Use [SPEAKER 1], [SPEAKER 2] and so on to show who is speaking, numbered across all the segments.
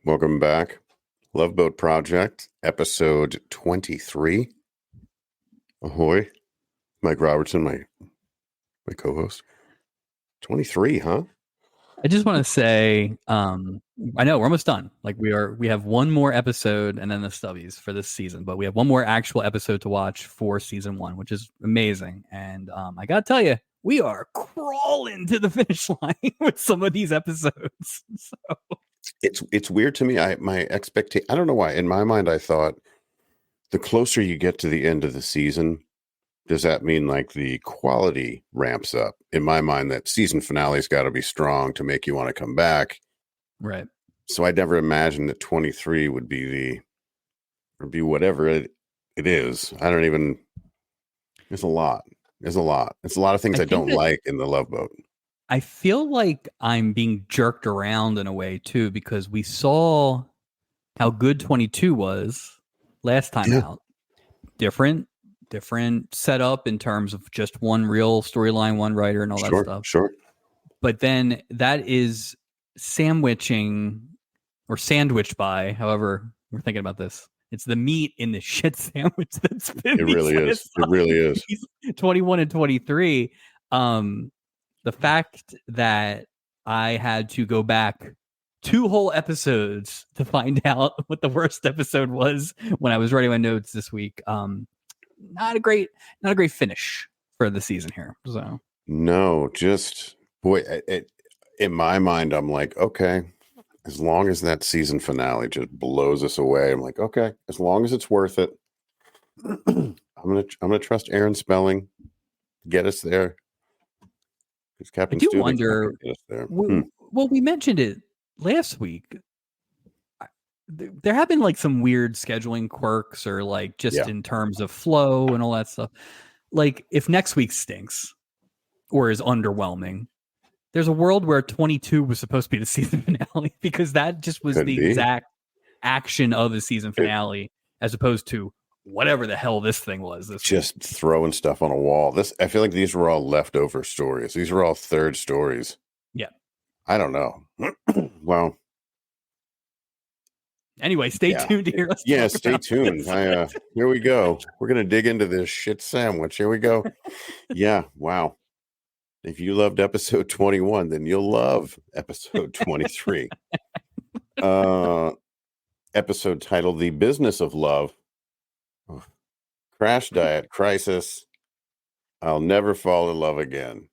[SPEAKER 1] Welcome back. Love Boat Project, episode 23. Ahoy. Mike Robertson, my co-host. 23, huh?
[SPEAKER 2] I just want to say, I know we're almost done. Like we have one more episode and then the stubbies for this season, but we have one more actual episode to watch for season 1, which is amazing. And I gotta tell you, we are crawling to the finish line with some of these episodes. So
[SPEAKER 1] It's weird to me. I don't know why. In my mind, I thought the closer you get to the end of the season, does that mean like the quality ramps up? In my mind, that season finale's got to be strong to make you want to come back.
[SPEAKER 2] right.
[SPEAKER 1] So I never imagined that 23 would be whatever it is. I don't even. There's a lot. It's a lot of things I don't like in the Love Boat.
[SPEAKER 2] I feel like I'm being jerked around in a way too, because we saw how good 22 was last time out. Different setup in terms of just one real storyline, one writer, and all that stuff.
[SPEAKER 1] Sure.
[SPEAKER 2] But then that is sandwiched by, however we're thinking about this. It's the meat in the shit sandwich that's been.
[SPEAKER 1] It really is. It really is.
[SPEAKER 2] 21 and 23. The fact that I had to go back 2 whole episodes to find out what the worst episode was when I was writing my notes this week. Not a great finish for the season here. So
[SPEAKER 1] no, just boy, in my mind, I'm like, okay, as long as that season finale just blows us away, I'm like, okay, as long as it's worth it, I'm gonna trust Aaron Spelling, get us there. Because Captain
[SPEAKER 2] I do
[SPEAKER 1] Stubing's
[SPEAKER 2] wonder.
[SPEAKER 1] Get us there.
[SPEAKER 2] Well, we mentioned it last week. There have been like some weird scheduling quirks or like just in terms of flow and all that stuff. Like if next week stinks or is underwhelming, there's a world where 22 was supposed to be the season finale because that just was exact action of the season finale as opposed to whatever the hell this thing was.
[SPEAKER 1] Just throwing stuff on a wall. I feel like these were all leftover stories. These were all third stories.
[SPEAKER 2] Yeah.
[SPEAKER 1] I don't know. Well,
[SPEAKER 2] anyway, stay tuned here.
[SPEAKER 1] Stay tuned. Here we go. We're going to dig into this shit sandwich. Here we go. Yeah. Wow. If you loved episode 21, then you'll love episode 23. Episode titled The Business of Love. Crash Diet Crisis. I'll Never Fall in Love Again.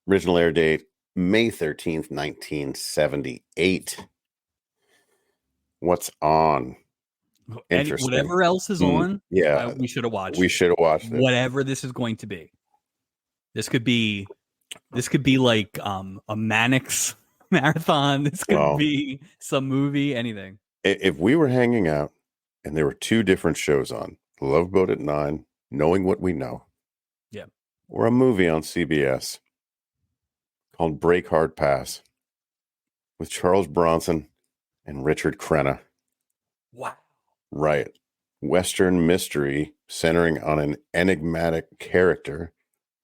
[SPEAKER 1] Original air date, May 13th, 1978. What's on? Interesting.
[SPEAKER 2] Whatever else is on, we should have watched.
[SPEAKER 1] We should have watched it.
[SPEAKER 2] Whatever this is going to be. This could be like a Mannix marathon. This could be some movie, anything.
[SPEAKER 1] If we were hanging out and there were 2 different shows on, Love Boat at 9, Knowing What We Know.
[SPEAKER 2] Yeah.
[SPEAKER 1] Or a movie on CBS called Break Hard Pass with Charles Bronson and Richard Crenna.
[SPEAKER 2] Wow.
[SPEAKER 1] Right. Western mystery centering on an enigmatic character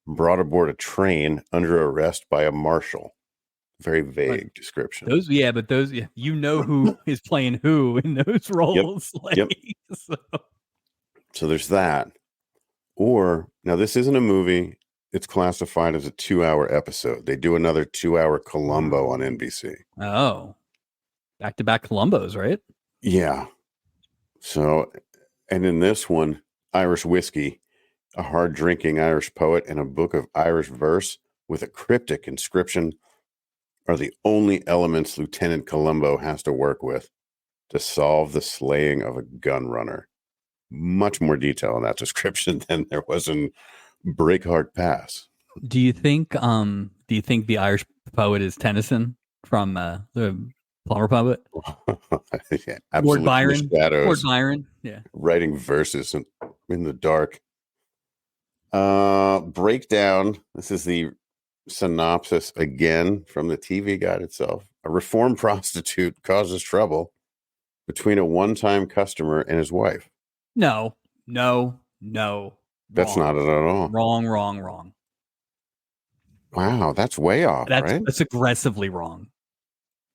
[SPEAKER 1] brought aboard a train under arrest by a marshal. Very vague description.
[SPEAKER 2] You know who is playing who in those roles.
[SPEAKER 1] Yep. So there's that. Or, now this isn't a movie. It's classified as a 2-hour episode. They do another 2-hour Columbo on NBC.
[SPEAKER 2] Oh. Back-to-back Columbos, right?
[SPEAKER 1] Yeah. So, and in this one, Irish Whiskey, a hard-drinking Irish poet and a book of Irish verse with a cryptic inscription are the only elements Lieutenant Columbo has to work with to solve the slaying of a gun runner. Much more detail in that description than there was in Break Hard Pass.
[SPEAKER 2] Do you think the Irish poet is Tennyson from the Plumber Poet?
[SPEAKER 1] Yeah,
[SPEAKER 2] Lord Byron.
[SPEAKER 1] Shadows,
[SPEAKER 2] Lord Byron. Yeah.
[SPEAKER 1] Writing verses in the dark. Breakdown. This is the synopsis again from the TV guide itself. A reformed prostitute causes trouble between a one-time customer and his wife.
[SPEAKER 2] No.
[SPEAKER 1] That's not it at all.
[SPEAKER 2] Wrong.
[SPEAKER 1] Wow, that's way off, right?
[SPEAKER 2] That's aggressively wrong.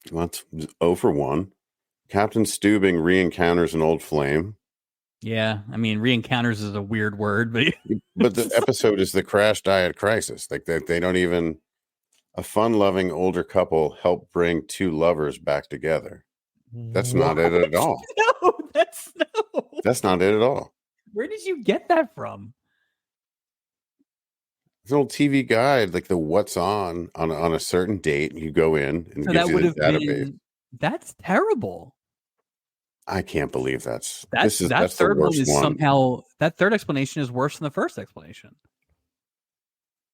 [SPEAKER 1] Well, that's 0 for 1. Captain Steubing re-encounters an old flame.
[SPEAKER 2] Yeah, I mean, re-encounters is a weird word, but
[SPEAKER 1] But the episode is the crash diet crisis. Like they don't even. A fun-loving older couple help bring two lovers back together. That's not
[SPEAKER 2] what?
[SPEAKER 1] it at all.
[SPEAKER 2] No, that's no.
[SPEAKER 1] That's not it at all.
[SPEAKER 2] Where did you get that from?
[SPEAKER 1] It's an old TV guide, like the what's on a certain date. You go in and
[SPEAKER 2] So
[SPEAKER 1] it gives
[SPEAKER 2] that
[SPEAKER 1] you
[SPEAKER 2] would
[SPEAKER 1] the
[SPEAKER 2] have
[SPEAKER 1] database.
[SPEAKER 2] been. That's terrible.
[SPEAKER 1] I can't believe that's
[SPEAKER 2] That
[SPEAKER 1] that's the
[SPEAKER 2] third one
[SPEAKER 1] worst
[SPEAKER 2] is
[SPEAKER 1] one.
[SPEAKER 2] somehow that third explanation is worse than the first explanation.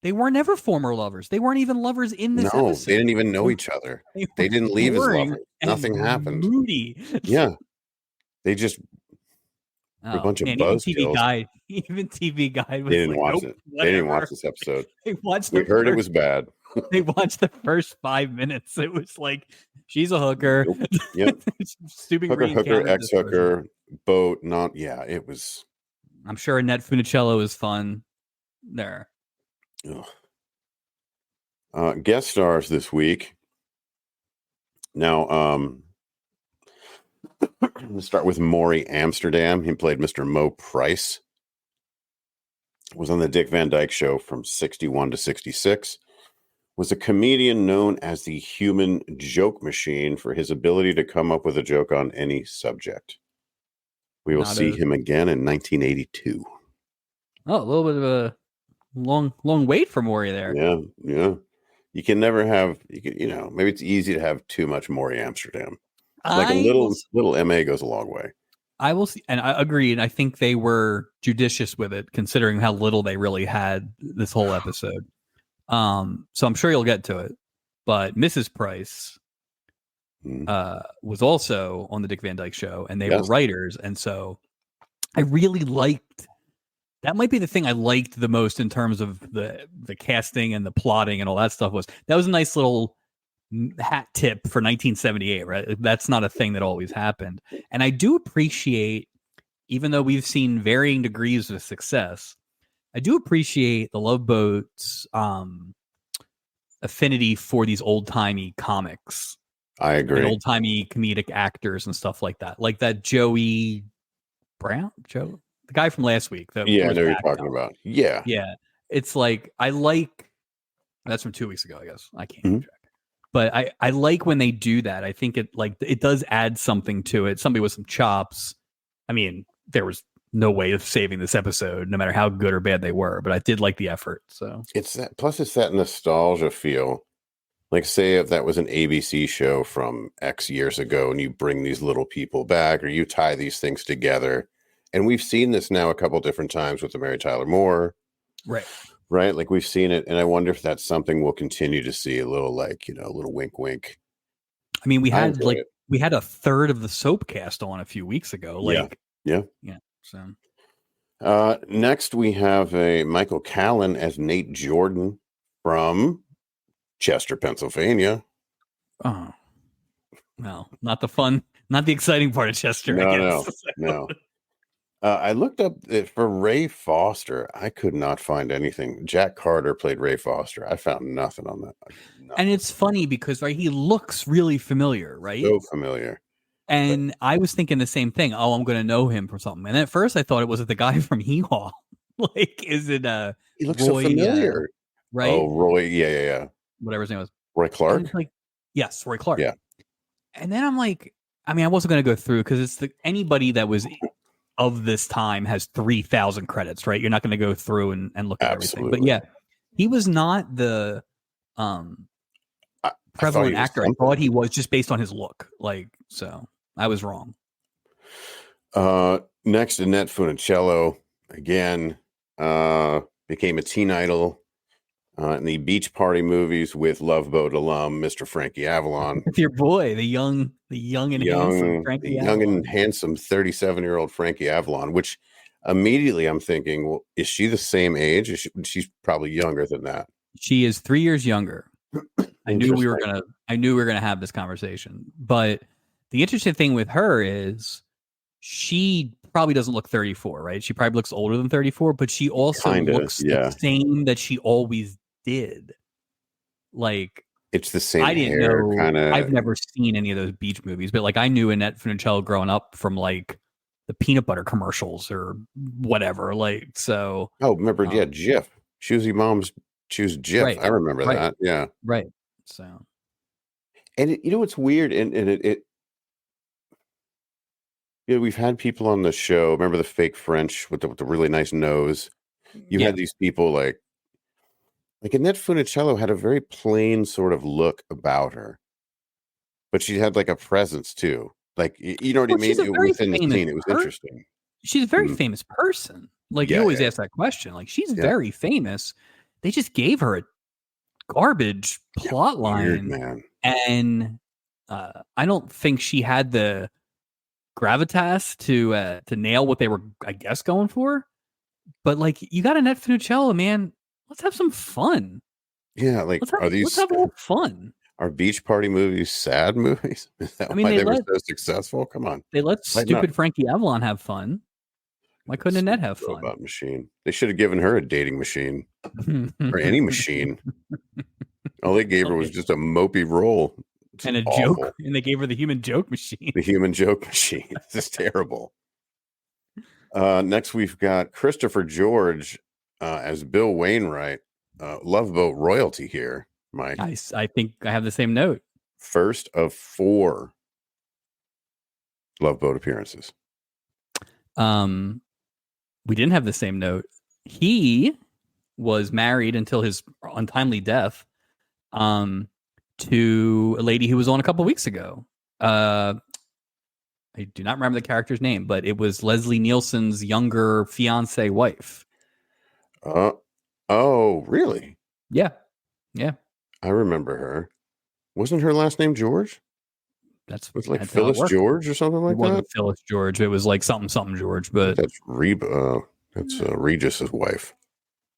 [SPEAKER 2] They were never former lovers. They weren't even lovers in this
[SPEAKER 1] No,
[SPEAKER 2] episode.
[SPEAKER 1] they didn't even know each other. They didn't leave as
[SPEAKER 2] boring
[SPEAKER 1] lovers.
[SPEAKER 2] and
[SPEAKER 1] Nothing happened.
[SPEAKER 2] moody.
[SPEAKER 1] Yeah. They just were a
[SPEAKER 2] Oh
[SPEAKER 1] bunch of
[SPEAKER 2] man, even TV
[SPEAKER 1] buzzkills.
[SPEAKER 2] Guide, even TV Guide was
[SPEAKER 1] They didn't
[SPEAKER 2] like,
[SPEAKER 1] watch
[SPEAKER 2] nope,
[SPEAKER 1] it.
[SPEAKER 2] whatever.
[SPEAKER 1] They didn't watch this episode.
[SPEAKER 2] They watched.
[SPEAKER 1] We heard it was bad.
[SPEAKER 2] They watched the first 5 minutes. It was like she's a hooker.
[SPEAKER 1] Nope. Yep.
[SPEAKER 2] Stupid
[SPEAKER 1] Hooker, ex-hooker, boat. Not. Yeah, it was.
[SPEAKER 2] I'm sure Annette Funicello is fun. There.
[SPEAKER 1] Guest stars this week. Now, let's start with Maury Amsterdam. He played Mr. Mo Price. Was on the Dick Van Dyke Show from 61 to 66. Was a comedian known as the human joke machine for his ability to come up with a joke on any subject. We will see him again in 1982.
[SPEAKER 2] Oh, a little bit of a long wait for Maury there.
[SPEAKER 1] Yeah. You can never have, maybe it's easy to have too much Maury Amsterdam. Like a little MA goes a long way.
[SPEAKER 2] I will see, and I agree, and I think they were judicious with it, considering how little they really had this whole episode. So I'm sure you'll get to it. But Mrs. Price was also on the Dick Van Dyke Show, and they were writers, and so I really liked. That might be the thing I liked the most in terms of the casting and the plotting and all that stuff. That was a nice little hat tip for 1978, right? That's not a thing that always happened. And I do appreciate, even though we've seen varying degrees of success, I do appreciate the Love Boat's affinity for these old-timey comics.
[SPEAKER 1] I agree.
[SPEAKER 2] And old-timey comedic actors and stuff like that. Like that Joey Brown? The guy from last week.
[SPEAKER 1] I know you're talking about. Yeah.
[SPEAKER 2] Yeah. It's like, that's from 2 weeks ago, I guess. I can't keep track. But I like when they do that. I think it does add something to it. Somebody with some chops. I mean, there was no way of saving this episode, no matter how good or bad they were. But I did like the effort. So
[SPEAKER 1] it's that nostalgia feel. Like, say if that was an ABC show from X years ago, and you bring these little people back, or you tie these things together, and we've seen this now a couple different times with the Mary Tyler Moore, right? Like we've seen it, and I wonder if that's something we'll continue to see. A little, like, a little wink, wink.
[SPEAKER 2] I mean, we had a third of the soap cast on a few weeks ago. Like,
[SPEAKER 1] yeah. So, next we have a Michael Callan as Nate Jordan from Chester, Pennsylvania.
[SPEAKER 2] Oh, no, not the exciting part of Chester.
[SPEAKER 1] No. I looked up for Ray Foster. I could not find anything. Jack Carter played Ray Foster. I found nothing on that. Nothing.
[SPEAKER 2] And it's funny because he looks really familiar, right?
[SPEAKER 1] So familiar.
[SPEAKER 2] And I was thinking the same thing. Oh, I'm going to know him from something. And at first I thought it was the guy from Hee-Haw. Like, is it
[SPEAKER 1] he looks so familiar.
[SPEAKER 2] Right?
[SPEAKER 1] Oh, Roy. Yeah.
[SPEAKER 2] Whatever his name was.
[SPEAKER 1] Roy Clark?
[SPEAKER 2] Yes, Roy Clark.
[SPEAKER 1] Yeah.
[SPEAKER 2] And then I'm like, I mean, I wasn't going to go through because it's anybody that was of this time has 3,000 credits, right? You're not going to go through and look at everything. But yeah, he was not the prevalent actor. I thought he was, just based on his look. Like, so I was wrong.
[SPEAKER 1] Next, Annette Funicello again became a teen idol in the Beach Party movies with Love Boat alum Mr. Frankie Avalon.
[SPEAKER 2] With your boy, the young and handsome Frankie Avalon.
[SPEAKER 1] Young and handsome 37-year-old Frankie Avalon, which immediately I'm thinking, well, is she the same age? She's probably younger than that.
[SPEAKER 2] She is 3 years younger. I knew we were gonna have this conversation. But the interesting thing with her is she probably doesn't look 34, right? She probably looks older than 34, but she also looks the same that she always did. Like,
[SPEAKER 1] It's the same
[SPEAKER 2] I didn't
[SPEAKER 1] hair,
[SPEAKER 2] know.
[SPEAKER 1] kind
[SPEAKER 2] I've
[SPEAKER 1] of.
[SPEAKER 2] never seen any of those beach movies, but like I knew Annette Funicello growing up from like the peanut butter commercials or whatever. Like so,
[SPEAKER 1] Oh, remember? Yeah,
[SPEAKER 2] um,
[SPEAKER 1] Jif. She was your mom's. She was Jif.
[SPEAKER 2] right,
[SPEAKER 1] I remember
[SPEAKER 2] right,
[SPEAKER 1] that. Yeah.
[SPEAKER 2] right. So
[SPEAKER 1] And you know what's weird? And it we've had people on the show. Remember the fake French with the really nice nose? You
[SPEAKER 2] yeah.
[SPEAKER 1] had these people like Annette Funicello had a very plain sort of look about her, but she had like a presence too. Like you know what I
[SPEAKER 2] Well, she's
[SPEAKER 1] mean?
[SPEAKER 2] a very
[SPEAKER 1] Within the
[SPEAKER 2] famous
[SPEAKER 1] scene, it was
[SPEAKER 2] person.
[SPEAKER 1] interesting.
[SPEAKER 2] She's a very
[SPEAKER 1] Mm.
[SPEAKER 2] famous person. Like you
[SPEAKER 1] Yeah,
[SPEAKER 2] always
[SPEAKER 1] yeah,
[SPEAKER 2] ask that question. Like she's
[SPEAKER 1] yeah,
[SPEAKER 2] very famous. They just gave her a garbage
[SPEAKER 1] yeah.
[SPEAKER 2] plot
[SPEAKER 1] Weird,
[SPEAKER 2] line,
[SPEAKER 1] man.
[SPEAKER 2] and I don't think she had the gravitas to nail what they were, I guess, going for. But like, you got Annette Funicello, man. Let's have some fun.
[SPEAKER 1] Yeah, like
[SPEAKER 2] Let's have a little fun.
[SPEAKER 1] are beach party movies sad movies? Is
[SPEAKER 2] I
[SPEAKER 1] that
[SPEAKER 2] mean,
[SPEAKER 1] why they were so successful? Come on,
[SPEAKER 2] they let
[SPEAKER 1] lighten up.
[SPEAKER 2] stupid Frankie Avalon have fun. Why couldn't Annette
[SPEAKER 1] Stupid
[SPEAKER 2] have fun?
[SPEAKER 1] robot machine. They should have given her a dating machine or any machine. All they gave her was just a mopey role. It's
[SPEAKER 2] And a joke,
[SPEAKER 1] awful.
[SPEAKER 2] and they gave her the human joke machine.
[SPEAKER 1] The human joke machine. This is terrible. Next, we've got Christopher George as Bill Wainwright. Love Boat royalty here, Mike.
[SPEAKER 2] I think I have the same note.
[SPEAKER 1] First of 4 Love Boat appearances.
[SPEAKER 2] We didn't have the same note. He was married until his untimely death to a lady who was on a couple weeks ago. I do not remember the character's name, but it was Leslie Nielsen's younger fiance wife.
[SPEAKER 1] Oh, really?
[SPEAKER 2] Yeah. Yeah.
[SPEAKER 1] I remember her. Wasn't her last name George?
[SPEAKER 2] That's
[SPEAKER 1] Was it like
[SPEAKER 2] that's how it
[SPEAKER 1] Phyllis
[SPEAKER 2] worked.
[SPEAKER 1] George or something
[SPEAKER 2] It
[SPEAKER 1] like that?
[SPEAKER 2] wasn't Phyllis George. It was like something George,
[SPEAKER 1] I think
[SPEAKER 2] but
[SPEAKER 1] that's that's Regis's wife.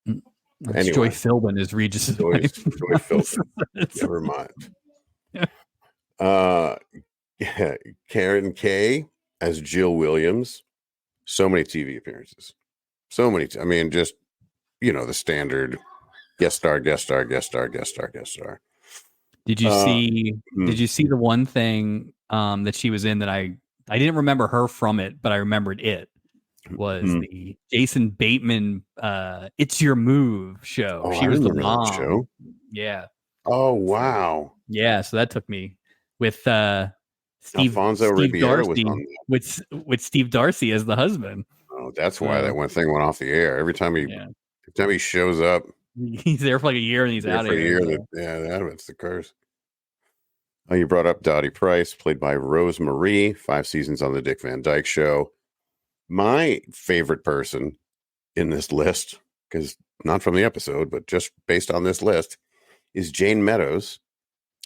[SPEAKER 2] that's Joy
[SPEAKER 1] Anyway,
[SPEAKER 2] Philbin is Regis's
[SPEAKER 1] Joy
[SPEAKER 2] wife.
[SPEAKER 1] Philbin. Never mind. Uh, Karen Kay as Jill Williams. So many TV appearances. So many. I mean, just the standard guest star, guest star, guest star, guest star, guest star.
[SPEAKER 2] Did you see? Did you see the one thing that she was in that I didn't remember her from it, but I remembered it was the Jason Bateman "It's Your Move" show.
[SPEAKER 1] Oh,
[SPEAKER 2] She
[SPEAKER 1] I
[SPEAKER 2] was the
[SPEAKER 1] remember that
[SPEAKER 2] mom.
[SPEAKER 1] show.
[SPEAKER 2] Yeah.
[SPEAKER 1] Oh, wow.
[SPEAKER 2] Yeah. So that took me with
[SPEAKER 1] Alfonso
[SPEAKER 2] Steve
[SPEAKER 1] Ribeiro was
[SPEAKER 2] Darcy
[SPEAKER 1] on that.
[SPEAKER 2] with Steve Darcy as the husband.
[SPEAKER 1] Oh, that's why that one thing went off the air. Every time he shows up,
[SPEAKER 2] he's there for like a year and he's
[SPEAKER 1] there
[SPEAKER 2] out
[SPEAKER 1] for
[SPEAKER 2] of
[SPEAKER 1] a
[SPEAKER 2] here.
[SPEAKER 1] year. That's the curse. Oh, you brought up Dottie Price, played by Rose Marie, 5 seasons on the Dick Van Dyke Show. My favorite person in this list, because not from the episode, but just based on this list, is Jane Meadows.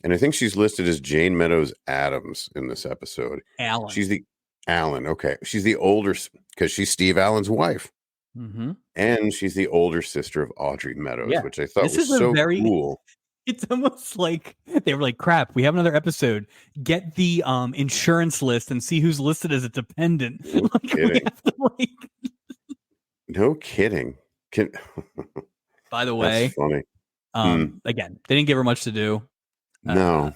[SPEAKER 1] And I think she's listed as Jane Meadows Adams in this episode.
[SPEAKER 2] Alan.
[SPEAKER 1] She's the Allen. Okay. She's the older, because she's Steve Allen's wife.
[SPEAKER 2] Mm-hmm.
[SPEAKER 1] And she's the older sister of Audrey Meadows, which I thought was so cool.
[SPEAKER 2] It's almost like they were like, crap, we have another episode. Get the insurance list and see who's listed as a dependent.
[SPEAKER 1] No kidding. No kidding.
[SPEAKER 2] By the way,
[SPEAKER 1] that's funny.
[SPEAKER 2] Again, they didn't give her much to do.
[SPEAKER 1] No.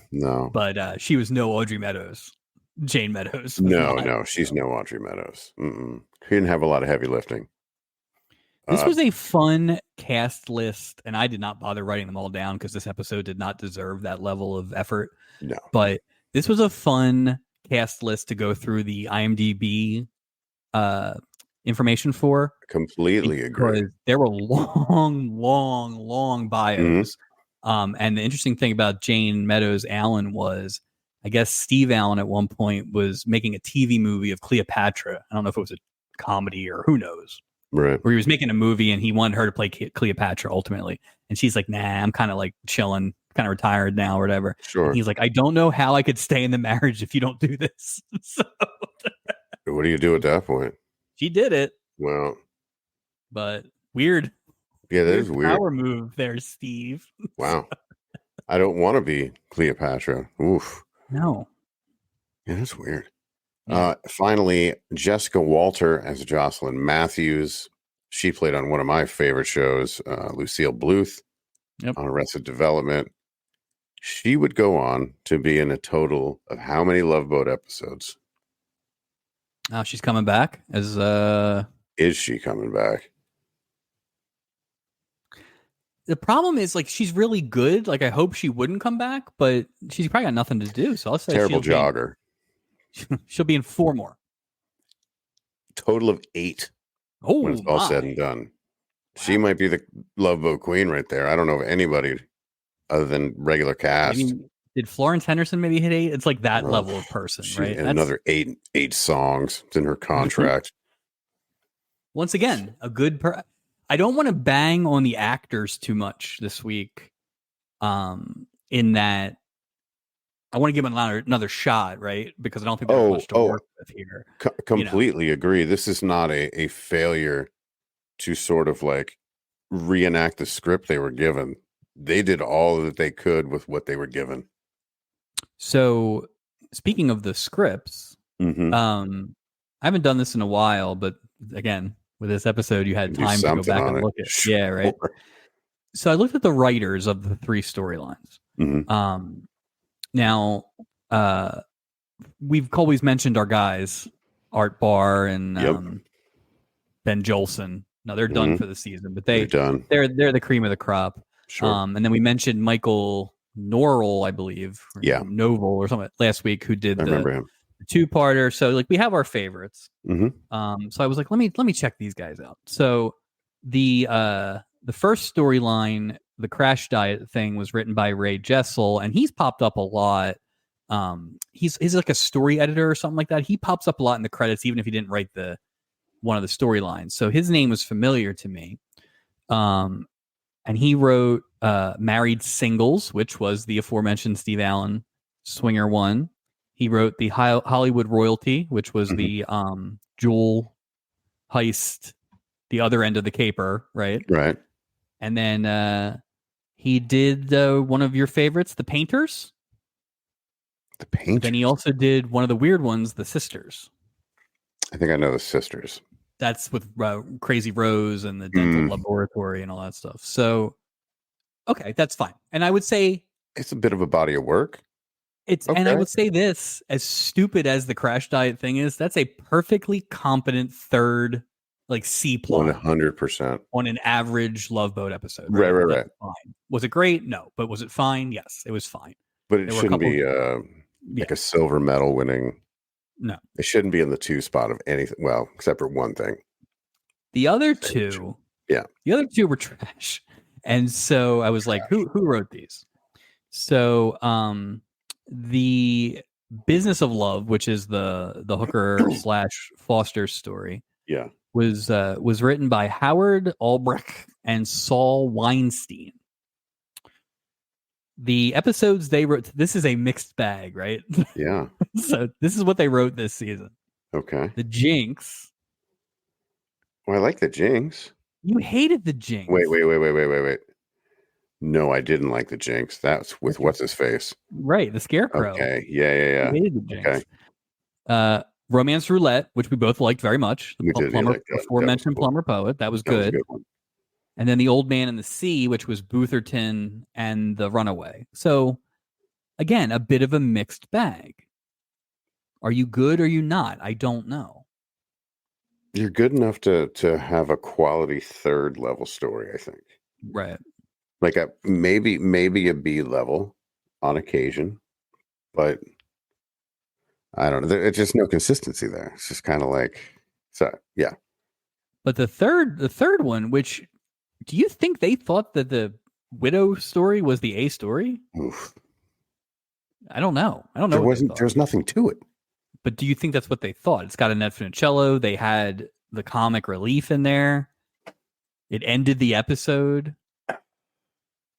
[SPEAKER 2] But she was no Audrey Meadows. Jane Meadows.
[SPEAKER 1] No, she's no Audrey Meadows. She didn't have a lot of heavy lifting.
[SPEAKER 2] This was a fun cast list, and I did not bother writing them all down because this episode did not deserve that level of effort.
[SPEAKER 1] No.
[SPEAKER 2] But this was a fun cast list to go through the IMDb information for.
[SPEAKER 1] Completely agree.
[SPEAKER 2] There were long bios. And the interesting thing about Jane Meadows Allen was, I guess Steve Allen at one point was making a TV movie of Cleopatra. I don't know if it was a comedy or who knows.
[SPEAKER 1] Right.
[SPEAKER 2] Where he was making a movie and he wanted her to play Cleopatra ultimately. And she's like, nah, I'm kind of like chilling, kind of retired now or whatever.
[SPEAKER 1] Sure.
[SPEAKER 2] And he's like, I don't know how I could stay in the marriage if you don't do this. So
[SPEAKER 1] what do you do at that point?
[SPEAKER 2] She did it.
[SPEAKER 1] Well,
[SPEAKER 2] but weird.
[SPEAKER 1] Yeah, that is weird.
[SPEAKER 2] Power move there, Steve.
[SPEAKER 1] Wow. I don't want to be Cleopatra. Oof.
[SPEAKER 2] No.
[SPEAKER 1] Yeah, that's weird. Yeah. Finally, Jessica Walter as Jocelyn Matthews. She played on one of my favorite shows, Lucille Bluth, on Arrested Development. She would go on to be in a total of how many Love Boat episodes?
[SPEAKER 2] Now she's coming back as
[SPEAKER 1] Is she coming back?
[SPEAKER 2] the problem is like she's really good. Like I hope she wouldn't come back, but she's probably got nothing to do. So I'll say
[SPEAKER 1] Terrible jogger.
[SPEAKER 2] She'll be in 4 more.
[SPEAKER 1] Total of 8 when it's all said and done. Wow. She might be the Love Boat queen right there. I don't know of anybody other than regular cast.
[SPEAKER 2] Did Florence Henderson maybe hit 8? It's like that level of person, right?
[SPEAKER 1] Another 8 songs. It's in her contract.
[SPEAKER 2] Once again, a good I don't want to bang on the actors too much this week. In that I want to give them another shot, right? Because I don't think there's much to work with here.
[SPEAKER 1] Completely agree. This is not a failure to sort of like reenact the script they were given. They did all that they could with what they were given.
[SPEAKER 2] So, speaking of the scripts,
[SPEAKER 1] mm-hmm.
[SPEAKER 2] I haven't done this in a while, but again, with this episode, you had time to go back and look at it. Sure. Yeah, right. So I looked at the writers of the 3 storylines.
[SPEAKER 1] Mm-hmm.
[SPEAKER 2] Now, we've always mentioned our guys, Art Barr and Ben Jolson. No, they're done for the season, but they're done. They're the cream of the crop.
[SPEAKER 1] Sure.
[SPEAKER 2] And then we mentioned Michael Norrell, I believe, Novel or something last week, who did the 2-parter. So like we have our favorites.
[SPEAKER 1] Mm-hmm.
[SPEAKER 2] So I was like, let me check these guys out. So the first storyline, the crash diet thing, was written by Ray Jessel, and he's popped up a lot. He's like a story editor or something like that. He pops up a lot in the credits, even if he didn't write one of the storylines. So his name was familiar to me. And he wrote Married Singles, which was the aforementioned Steve Allen Swinger one. He wrote the Hollywood Royalty, which was the jewel heist, the other end of the caper, right?
[SPEAKER 1] Right.
[SPEAKER 2] And then he did one of your favorites, The Painters.
[SPEAKER 1] The Painters.
[SPEAKER 2] Then he also did one of the weird ones, The Sisters.
[SPEAKER 1] I think I know The Sisters.
[SPEAKER 2] That's with Crazy Rose and the dental laboratory and all that stuff. So, okay, that's fine. And I would say
[SPEAKER 1] it's a bit of a body of work.
[SPEAKER 2] And I would say this, as stupid as the crash diet thing is, that's a perfectly competent third, like C plot.
[SPEAKER 1] 100%
[SPEAKER 2] on an average Love Boat episode.
[SPEAKER 1] Right.
[SPEAKER 2] Fine. Was it great? No. But was it fine? Yes, it was fine.
[SPEAKER 1] But it shouldn't be like a silver medal winning.
[SPEAKER 2] No,
[SPEAKER 1] it shouldn't be in the 2 spot of anything. Well, except for one thing.
[SPEAKER 2] The other 2, the other 2 were trash. And so I was like, who wrote these? So, the Business of Love, which is the hooker / Foster story, was written by Howard Albrecht and Saul Weinstein. The episodes they wrote, this is a mixed bag, right?
[SPEAKER 1] Yeah.
[SPEAKER 2] So this is what they wrote this season.
[SPEAKER 1] Okay.
[SPEAKER 2] The Jinx.
[SPEAKER 1] Well, I like the Jinx.
[SPEAKER 2] You hated the Jinx.
[SPEAKER 1] Wait. No, I didn't like the Jinx. That's with what's his face.
[SPEAKER 2] Right, the Scarecrow.
[SPEAKER 1] Okay. Yeah.
[SPEAKER 2] You hated the Jinx. Okay. Romance Roulette, which we both liked very much. The aforementioned Plumber Poet. That was good.
[SPEAKER 1] Was a good one.
[SPEAKER 2] And then The Old Man and the Sea, which was Bootherton and The Runaway. So, again, a bit of a mixed bag. Are you good or are you not? I don't know.
[SPEAKER 1] You're good enough to have a quality 3rd level story, I think.
[SPEAKER 2] Right.
[SPEAKER 1] Like maybe a B level on occasion, but I don't know. There's just no consistency there. It's just kind of like, so yeah.
[SPEAKER 2] But the third one, which, do you think they thought that the widow story was the A story?
[SPEAKER 1] Oof.
[SPEAKER 2] I don't know.
[SPEAKER 1] There's nothing to it.
[SPEAKER 2] But do you think that's what they thought? It's got Annette Funicello. They had the comic relief in there. It ended the episode.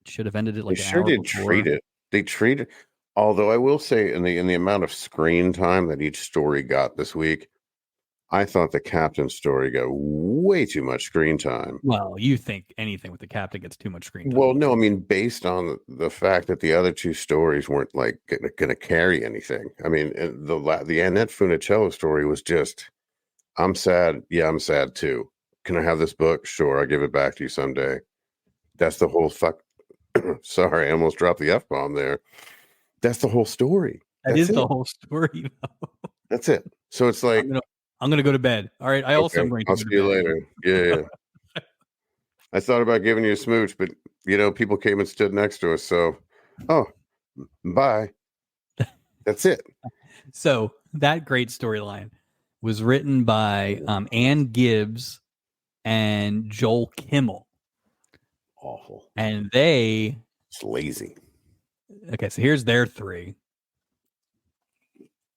[SPEAKER 2] Should have ended it like
[SPEAKER 1] they sure did before. Treat it. They treated. Although I will say, in the amount of screen time that each story got this week, I thought the Captain story got way too much screen time.
[SPEAKER 2] Well, you think anything with the Captain gets too much screen time?
[SPEAKER 1] Well, no, I mean, based on the fact that the other 2 stories weren't like going to carry anything. I mean, the Annette Funicello story was just, I'm sad. Yeah, I'm sad too. Can I have this book? Sure, I'll give it back to you someday. That's the whole Sorry, I almost dropped the F-bomb there. That's the whole story.
[SPEAKER 2] That
[SPEAKER 1] That's
[SPEAKER 2] is
[SPEAKER 1] it.
[SPEAKER 2] the whole story.
[SPEAKER 1] That's it. So it's like,
[SPEAKER 2] I'm gonna go to bed. All right. I also
[SPEAKER 1] okay,
[SPEAKER 2] am going to
[SPEAKER 1] I'll
[SPEAKER 2] go
[SPEAKER 1] see
[SPEAKER 2] to
[SPEAKER 1] you
[SPEAKER 2] bed.
[SPEAKER 1] later. Yeah. I thought about giving you a smooch, but people came and stood next to us. So, oh, bye. That's it.
[SPEAKER 2] So that great storyline was written by Ann Gibbs and Joel Kimmel.
[SPEAKER 1] Awful.
[SPEAKER 2] And they,
[SPEAKER 1] It's lazy.
[SPEAKER 2] okay, so here's their three.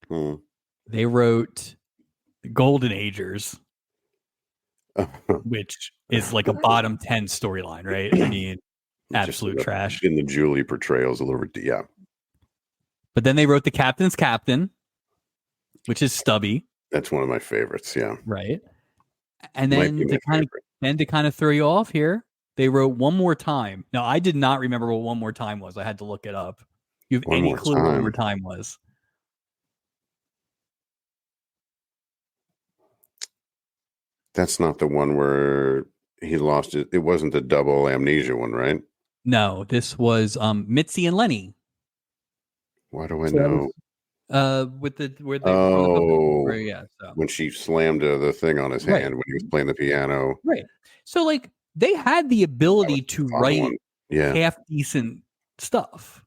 [SPEAKER 1] Hmm.
[SPEAKER 2] They wrote Golden Agers, which is like a bottom 10 storyline, right? I mean, absolute trash.
[SPEAKER 1] In the Julie portrayals a little bit. Yeah.
[SPEAKER 2] But then they wrote The Captain's Captain, which is stubby.
[SPEAKER 1] That's one of my favorites. Yeah.
[SPEAKER 2] Right. And
[SPEAKER 1] Might be
[SPEAKER 2] then
[SPEAKER 1] my favorite.
[SPEAKER 2] to kind of throw you off here, they wrote One More Time. Now, I did not remember what One More Time was. I had to look it up. You have
[SPEAKER 1] One
[SPEAKER 2] any
[SPEAKER 1] More
[SPEAKER 2] clue what One
[SPEAKER 1] Time.
[SPEAKER 2] More Time was?
[SPEAKER 1] That's not the one where he lost it. It wasn't the double amnesia one, right?
[SPEAKER 2] No, this was Mitzi and Lenny.
[SPEAKER 1] Why do I know?
[SPEAKER 2] With the where they from the puppet. Where, yeah, so
[SPEAKER 1] when she slammed the thing on his hand when he was playing the piano.
[SPEAKER 2] Right. So like they had the ability to write half decent stuff,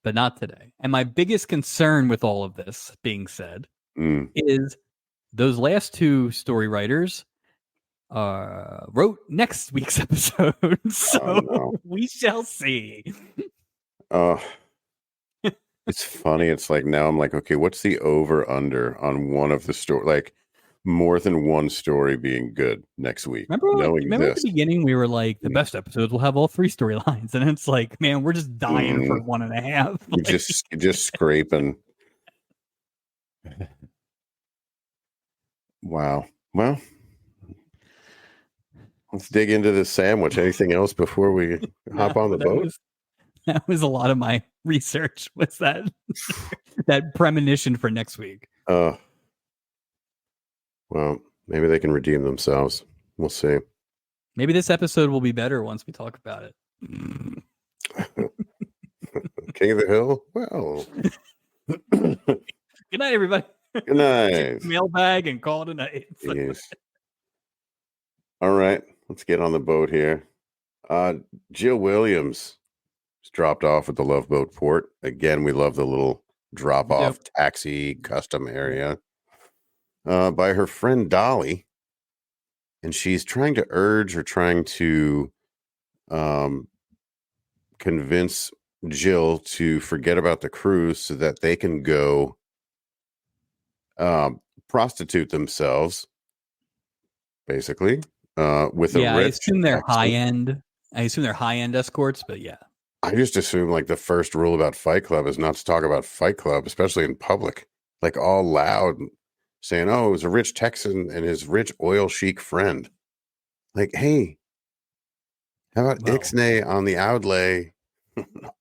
[SPEAKER 2] but not today. And my biggest concern with all of this being said is those last two story writers wrote next week's episode. So we shall see.
[SPEAKER 1] It's funny. It's like now I'm like, okay, what's the over under on one of the story? Like more than one story being good next week.
[SPEAKER 2] Remember at the beginning we were like the best episodes will have all three storylines, and it's like, man, we're just dying for 1.5.
[SPEAKER 1] Like, just scraping. Wow. Well, let's dig into this sandwich. Anything else before we hop on the boat?
[SPEAKER 2] That was a lot of my research. Was that that premonition for next week?
[SPEAKER 1] Well, maybe they can redeem themselves. We'll see.
[SPEAKER 2] Maybe this episode will be better once we talk about it.
[SPEAKER 1] King of the Hill? Well.
[SPEAKER 2] Good night, everybody.
[SPEAKER 1] Good night.
[SPEAKER 2] Mailbag and call it a night.
[SPEAKER 1] Yes. All right. Let's get on the boat here. Jill Williams dropped off at the Love Boat port. Again, we love the little drop-off taxi custom area by her friend Dolly. And she's trying to convince Jill to forget about the cruise so that they can go prostitute themselves, basically, with a rich
[SPEAKER 2] I assume they're high-end. I assume they're high-end escorts, but yeah.
[SPEAKER 1] I just assume like the first rule about Fight Club is not to talk about Fight Club, especially in public, like all loud, saying, "Oh, it was a rich Texan and his rich oil chic friend." Like, hey, how about Ixnay on the outlay?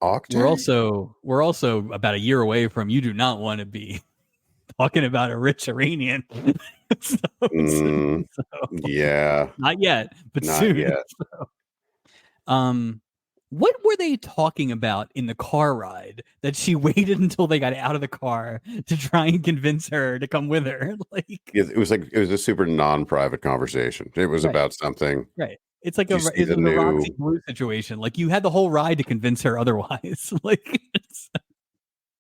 [SPEAKER 2] We're also about a year away from you do not want to be talking about a rich Iranian.
[SPEAKER 1] Yeah,
[SPEAKER 2] not yet, but
[SPEAKER 1] not
[SPEAKER 2] soon.
[SPEAKER 1] Yet.
[SPEAKER 2] What were they talking about in the car ride that she waited until they got out of the car to try and convince her to come with her? Like
[SPEAKER 1] it was a super non-private conversation. It was about something.
[SPEAKER 2] Right. It's like a Roxy Blue situation. Like you had the whole ride to convince her otherwise. Like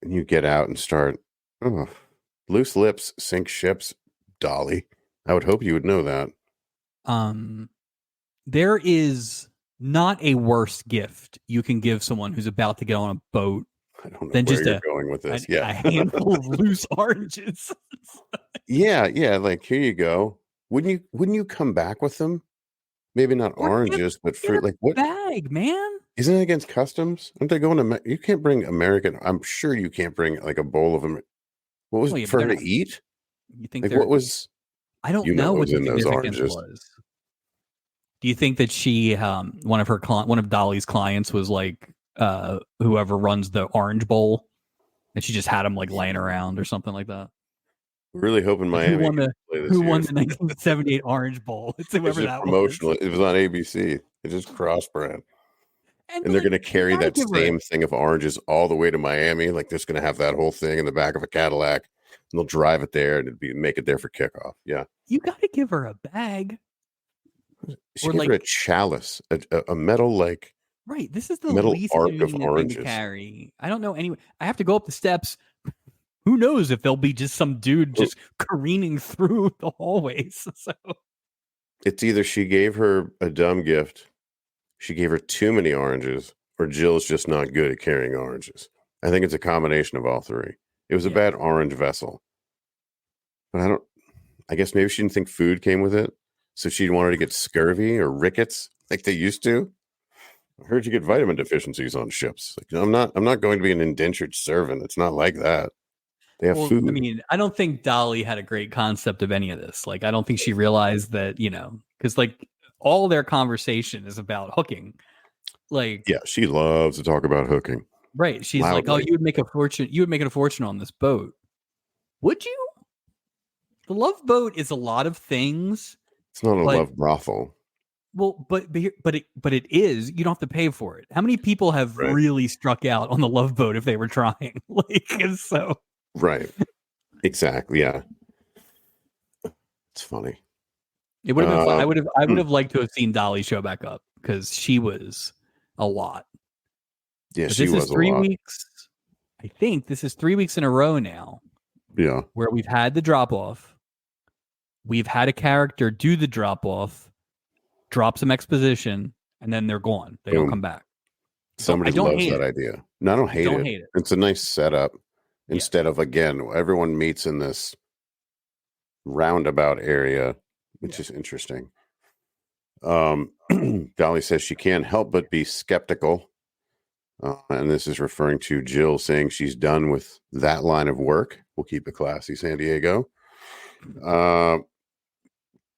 [SPEAKER 1] and you get out and start. Oh, loose lips sink ships, Dolly. I would hope you would know that.
[SPEAKER 2] There is not a worse gift you can give someone who's about to get on a boat
[SPEAKER 1] than just going with this.
[SPEAKER 2] a handful of loose oranges.
[SPEAKER 1] yeah. Like here you go. Wouldn't you come back with them? Maybe not oranges, but fruit. Like what
[SPEAKER 2] bag, man?
[SPEAKER 1] Isn't it against customs? Aren't they going to? You can't bring American. I'm sure you can't bring like a bowl of them. What was for her to eat?
[SPEAKER 2] You think
[SPEAKER 1] like what was?
[SPEAKER 2] I don't know what the significance was. Do you think that she, one of Dolly's clients was like whoever runs the Orange Bowl, and she just had them like laying around or something like that?
[SPEAKER 1] Really hoping Miami
[SPEAKER 2] who won the 1978 Orange Bowl. It's whoever that
[SPEAKER 1] promotional. Was. It was on ABC. It just cross brand.
[SPEAKER 2] And
[SPEAKER 1] And they're
[SPEAKER 2] like,
[SPEAKER 1] going to
[SPEAKER 2] you
[SPEAKER 1] carry
[SPEAKER 2] gotta
[SPEAKER 1] that
[SPEAKER 2] give her
[SPEAKER 1] same thing of oranges all the way to Miami. Like, they're just going to have that whole thing in the back of a Cadillac, and they'll drive it there and make it there for kickoff. Yeah.
[SPEAKER 2] you gotta give her a bag.
[SPEAKER 1] She
[SPEAKER 2] Or
[SPEAKER 1] gave her a
[SPEAKER 2] like,
[SPEAKER 1] chalice, a metal, like,
[SPEAKER 2] right, this is the
[SPEAKER 1] metal
[SPEAKER 2] least
[SPEAKER 1] arc of
[SPEAKER 2] convenient thing to
[SPEAKER 1] oranges.
[SPEAKER 2] carry. I don't know anyway. I have to go up the steps. Who knows if there'll be just some dude
[SPEAKER 1] Oh,
[SPEAKER 2] just careening through the hallways. So
[SPEAKER 1] it's either she gave her a dumb gift, she gave her too many oranges, or Jill's just not good at carrying oranges. I think it's a combination of all three. It was a
[SPEAKER 2] yeah.
[SPEAKER 1] bad orange vessel. But I guess maybe she didn't think food came with it. So she wanted to get scurvy or rickets like they used to. I heard you get vitamin deficiencies on ships. Like, I'm not going to be an indentured servant. It's not like that. They have
[SPEAKER 2] Well, I
[SPEAKER 1] food.
[SPEAKER 2] mean, I don't think Dolly had a great concept of any of this. Like, I don't think she realized that, because like all their conversation is about hooking. Like,
[SPEAKER 1] Yeah, she loves to talk about hooking
[SPEAKER 2] right. She's like, oh,
[SPEAKER 1] loudly.
[SPEAKER 2] you would make a fortune. You would make a fortune on this boat. Would you? The Love Boat is a lot of things,
[SPEAKER 1] It's not a
[SPEAKER 2] but
[SPEAKER 1] love brothel.
[SPEAKER 2] well, but it is. You don't have to pay for it. How many people have
[SPEAKER 1] Right.
[SPEAKER 2] really struck out on the Love Boat if they were trying? Like, and so
[SPEAKER 1] Right. Exactly. Yeah. It's funny.
[SPEAKER 2] it would have been fun.
[SPEAKER 1] Uh,
[SPEAKER 2] I would have liked to have seen Dolly show back up because she was a lot.
[SPEAKER 1] yeah,
[SPEAKER 2] But
[SPEAKER 1] she
[SPEAKER 2] this is
[SPEAKER 1] was a
[SPEAKER 2] 3
[SPEAKER 1] lot.
[SPEAKER 2] weeks. I think this is 3 weeks in a row now
[SPEAKER 1] Yeah.
[SPEAKER 2] where we've had the drop off. We've had a character do the drop off, drop some exposition, and then they're gone. They don't
[SPEAKER 1] Boom.
[SPEAKER 2] come back.
[SPEAKER 1] Somebody
[SPEAKER 2] I don't
[SPEAKER 1] loves
[SPEAKER 2] hate
[SPEAKER 1] that
[SPEAKER 2] it.
[SPEAKER 1] idea. No, I don't hate
[SPEAKER 2] Don't
[SPEAKER 1] it.
[SPEAKER 2] hate it.
[SPEAKER 1] It's a nice setup.
[SPEAKER 2] Yeah.
[SPEAKER 1] Instead of, again, everyone meets in this roundabout area, which is interesting. Dolly says she can't help but be skeptical. And this is referring to Jill saying she's done with that line of work. We'll keep it classy, San Diego.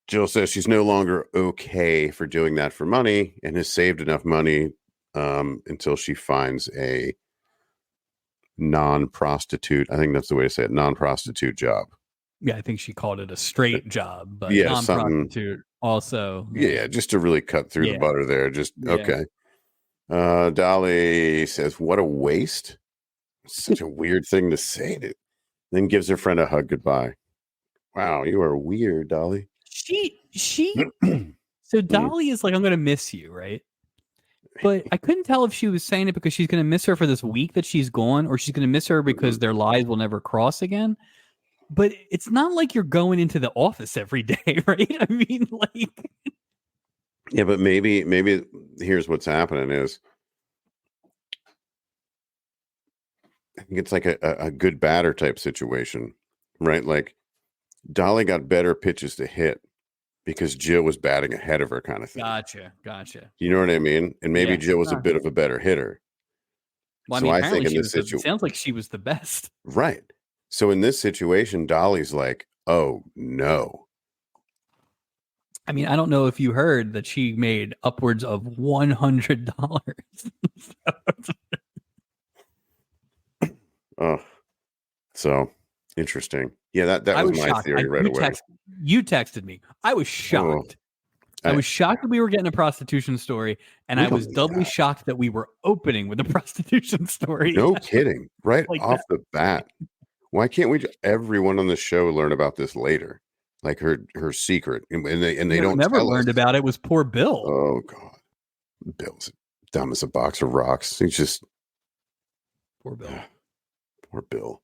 [SPEAKER 1] Jill says she's no longer okay for doing that for money and has saved enough money until she finds a non-prostitute. I think that's the way to say it. Non-prostitute job.
[SPEAKER 2] Yeah, I think she called it a straight job, but
[SPEAKER 1] Yeah, something.
[SPEAKER 2] non-prostitute also.
[SPEAKER 1] Yeah, just to really cut through the
[SPEAKER 2] Yeah.
[SPEAKER 1] butter there. Just
[SPEAKER 2] Yeah.
[SPEAKER 1] okay. Dolly says, "What a waste." Such a weird thing to say. Then gives her friend a hug goodbye. Wow, you are weird, Dolly.
[SPEAKER 2] So Dolly is like, I'm gonna miss you, right? But I couldn't tell if she was saying it because she's gonna miss her for this week that she's gone, or she's gonna miss her because their lives will never cross again. But it's not like you're going into the office every day, right? I mean, like,
[SPEAKER 1] Yeah, but maybe here's what's happening is I think it's like a good batter type situation, right? Like Dolly got better pitches to hit because Jill was batting ahead of her, kind of thing.
[SPEAKER 2] gotcha.
[SPEAKER 1] You know what I mean? And maybe
[SPEAKER 2] Yeah.
[SPEAKER 1] Jill was a bit of a better hitter.
[SPEAKER 2] Well, I
[SPEAKER 1] So
[SPEAKER 2] mean,
[SPEAKER 1] I
[SPEAKER 2] apparently
[SPEAKER 1] think in
[SPEAKER 2] she
[SPEAKER 1] this
[SPEAKER 2] was. It sounds like she was the best.
[SPEAKER 1] right. So in this situation, Dolly's like, "Oh no."
[SPEAKER 2] I mean, I don't know if you heard that she made upwards of $100.
[SPEAKER 1] Oh, so interesting. Yeah, that
[SPEAKER 2] I
[SPEAKER 1] was
[SPEAKER 2] was
[SPEAKER 1] my
[SPEAKER 2] shocked.
[SPEAKER 1] theory right away.
[SPEAKER 2] You texted me. I was shocked. I was shocked that we were getting a prostitution story, and
[SPEAKER 1] We
[SPEAKER 2] I
[SPEAKER 1] don't
[SPEAKER 2] was
[SPEAKER 1] need
[SPEAKER 2] doubly
[SPEAKER 1] that.
[SPEAKER 2] shocked that we were opening with a prostitution story.
[SPEAKER 1] No kidding. Right
[SPEAKER 2] Like
[SPEAKER 1] off the bat. Why can't we everyone on the show learn about this later? Like her secret. And they don't
[SPEAKER 2] never
[SPEAKER 1] tell
[SPEAKER 2] learned
[SPEAKER 1] us.
[SPEAKER 2] about it was poor Bill.
[SPEAKER 1] Oh God. Bill's dumb as a box of rocks. He's just
[SPEAKER 2] Poor Bill.
[SPEAKER 1] Poor Bill.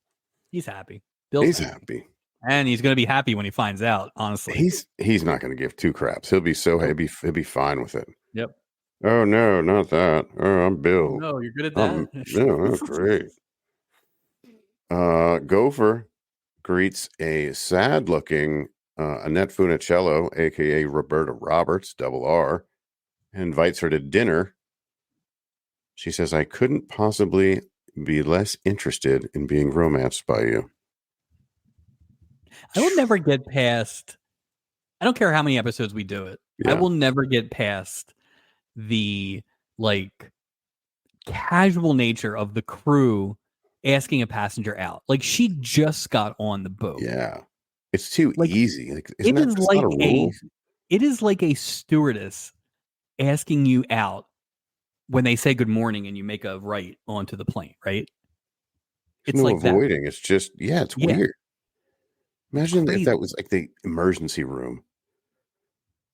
[SPEAKER 2] He's happy.
[SPEAKER 1] He's happy.
[SPEAKER 2] And he's going to be happy when he finds out, honestly.
[SPEAKER 1] He's not going to give two craps. He'll be so happy. He'll be fine with it.
[SPEAKER 2] Yep.
[SPEAKER 1] Oh no, not that. Oh, I'm Bill.
[SPEAKER 2] No, you're good at that.
[SPEAKER 1] Yeah, that's great. Gopher greets a sad-looking Annette Funicello, aka Roberta Roberts, double R, and invites her to dinner. She says, "I couldn't possibly be less interested in being romanced by you."
[SPEAKER 2] I will never get past. I don't care how many episodes we do it.
[SPEAKER 1] Yeah.
[SPEAKER 2] I will never get past the like casual nature of the crew asking a passenger out. Like she just got on the boat.
[SPEAKER 1] Yeah, it's too easy. Like,
[SPEAKER 2] it is like a stewardess asking you out when they say good morning and you make a right onto the plane, right?
[SPEAKER 1] There's
[SPEAKER 2] It's
[SPEAKER 1] no
[SPEAKER 2] like that.
[SPEAKER 1] avoiding. It's just, it's
[SPEAKER 2] Yeah,
[SPEAKER 1] weird.
[SPEAKER 2] it's
[SPEAKER 1] Imagine if
[SPEAKER 2] crazy.
[SPEAKER 1] that was like the emergency room,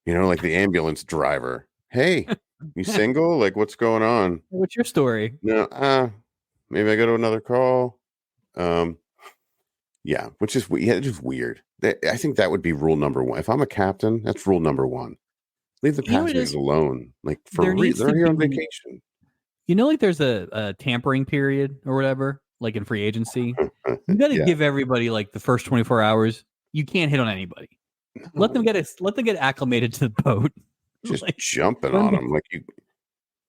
[SPEAKER 1] like the ambulance driver. Hey, you single? Like, what's going on?
[SPEAKER 2] What's your story?
[SPEAKER 1] No, maybe I go to another call. Um, yeah, which is it's just weird. I think that would be rule number one. If I'm a captain, that's rule number one. Leave the
[SPEAKER 2] You know what it
[SPEAKER 1] passengers
[SPEAKER 2] is?
[SPEAKER 1] alone. Like
[SPEAKER 2] There needs to
[SPEAKER 1] they're here on
[SPEAKER 2] be,
[SPEAKER 1] vacation.
[SPEAKER 2] like there's a tampering period or whatever, like in free agency. You got to
[SPEAKER 1] Yeah,
[SPEAKER 2] give everybody like the first 24 hours. You can't hit on anybody. Let them
[SPEAKER 1] no,
[SPEAKER 2] get acclimated to the boat.
[SPEAKER 1] just
[SPEAKER 2] Like,
[SPEAKER 1] jumping
[SPEAKER 2] learn
[SPEAKER 1] on
[SPEAKER 2] to-
[SPEAKER 1] them. Like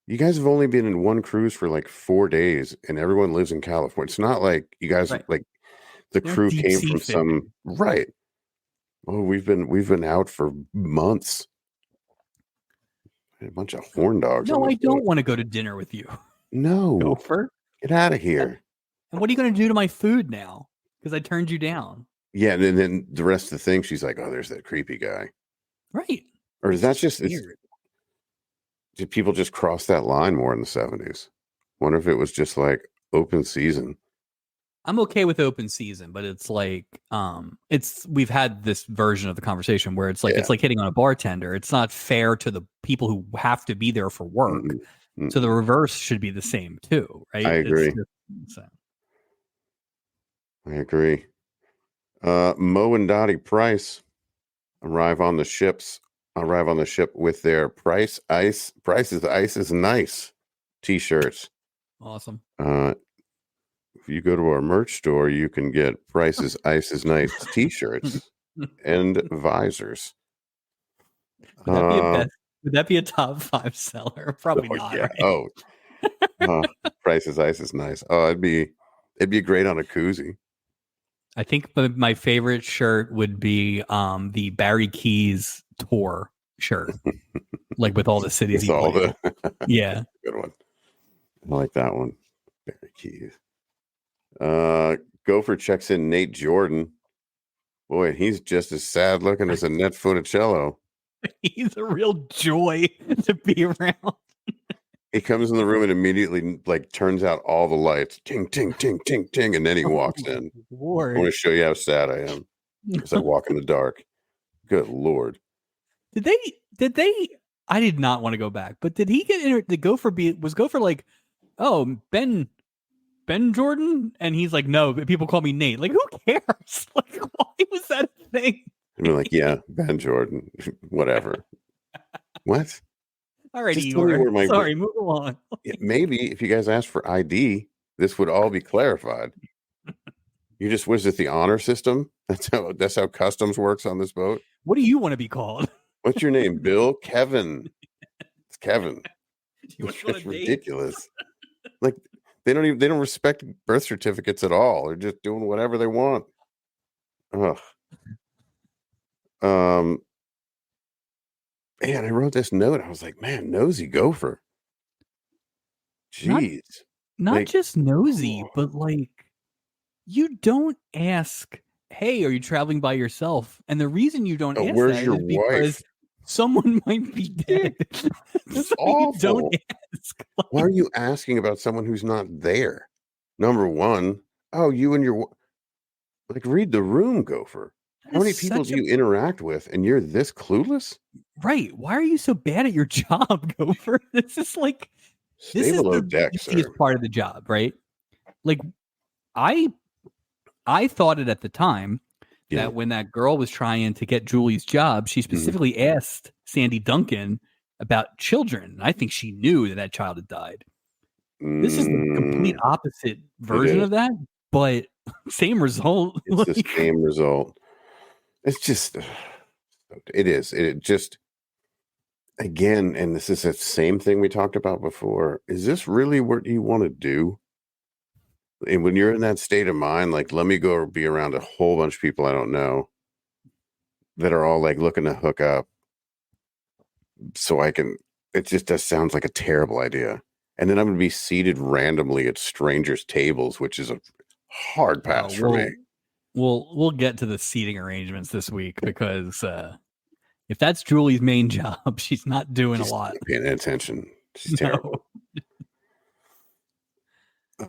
[SPEAKER 1] you guys have only been in one cruise for like 4 days, and everyone lives in California. It's not like you guys
[SPEAKER 2] right.
[SPEAKER 1] like the
[SPEAKER 2] You're not
[SPEAKER 1] crew
[SPEAKER 2] deep
[SPEAKER 1] came
[SPEAKER 2] sea
[SPEAKER 1] from some
[SPEAKER 2] fishing.
[SPEAKER 1] right. Oh, we've been out for months. A bunch of horn dogs on
[SPEAKER 2] No, I
[SPEAKER 1] this boat.
[SPEAKER 2] don't want to go to dinner with you.
[SPEAKER 1] No,
[SPEAKER 2] Gopher.
[SPEAKER 1] get out of here.
[SPEAKER 2] And what are you going to do to my food now? Because I turned you down.
[SPEAKER 1] Yeah, and then the rest of the thing, she's like, "Oh, there's that creepy guy."
[SPEAKER 2] Right.
[SPEAKER 1] Or is
[SPEAKER 2] It's
[SPEAKER 1] that
[SPEAKER 2] just
[SPEAKER 1] just
[SPEAKER 2] weird.
[SPEAKER 1] did people just cross that line more in the 70s? Wonder if it was just like open season.
[SPEAKER 2] I'm okay with open season, but it's like we've had this version of the conversation where it's
[SPEAKER 1] Yeah.
[SPEAKER 2] like hitting on a bartender. It's not fair to the people who have to be there for work.
[SPEAKER 1] Mm-mm.
[SPEAKER 2] So the
[SPEAKER 1] Mm-mm.
[SPEAKER 2] reverse should be the same too,
[SPEAKER 1] I
[SPEAKER 2] right? It's
[SPEAKER 1] agree.
[SPEAKER 2] just so.
[SPEAKER 1] I agree. Mo and Dottie Price arrive on the ship with their Price's Ice is Nice t-shirts.
[SPEAKER 2] Awesome.
[SPEAKER 1] If you go to our merch store, you can get Price's Ice is Nice t-shirts and visors.
[SPEAKER 2] Would that be a
[SPEAKER 1] Uh,
[SPEAKER 2] best? Would that be a top 5 seller? Probably
[SPEAKER 1] oh
[SPEAKER 2] not,
[SPEAKER 1] yeah.
[SPEAKER 2] right?
[SPEAKER 1] Oh, Price's Ice is Nice. Oh, it'd be great on a koozie.
[SPEAKER 2] I think my favorite shirt would be the Barry Keys tour shirt, like with all the cities
[SPEAKER 1] With
[SPEAKER 2] he
[SPEAKER 1] all
[SPEAKER 2] played.
[SPEAKER 1] the
[SPEAKER 2] Yeah.
[SPEAKER 1] good one. I like that one. Barry Keys. Gopher checks in Nate Jordan. Boy, he's just as sad looking as a net Funicello.
[SPEAKER 2] He's a real joy to be around.
[SPEAKER 1] He comes in the room and immediately like turns out all the lights. Ting, ting, ting, ting, ting. And then he walks in. I want
[SPEAKER 2] Lord.
[SPEAKER 1] to show you how sad I am as I walk in the dark. Good Lord.
[SPEAKER 2] Did they I did not want to go back, but did he get the Gopher was Gopher like, oh, Ben Jordan? And he's like, no, but people call me Nate. Like, who cares? Like, why was that a thing?
[SPEAKER 1] I mean, like, yeah, Ben Jordan, whatever. What?
[SPEAKER 2] All right,
[SPEAKER 1] Just tell me
[SPEAKER 2] Igor.
[SPEAKER 1] where my
[SPEAKER 2] Sorry, move along.
[SPEAKER 1] maybe if you guys asked for ID, this would all be clarified. You just was it the honor system? That's how customs works on this boat.
[SPEAKER 2] What do you want to be called?
[SPEAKER 1] What's your name, Bill? Kevin. It's Kevin.
[SPEAKER 2] You want to go on
[SPEAKER 1] It's
[SPEAKER 2] a date?
[SPEAKER 1] ridiculous. Like they don't respect birth certificates at all. They're just doing whatever they want. Ugh. Man, I wrote this note. I was like, man, nosy Gopher.
[SPEAKER 2] Not
[SPEAKER 1] Jeez.
[SPEAKER 2] not
[SPEAKER 1] Like,
[SPEAKER 2] just nosy, but like you don't ask, hey, are you traveling by yourself? And the reason you don't ask
[SPEAKER 1] where's
[SPEAKER 2] that
[SPEAKER 1] your
[SPEAKER 2] is because
[SPEAKER 1] wife?
[SPEAKER 2] someone might be dead.
[SPEAKER 1] It's
[SPEAKER 2] So you don't
[SPEAKER 1] awful.
[SPEAKER 2] ask.
[SPEAKER 1] Why are you asking about someone who's not there? Number one, oh, you and your like read the room, Gopher. How many people do you interact with, and you're this clueless?
[SPEAKER 2] Right. Why are you so bad at your job, Gopher? This is
[SPEAKER 1] Stay
[SPEAKER 2] the
[SPEAKER 1] below deck,
[SPEAKER 2] easiest
[SPEAKER 1] sir.
[SPEAKER 2] part of the job, right? Like I thought it at the time that when that girl was trying to get Julie's job, she specifically asked Sandy Duncan about children. I think she knew that child had died. This is the complete opposite version of that, but same result.
[SPEAKER 1] It's the same result. It's just, it is. It just, again, and this is the same thing we talked about before. Is this really what you want to do? And when you're in that state of mind, like, let me go be around a whole bunch of people I don't know that are all like looking to hook up so I can, it just does sounds like a terrible idea. And then I'm going to be seated randomly at strangers' tables, which is a hard pass for me.
[SPEAKER 2] We'll get to the seating arrangements this week because if that's Julie's main job, she's not doing a lot.
[SPEAKER 1] Not paying attention. She's
[SPEAKER 2] No,
[SPEAKER 1] terrible.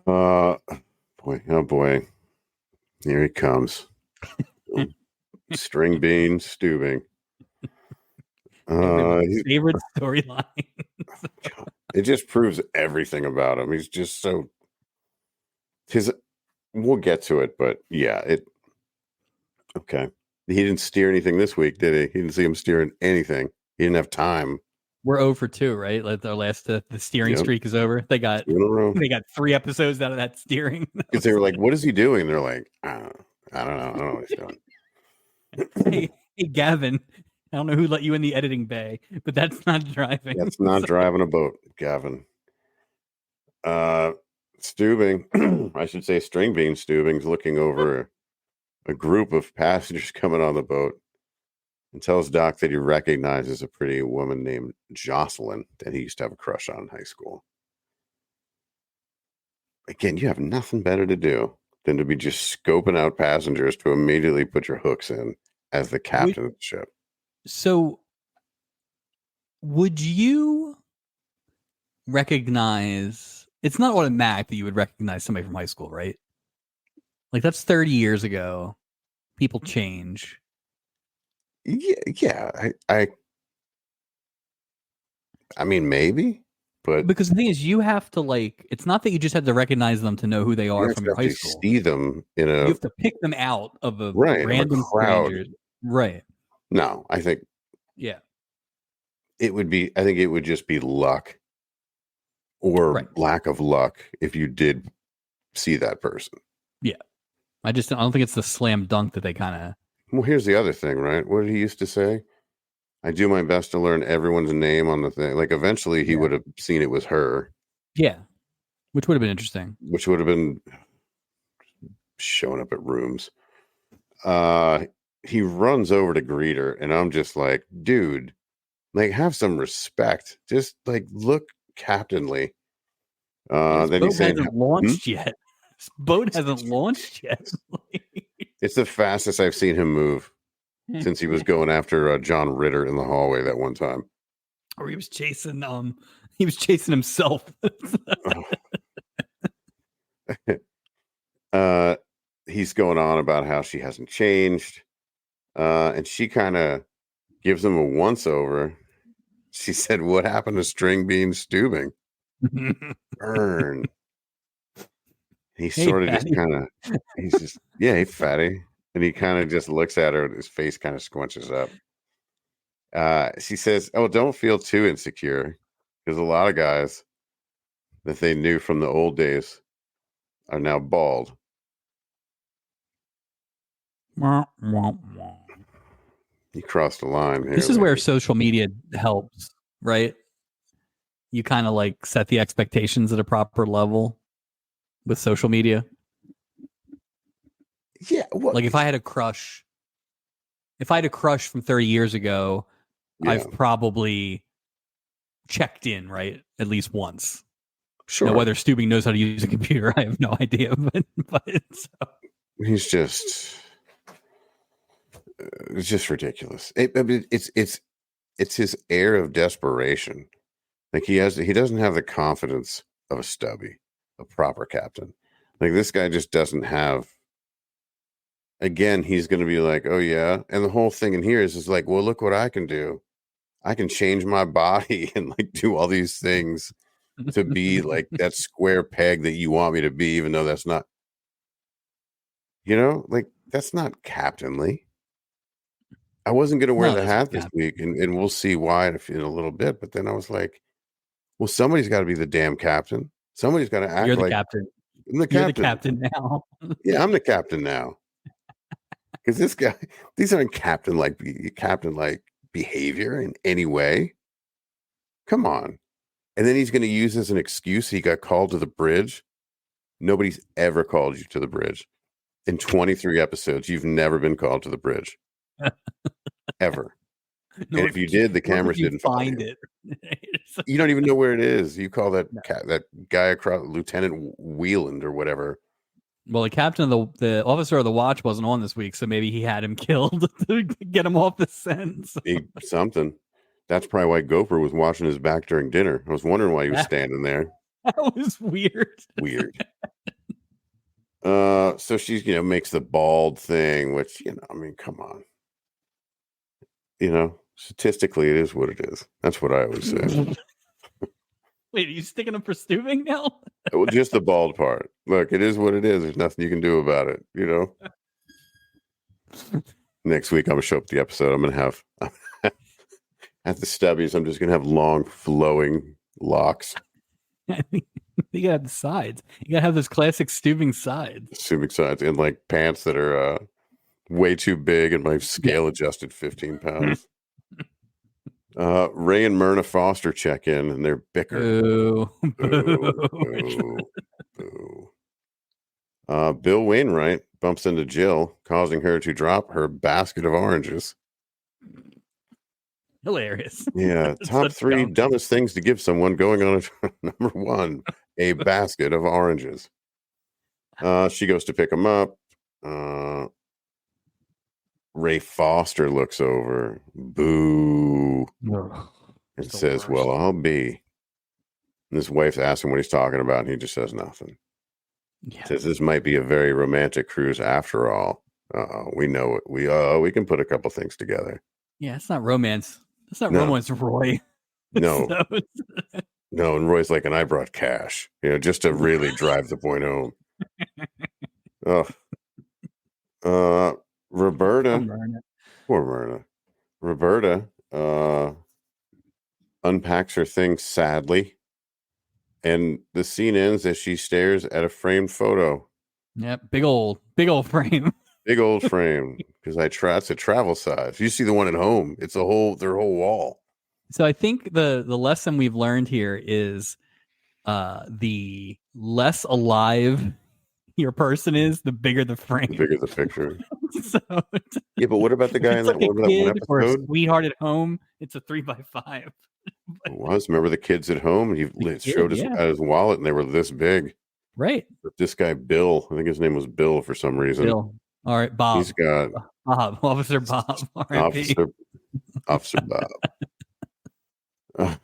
[SPEAKER 1] Boy, oh boy. Here he comes. String bean Stubing.
[SPEAKER 2] Everyone's favorite storyline.
[SPEAKER 1] It just proves everything about him. He's just so we'll get to it, but yeah, okay. He didn't steer anything this week, did he? He didn't see him steering anything. He didn't have time.
[SPEAKER 2] We're 0 for 2, right? Like our last the steering streak is over. They got 3 episodes out of that steering.
[SPEAKER 1] Because they were like, "What is he doing?" They're like, "I don't know. I don't know what he's
[SPEAKER 2] doing." Hey, Gavin, I don't know who let you in the editing bay, but that's not driving.
[SPEAKER 1] That's not driving a boat, Gavin. Stubing, I should say, String Bean Stubing's looking over a group of passengers coming on the boat and tells Doc that he recognizes a pretty woman named Jocelyn that he used to have a crush on in high school. Again, you have nothing better to do than to be just scoping out passengers to immediately put your hooks in as the captain of the ship.
[SPEAKER 2] So, would you recognize? It's not automatic that you would recognize somebody from high school, right? Like that's 30 years ago. People change.
[SPEAKER 1] Yeah. I mean, maybe, but
[SPEAKER 2] because the thing is, you have to it's not that you just have to recognize them to know who they are from your high school.
[SPEAKER 1] See them you
[SPEAKER 2] have to pick them out of a random crowd. Right.
[SPEAKER 1] No, I think.
[SPEAKER 2] Yeah.
[SPEAKER 1] It would be. I think it would just be luck, or lack of luck, if you did see that person.
[SPEAKER 2] Yeah. I don't think it's the slam dunk that they kind of.
[SPEAKER 1] Well, here's the other thing, right? What did he used to say? I do my best to learn everyone's name on the thing. Like eventually he would have seen it was her.
[SPEAKER 2] Yeah. Which would have been interesting.
[SPEAKER 1] Which would have been showing up at rooms. He runs over to greet her, and I'm just like, dude, like have some respect. Just like look captainly.
[SPEAKER 2] Then he hasn't launched yet. This boat hasn't launched yet.
[SPEAKER 1] It's the fastest I've seen him move since he was going after John Ritter in the hallway that one time.
[SPEAKER 2] Or he was chasing himself.
[SPEAKER 1] He's going on about how she hasn't changed. And she kind of gives him a once over. She said, "What happened to String Bean Stubing?" Burn. He's sort of just kind of, he's just, hey, fatty. And he kind of just looks at her and his face kind of squinches up. She says, "Oh, don't feel too insecure, because a lot of guys that they knew from the old days are now bald." You crossed the line here.
[SPEAKER 2] This is where social media helps, right? You kind of set the expectations at a proper level with social media.
[SPEAKER 1] Yeah. Well,
[SPEAKER 2] if I had a crush from 30 years ago, I've probably checked in, right? At least once.
[SPEAKER 1] Sure.
[SPEAKER 2] Now, whether Stubing knows how to use a computer, I have no idea. But
[SPEAKER 1] he's just, it's just ridiculous. It's his air of desperation. Like he doesn't have the confidence of a stubby, a proper captain. Like this guy just doesn't have. Again, he's going to be like, "Oh yeah," and the whole thing in here is like, "Well, look what I can do. I can change my body and do all these things to be like that square peg that you want me to be, even though that's not, that's not captainly." I wasn't going to wear the hat this week, and we'll see why in a little bit. But then I was like, well, somebody's got to be the damn captain. Somebody's got to act
[SPEAKER 2] You're the
[SPEAKER 1] like
[SPEAKER 2] captain.
[SPEAKER 1] You're
[SPEAKER 2] the captain now.
[SPEAKER 1] Yeah, I'm the captain now. Because this guy, these aren't captain-like behavior in any way. Come on. And then he's going to use as an excuse he got called to the bridge. Nobody's ever called you to the bridge. In 23 episodes, you've never been called to the bridge. Ever. And if you did, the cameras didn't find it. You don't even know where it is. You call that that guy across, Lieutenant Wheeland or whatever.
[SPEAKER 2] Well, the captain of the officer of the watch wasn't on this week, so maybe he had him killed to get him off the scent.
[SPEAKER 1] Something. That's probably why Gopher was watching his back during dinner. I was wondering why he was standing there.
[SPEAKER 2] That was weird.
[SPEAKER 1] Weird. So she's, makes the bald thing, which, I mean, come on. Statistically, it is what it is. That's what I always say.
[SPEAKER 2] Wait, are you sticking up for Stuving now?
[SPEAKER 1] Well, just the bald part. Look, it is what it is. There's nothing you can do about it, Next week, I'm going to show up the episode. I'm going to have, at the stubbies, I'm just going to have long, flowing locks.
[SPEAKER 2] You gotta have the sides. You gotta have those classic Stuving sides.
[SPEAKER 1] Stuving sides and like pants that are way too big and my scale adjusted 15 pounds. Ray and Myrna Foster check in and they're bicker.
[SPEAKER 2] Boo.
[SPEAKER 1] Boo. Boo. Bill Wainwright bumps into Jill, causing her to drop her basket of oranges.
[SPEAKER 2] Hilarious.
[SPEAKER 1] Yeah. Top 3 dumbest things to give someone going on number 1, a basket of oranges. She goes to pick them up. Ray Foster looks over. Boo. And says, well, I'll be. And his wife's asking what he's talking about, and he just says nothing. Yeah. Says this might be a very romantic cruise after all. We know it. We can put a couple things together.
[SPEAKER 2] Yeah, it's not romance. It's not romance, Roy.
[SPEAKER 1] No. No, and Roy's like, and I brought cash, just to really drive the point home. Roberta. Poor Myrna. Roberta unpacks her things sadly. And the scene ends as she stares at a framed photo.
[SPEAKER 2] Yep, big old frame.
[SPEAKER 1] Big old frame. Because it's a travel size. You see the one at home, it's their whole wall.
[SPEAKER 2] So I think the lesson we've learned here is the less alive your person is, the bigger the frame.
[SPEAKER 1] The bigger the picture. Yeah, but what about the guy in that one episode?
[SPEAKER 2] Or a sweetheart at home, it's a 3x5.
[SPEAKER 1] It was. Remember the kids at home? He showed his wallet and they were this big.
[SPEAKER 2] Right.
[SPEAKER 1] But this guy, Bill, I think his name was Bill for some reason.
[SPEAKER 2] Bill. All right, Bob.
[SPEAKER 1] He's got
[SPEAKER 2] Officer Bob.
[SPEAKER 1] Officer Bob.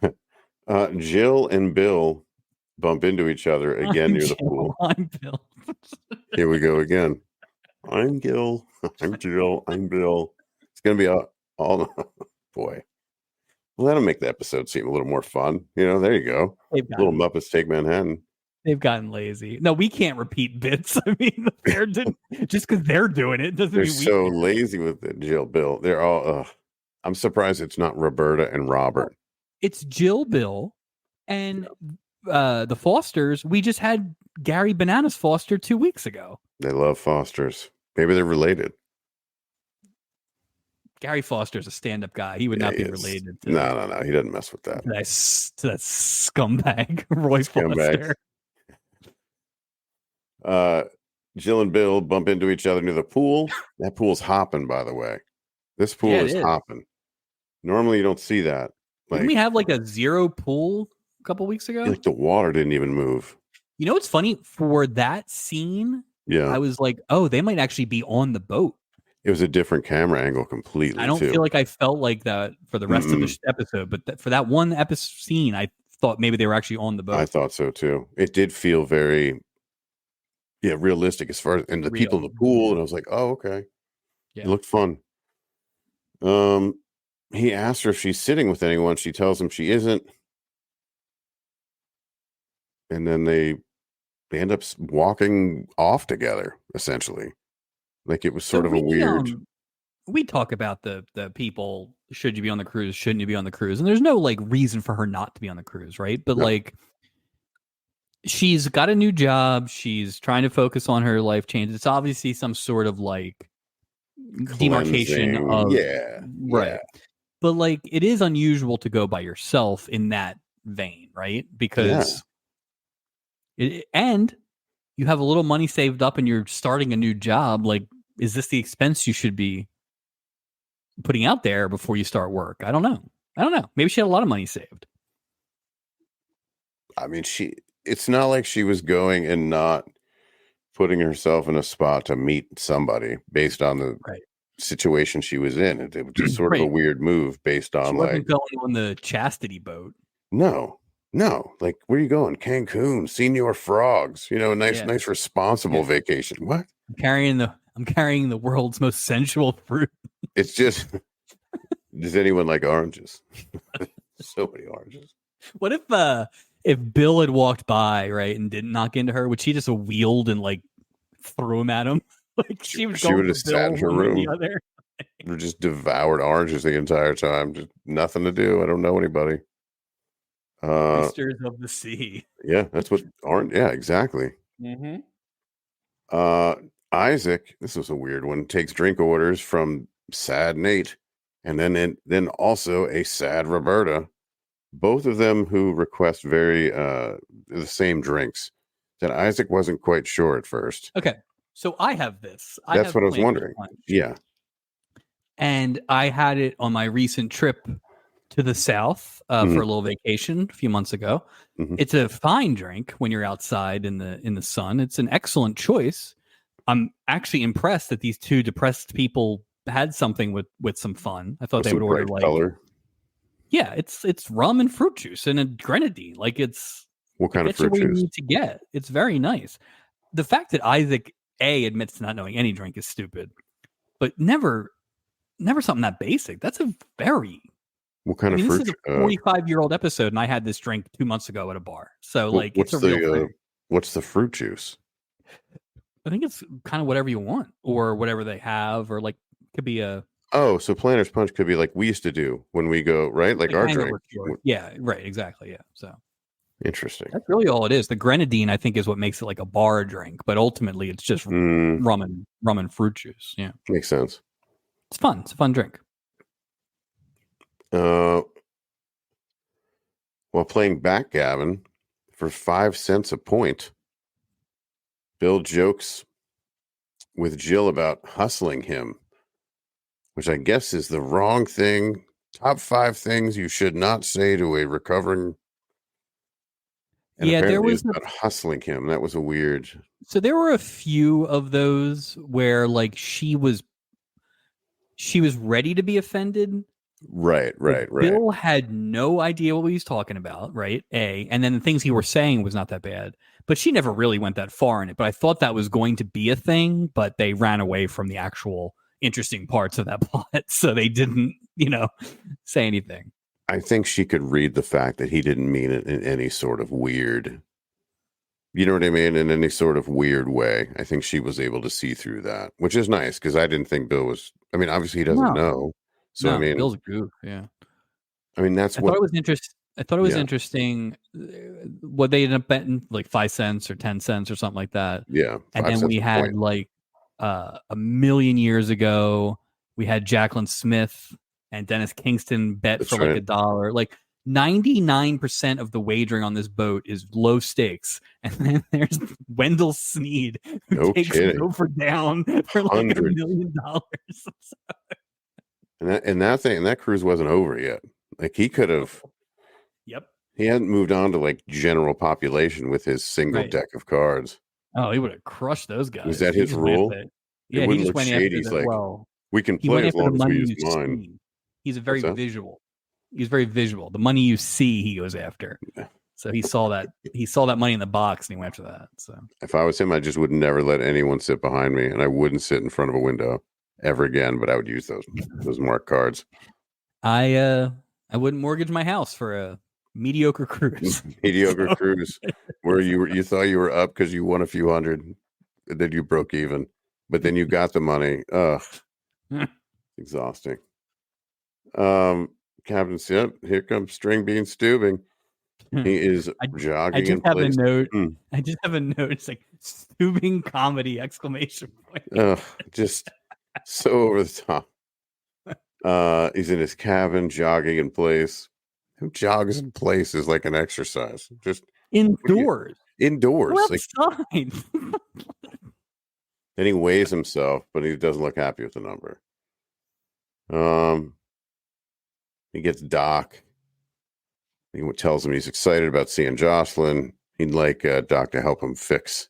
[SPEAKER 1] Jill and Bill bump into each other again near the pool.
[SPEAKER 2] I'm Bill.
[SPEAKER 1] Here we go again. I'm Gil. I'm Jill. I'm Bill. It's going to be all boy. Well, that'll make the episode seem a little more fun. There you go. Little Muppets Take Manhattan.
[SPEAKER 2] They've gotten lazy. No, we can't repeat bits. I mean, just because they're doing it doesn't mean
[SPEAKER 1] they're so lazy with it. Jill, Bill. They're all. I'm surprised it's not Roberta and Robert.
[SPEAKER 2] It's Jill, Bill, and the Fosters. We just had Gary Bananas Foster 2 weeks ago.
[SPEAKER 1] They love Fosters. Maybe they're related.
[SPEAKER 2] Gary Foster's a stand-up guy. He would not be related to.
[SPEAKER 1] No. He doesn't mess with that.
[SPEAKER 2] To that scumbag, Roy Foster.
[SPEAKER 1] Jill and Bill bump into each other near the pool. That pool's hopping, by the way. This pool is hopping. Normally, you don't see that.
[SPEAKER 2] Didn't we have like a zero pool a couple weeks ago?
[SPEAKER 1] Like the water didn't even move.
[SPEAKER 2] You know what's funny? For that scene, I was like, oh, they might actually be on the boat.
[SPEAKER 1] It was a different camera angle completely.
[SPEAKER 2] I don't feel like I felt like that for the rest of the episode, but for that one episode scene, I thought maybe they were actually on the boat.
[SPEAKER 1] I thought so too. It did feel very, realistic as far as and the people in the pool, and I was like, oh, okay, it looked fun. He asked her if she's sitting with anyone. She tells him she isn't, and then they end up walking off together essentially. Like it was sort of a weird.
[SPEAKER 2] We talk about the people. Should you be on the cruise? Shouldn't you be on the cruise? And there's no like reason for her not to be on the cruise, right? But like, she's got a new job. She's trying to focus on her life change. It's obviously some sort of like demarcation of right. But like, it is unusual to go by yourself in that vein, right? Because and you have a little money saved up and you're starting a new job. Like, is this the expense you should be putting out there before you start work? I don't know. Maybe she had a lot of money saved.
[SPEAKER 1] I mean, it's not like she was going and not putting herself in a spot to meet somebody based on the situation she was in. It was just sort of a weird move based on
[SPEAKER 2] she wasn't going on the chastity boat.
[SPEAKER 1] No. No, like, where are you going? Cancun, Senior Frogs,
[SPEAKER 2] Yeah.
[SPEAKER 1] nice responsible
[SPEAKER 2] Yeah.
[SPEAKER 1] vacation. What?
[SPEAKER 2] I'm carrying the world's most sensual fruit.
[SPEAKER 1] It's just, does anyone like oranges? So many oranges.
[SPEAKER 2] What if Bill had walked by, right, and didn't knock into her, would she just have wheeled and like threw him at him? Like
[SPEAKER 1] She,
[SPEAKER 2] she was
[SPEAKER 1] she
[SPEAKER 2] going
[SPEAKER 1] would
[SPEAKER 2] for
[SPEAKER 1] have sat
[SPEAKER 2] Bill
[SPEAKER 1] in her
[SPEAKER 2] one way or the
[SPEAKER 1] room
[SPEAKER 2] other.
[SPEAKER 1] and just devoured oranges the entire time. Just nothing to do. I don't know anybody.
[SPEAKER 2] Oysters of the sea.
[SPEAKER 1] Yeah, that's what orange. Yeah, exactly.
[SPEAKER 2] Mm-hmm.
[SPEAKER 1] Uh, Isaac, this was a weird one, takes drink orders from sad Nate and then also a sad Roberta, both of them who request very the same drinks that Isaac wasn't quite sure at first.
[SPEAKER 2] Okay, so I have this. I
[SPEAKER 1] That's
[SPEAKER 2] have
[SPEAKER 1] what I was
[SPEAKER 2] Planters
[SPEAKER 1] wondering.
[SPEAKER 2] Punch.
[SPEAKER 1] Yeah.
[SPEAKER 2] And I had it on my recent trip to the South for a little vacation a few months ago.
[SPEAKER 1] Mm-hmm.
[SPEAKER 2] It's a fine drink when you're outside in the sun. It's an excellent choice. I'm actually impressed that these two depressed people had something with some fun. I thought they would order like
[SPEAKER 1] color.
[SPEAKER 2] Yeah, it's rum and fruit juice and a grenadine. Like
[SPEAKER 1] What kind of
[SPEAKER 2] gets you
[SPEAKER 1] fruit
[SPEAKER 2] where you
[SPEAKER 1] juice?
[SPEAKER 2] need to get. It's very nice. The fact that Isaac admits to not knowing any drink is stupid, but never something that basic. That's a very
[SPEAKER 1] What kind
[SPEAKER 2] I
[SPEAKER 1] of
[SPEAKER 2] mean, this
[SPEAKER 1] fruit?
[SPEAKER 2] is a 45-year-old episode, and I had this drink 2 months ago at a bar. So, like, it's a real thing.
[SPEAKER 1] What's the fruit juice?
[SPEAKER 2] I think it's kind of whatever you want, or whatever they have, or like could be a
[SPEAKER 1] Oh, so Planter's Punch could be like we used to do when we go, right? Like our drink.
[SPEAKER 2] Yeah, right, exactly. Yeah. So
[SPEAKER 1] Interesting.
[SPEAKER 2] that's really all it is. The grenadine, I think, is what makes it like a bar drink, but ultimately it's just rum and fruit juice. Yeah.
[SPEAKER 1] Makes sense.
[SPEAKER 2] It's fun. It's a fun drink.
[SPEAKER 1] While playing backgammon for 5 cents a point, Bill jokes with Jill about hustling him, which I guess is the wrong thing. Top 5 things you should not say to a recovering. And
[SPEAKER 2] Yeah, there was
[SPEAKER 1] about hustling him. That was a weird.
[SPEAKER 2] So there were a few of those where like she was ready to be offended.
[SPEAKER 1] Right.
[SPEAKER 2] Bill had no idea what he was talking about, right? And then the things he was saying was not that bad, but she never really went that far in it. But I thought that was going to be a thing, but they ran away from the actual interesting parts of that plot, so they didn't, say anything.
[SPEAKER 1] I think she could read the fact that he didn't mean it in any sort of weird, you know what I mean? In any sort of weird way. I think she was able to see through that, which is nice because I didn't think Bill was, I mean, obviously he doesn't know. So, I mean,
[SPEAKER 2] Bill's a goof. Yeah.
[SPEAKER 1] I mean, that's
[SPEAKER 2] I
[SPEAKER 1] what
[SPEAKER 2] thought it was interesting what they ended up betting like 5 cents or 10 cents or something like that.
[SPEAKER 1] Yeah.
[SPEAKER 2] And then we had like a million years ago, we had Jacqueline Smith and Dennis Kingston bet for like $1. Like 99% of the wagering on this boat is low stakes. And then there's Wendell Sneed who takes it over down for like $1 million.
[SPEAKER 1] And that cruise wasn't over yet. Like he could have.
[SPEAKER 2] Yep.
[SPEAKER 1] He hadn't moved on to like general population with his single deck of cards.
[SPEAKER 2] Oh, he would have crushed those guys.
[SPEAKER 1] Was that his rule?
[SPEAKER 2] Yeah, he just went after that. Well,
[SPEAKER 1] we can play as long as we use mine.
[SPEAKER 2] He's a very visual. He's very visual. The money you see, he goes after. Yeah. So he saw that money in the box and he went after that. So
[SPEAKER 1] if I was him, I just would never let anyone sit behind me, and I wouldn't sit in front of a window ever again. But I would use those marked cards.
[SPEAKER 2] I wouldn't mortgage my house for a mediocre cruise.
[SPEAKER 1] Cruise where you thought you were up because you won a few hundred, then you broke even, but then you got the money. Exhausting. Captain Sip, here comes String Bean Stubing. He is jogging in place.
[SPEAKER 2] I just have a note. It's like Stubing comedy !
[SPEAKER 1] Just so over the top. He's in his cabin jogging in place. Who jogs in place is like an exercise. Just
[SPEAKER 2] indoors.
[SPEAKER 1] Indoors.
[SPEAKER 2] Outside.
[SPEAKER 1] Then he weighs himself, but he doesn't look happy with the number. He gets Doc. He tells him he's excited about seeing Jocelyn. He'd like Doc to help him fix,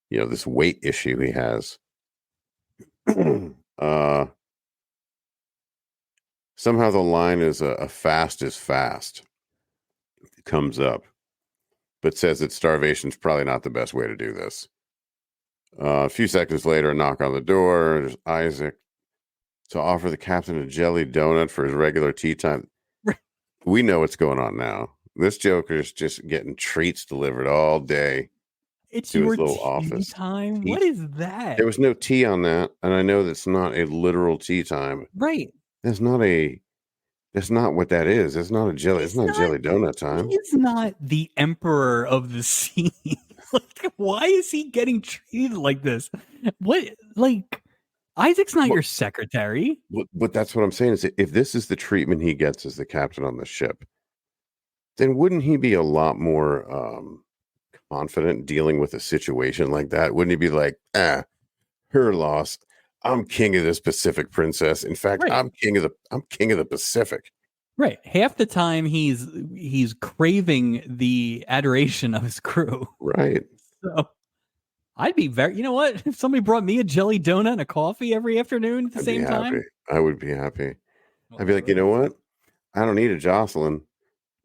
[SPEAKER 1] this weight issue he has. Somehow the line is a fast is fast. comes up, but says that starvation's probably not the best way to do this. A few seconds later, a knock on the door. There's Isaac to offer the captain a jelly donut for his regular tea time. We know what's going on now. This Joker's just getting treats delivered all day.
[SPEAKER 2] It's
[SPEAKER 1] to
[SPEAKER 2] your
[SPEAKER 1] his little
[SPEAKER 2] tea
[SPEAKER 1] office.
[SPEAKER 2] time. What is that?
[SPEAKER 1] There was no tea on that, and I know that's not a literal tea time.
[SPEAKER 2] Right.
[SPEAKER 1] That's not what that is. It's not a jelly. It's not jelly donut time.
[SPEAKER 2] He's not the emperor of the sea. Like, why is he getting treated like this? What, like, Isaac's not your secretary.
[SPEAKER 1] But that's what I'm saying is if this is the treatment he gets as the captain on the ship, then wouldn't he be a lot more confident dealing with a situation like that? Wouldn't he be like, her loss. I'm king of this Pacific princess. In fact,
[SPEAKER 2] right.
[SPEAKER 1] I'm king of the Pacific.
[SPEAKER 2] Right. Half the time he's craving the adoration of his crew.
[SPEAKER 1] Right.
[SPEAKER 2] So I'd be you know what? If somebody brought me a jelly donut and a coffee every afternoon at the same time,
[SPEAKER 1] I would be happy. I'd be like, you know what? I don't need a Jocelyn,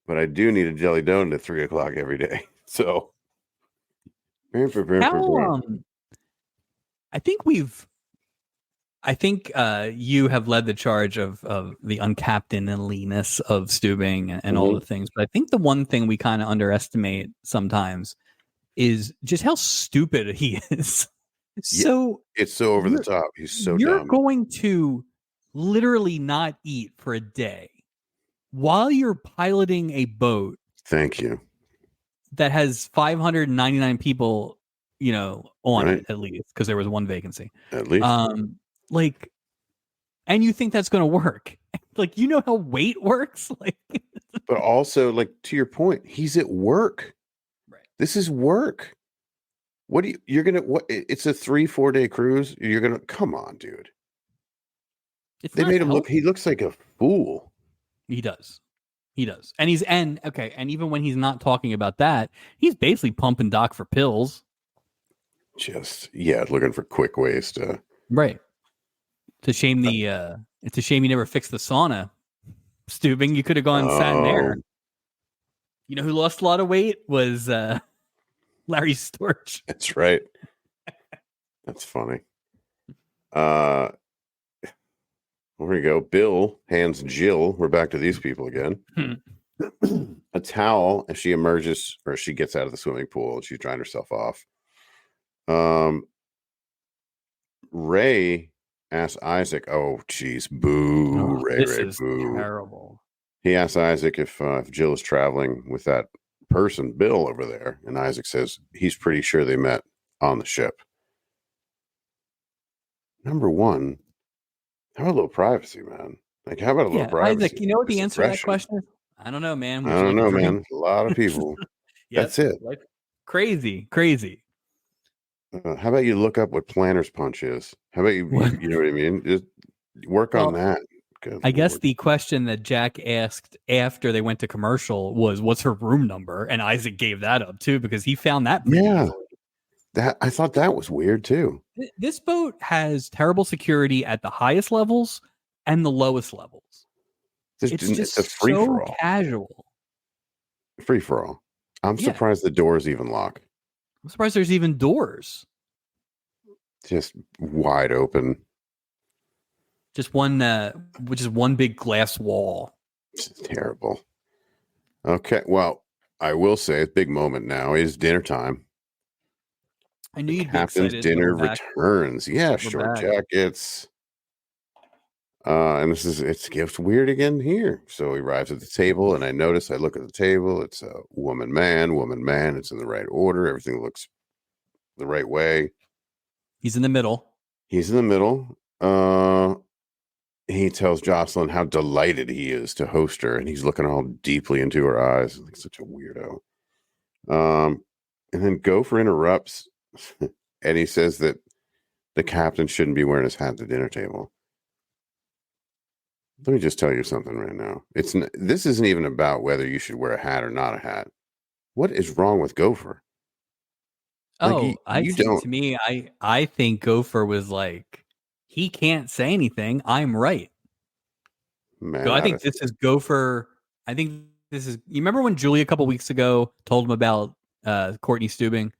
[SPEAKER 1] but I do need a jelly donut at 3:00 every day. So
[SPEAKER 2] I think you have led the charge of the uncaptainliness of Steubing and all the things. But I think the one thing we kind of underestimate sometimes is just how stupid he is. So
[SPEAKER 1] it's so over the top. He's so
[SPEAKER 2] you're
[SPEAKER 1] dumb.
[SPEAKER 2] going to literally not eat for a day while you're piloting a boat.
[SPEAKER 1] Thank you.
[SPEAKER 2] That has 599 people, on it at least, because there was one vacancy.
[SPEAKER 1] At least.
[SPEAKER 2] And you think that's going to work? Like, how weight works? Like,
[SPEAKER 1] but also, like, to your point, he's at work. Right. This is work. It's a 3-4 day cruise. You're going to, come on, dude. They made him he looks like a fool.
[SPEAKER 2] He does. And and even when he's not talking about that, he's basically pumping Doc for pills.
[SPEAKER 1] Just, looking for quick ways to.
[SPEAKER 2] Right. It's a shame it's a shame you never fixed the sauna, Steubing. You could have gone sat in there. You know who lost a lot of weight was Larry Storch.
[SPEAKER 1] That's right. That's funny. There we go. Bill hands Jill. We're back to these people again. A towel as she emerges, or she gets out of the swimming pool and she's drying herself off. Ray asks Isaac, "Oh, geez, boo, Ray,
[SPEAKER 2] this is
[SPEAKER 1] boo,
[SPEAKER 2] terrible."
[SPEAKER 1] He asks Isaac if Jill is traveling with that person, Bill, over there, and Isaac says he's pretty sure they met on the ship. Number one, how about a little privacy, man? Like, how about a little privacy?
[SPEAKER 2] Isaac, you know what the answer to that question is? I don't know, man.
[SPEAKER 1] I don't know, man. A lot of people. That's it.
[SPEAKER 2] Like, crazy.
[SPEAKER 1] How about you look up what planner's punch is? How about you know what I mean? Just work on that.
[SPEAKER 2] I guess the question that Jack asked after they went to commercial was, what's her room number? And Isaac gave that up too, because he found that.
[SPEAKER 1] Yeah. I thought that was weird too.
[SPEAKER 2] This boat has terrible security at the highest levels and the lowest levels. It's just a free for all. Casual.
[SPEAKER 1] Free for all. I'm surprised the doors even lock.
[SPEAKER 2] I'm surprised there's even doors.
[SPEAKER 1] Just wide open.
[SPEAKER 2] Just one big glass wall.
[SPEAKER 1] It's terrible. Okay, well, I will say a big moment now is dinner time.
[SPEAKER 2] I knew you'd
[SPEAKER 1] Captain's
[SPEAKER 2] be excited.
[SPEAKER 1] dinner returns. Yeah, short jackets. And it gets weird again here. So he arrives at the table, and I look at the table. It's a woman, man. It's in the right order. Everything looks the right way.
[SPEAKER 2] He's in the middle.
[SPEAKER 1] He tells Jocelyn how delighted he is to host her, and he's looking all deeply into her eyes, like such a weirdo. And then Gopher interrupts, and he says that the captain shouldn't be wearing his hat at the dinner table. Let me just tell you something right now. This isn't even about whether you should wear a hat or not a hat. What is wrong with Gopher?
[SPEAKER 2] To me, I think Gopher was like, he can't say anything. I'm right. Man, so I think this is Gopher. I think this is, you remember when Julie a couple weeks ago told him about Courtney Steubing,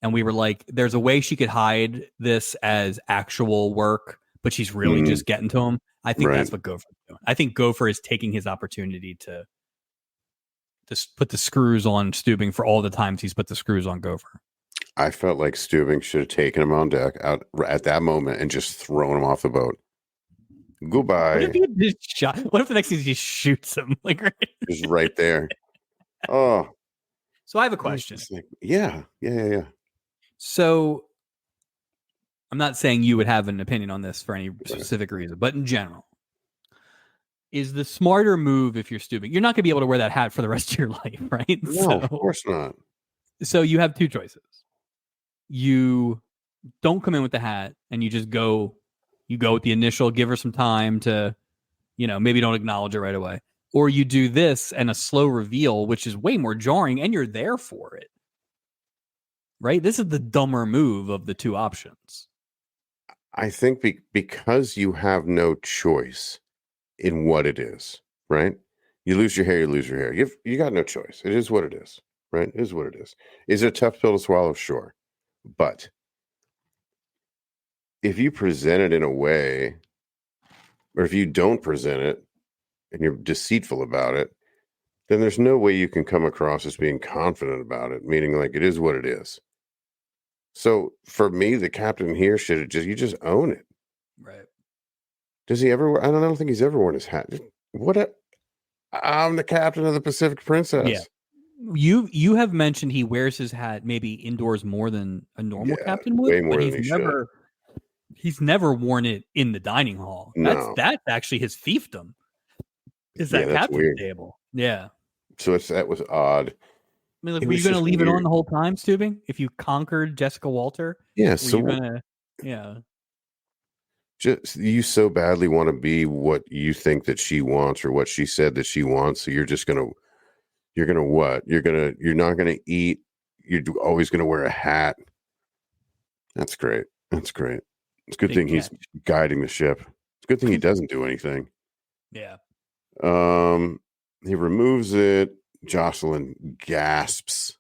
[SPEAKER 2] and we were like, there's a way she could hide this as actual work, but she's really just getting to him. I think that's what Gopher's doing. I think Gopher is taking his opportunity to put the screws on Steubing for all the times he's put the screws on Gopher.
[SPEAKER 1] I felt like Steubing should have taken him on deck out at that moment and just thrown him off the boat. Goodbye.
[SPEAKER 2] What if he just shot? What if the next thing he just shoots him? Like
[SPEAKER 1] just right there. Oh.
[SPEAKER 2] So I have a question.
[SPEAKER 1] Like, yeah.
[SPEAKER 2] So I'm not saying you would have an opinion on this for any specific reason, but in general, is the smarter move if you're Steubing? You're not going to be able to wear that hat for the rest of your life, right?
[SPEAKER 1] No, of course not.
[SPEAKER 2] So you have two choices. You don't come in with the hat and you just go, you go with the initial, give her some time to, maybe don't acknowledge it right away. Or you do this and a slow reveal, which is way more jarring, and you're there for it. Right? This is the dumber move of the two options.
[SPEAKER 1] I think because you have no choice in what it is, right? You lose your hair, you lose your hair. You got no choice. It is what it is, right? It is what it is. Is it a tough pill to swallow? Sure. But if you present it in a way, or if you don't present it and you're deceitful about it, then there's no way you can come across as being confident about it, meaning like it is what it is. So for me, the captain here should have you just own it.
[SPEAKER 2] Right.
[SPEAKER 1] Does he ever wear? I don't think he's ever worn his hat. I'm the captain of the Pacific Princess.
[SPEAKER 2] Yeah. You have mentioned he wears his hat maybe indoors more than a normal captain would,
[SPEAKER 1] way more
[SPEAKER 2] but
[SPEAKER 1] than
[SPEAKER 2] he's never worn it in the dining hall.
[SPEAKER 1] No.
[SPEAKER 2] That's actually his fiefdom. Is that captain table? Yeah.
[SPEAKER 1] So that was odd.
[SPEAKER 2] I mean, like, were you going to leave it on the whole time, Steubing? If you conquered Jessica Walter?
[SPEAKER 1] Yeah.
[SPEAKER 2] So you're going to,
[SPEAKER 1] just you so badly want to be what you think that she wants or what she said that she wants. So you're just gonna what? You're not gonna eat. You're always gonna wear a hat. That's great. It's a good thing he's guiding the ship. It's a good thing he doesn't do anything.
[SPEAKER 2] Yeah.
[SPEAKER 1] He removes it. Jocelyn gasps.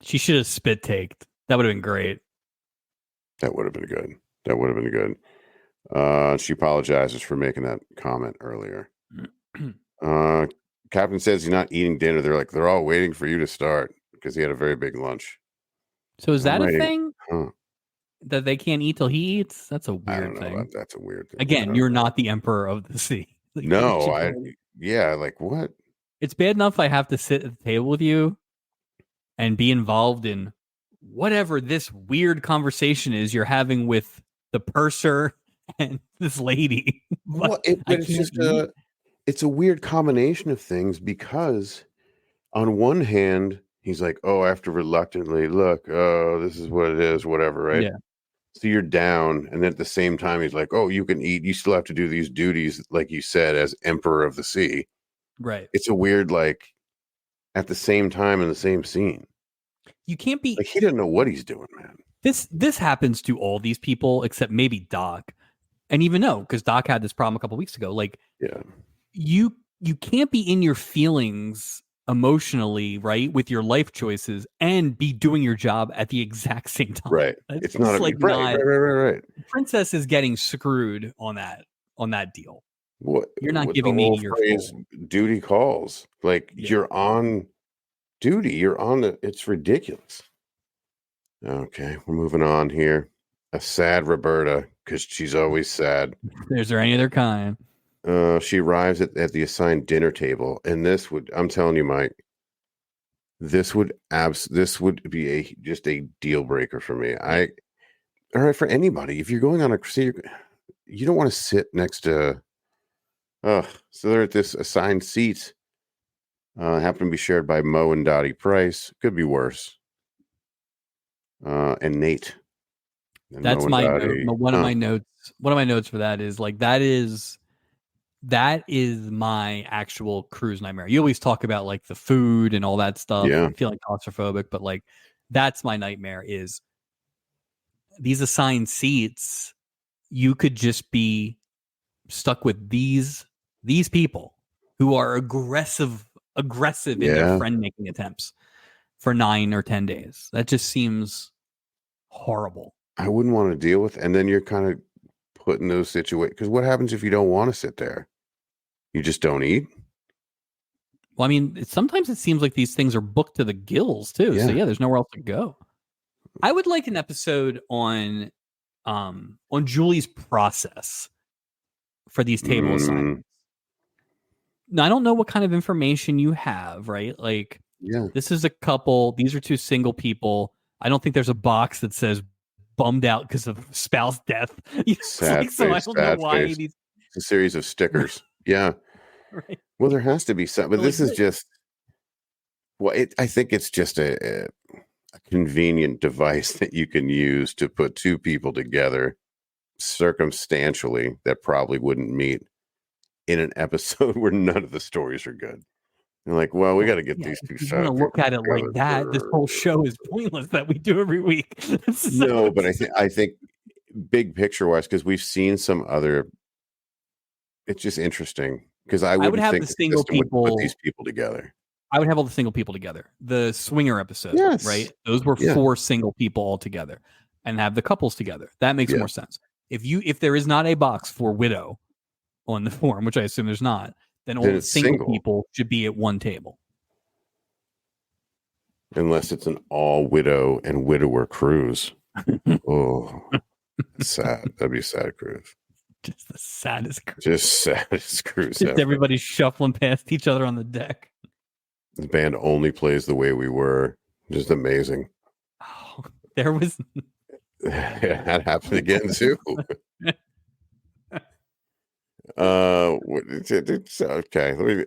[SPEAKER 2] She should have spit taked. That would have been great.
[SPEAKER 1] That would have been good. She apologizes for making that comment earlier. Captain says he's not eating dinner. They're all waiting for you to start because he had a very big lunch.
[SPEAKER 2] So is that a thing? That they can't eat till he eats? That's a weird thing.
[SPEAKER 1] That's a weird thing.
[SPEAKER 2] Again, you're not the emperor of the sea.
[SPEAKER 1] Like, no, like what?
[SPEAKER 2] It's bad enough I have to sit at the table with you and be involved in whatever this weird conversation is you're having with the purser and this lady.
[SPEAKER 1] Well, it's a weird combination of things because on one hand, he's like, oh, I have to reluctantly look, oh, this is what it is, whatever, right?
[SPEAKER 2] Yeah.
[SPEAKER 1] So you're down. And then at the same time, he's like, oh, you can eat. You still have to do these duties, like you said, as Emperor of the Sea.
[SPEAKER 2] Right.
[SPEAKER 1] It's a weird, like, at the same time in the same scene.
[SPEAKER 2] You can't be
[SPEAKER 1] like, he doesn't know what he's doing, man.
[SPEAKER 2] This happens to all these people except maybe Doc. And even because Doc had this problem a couple weeks ago. Like,
[SPEAKER 1] yeah,
[SPEAKER 2] you can't be in your feelings emotionally, right, with your life choices and be doing your job at the exact same time.
[SPEAKER 1] Right. It's not like right.
[SPEAKER 2] Princess is getting screwed on that deal.
[SPEAKER 1] What
[SPEAKER 2] you're not giving me your
[SPEAKER 1] phrase, duty calls. Like you're on duty. You're on it's ridiculous. Okay, we're moving on here. A sad Roberta, because she's always sad.
[SPEAKER 2] Is there any other kind?
[SPEAKER 1] She arrives at the assigned dinner table, and I'm telling you, Mike, this would be just a deal breaker for me. All right, for anybody, if you're going on a crusade, you don't want to sit next to. So they're at this assigned seat. Happen to be shared by Mo and Dottie Price. Could be worse. And Nate. And
[SPEAKER 2] that's my note. One of my notes. One of my notes for that is like that is my actual cruise nightmare. You always talk about like the food and all that stuff.
[SPEAKER 1] Yeah.
[SPEAKER 2] And feeling claustrophobic, but like that's my nightmare is these assigned seats. You could just be stuck with these people who are aggressive aggressive in their friend making attempts for 9 or 10 days. That just seems horrible.
[SPEAKER 1] I wouldn't want to deal with, and then you're kind of put in those situations, because what happens if you don't want to sit there? You just don't eat?
[SPEAKER 2] Well, I mean, sometimes it seems like these things are booked to the gills too. So yeah, there's nowhere else to go. I would like an episode on Julie's process for these table assignments. Now, I don't know what kind of information you have, right? Like, this is a couple. These are two single people. I don't think there's a box that says bummed out because of spouse death.
[SPEAKER 1] Sad face,
[SPEAKER 2] so I don't know why
[SPEAKER 1] face. It's a series of stickers. Yeah.
[SPEAKER 2] Right.
[SPEAKER 1] Well, there has to be some, but this is just, I think it's just a convenient device that you can use to put two people together circumstantially that probably wouldn't meet in an episode where none of the stories are good. They're like, well, we got to get these two.
[SPEAKER 2] If you want to look at it like that, this whole show is pointless that we do every week.
[SPEAKER 1] No, but I think big picture wise, because we've seen some other. It's just interesting because I would have the single people put these people together.
[SPEAKER 2] I would have all the single people together. The swinger episode, right? Those were 4 single people all together, and have the couples together. That makes more sense. If there is not a box for widow on the form, which I assume there's not, then all the single people should be at one table.
[SPEAKER 1] Unless it's an all widow and widower cruise. Oh, sad. That'd be a sad cruise.
[SPEAKER 2] Just the saddest cruise.
[SPEAKER 1] Just saddest cruise.
[SPEAKER 2] Just everybody shuffling past each other on the deck.
[SPEAKER 1] The band only plays The Way We Were. Just amazing.
[SPEAKER 2] Oh, there was.
[SPEAKER 1] That happened again too. It's okay.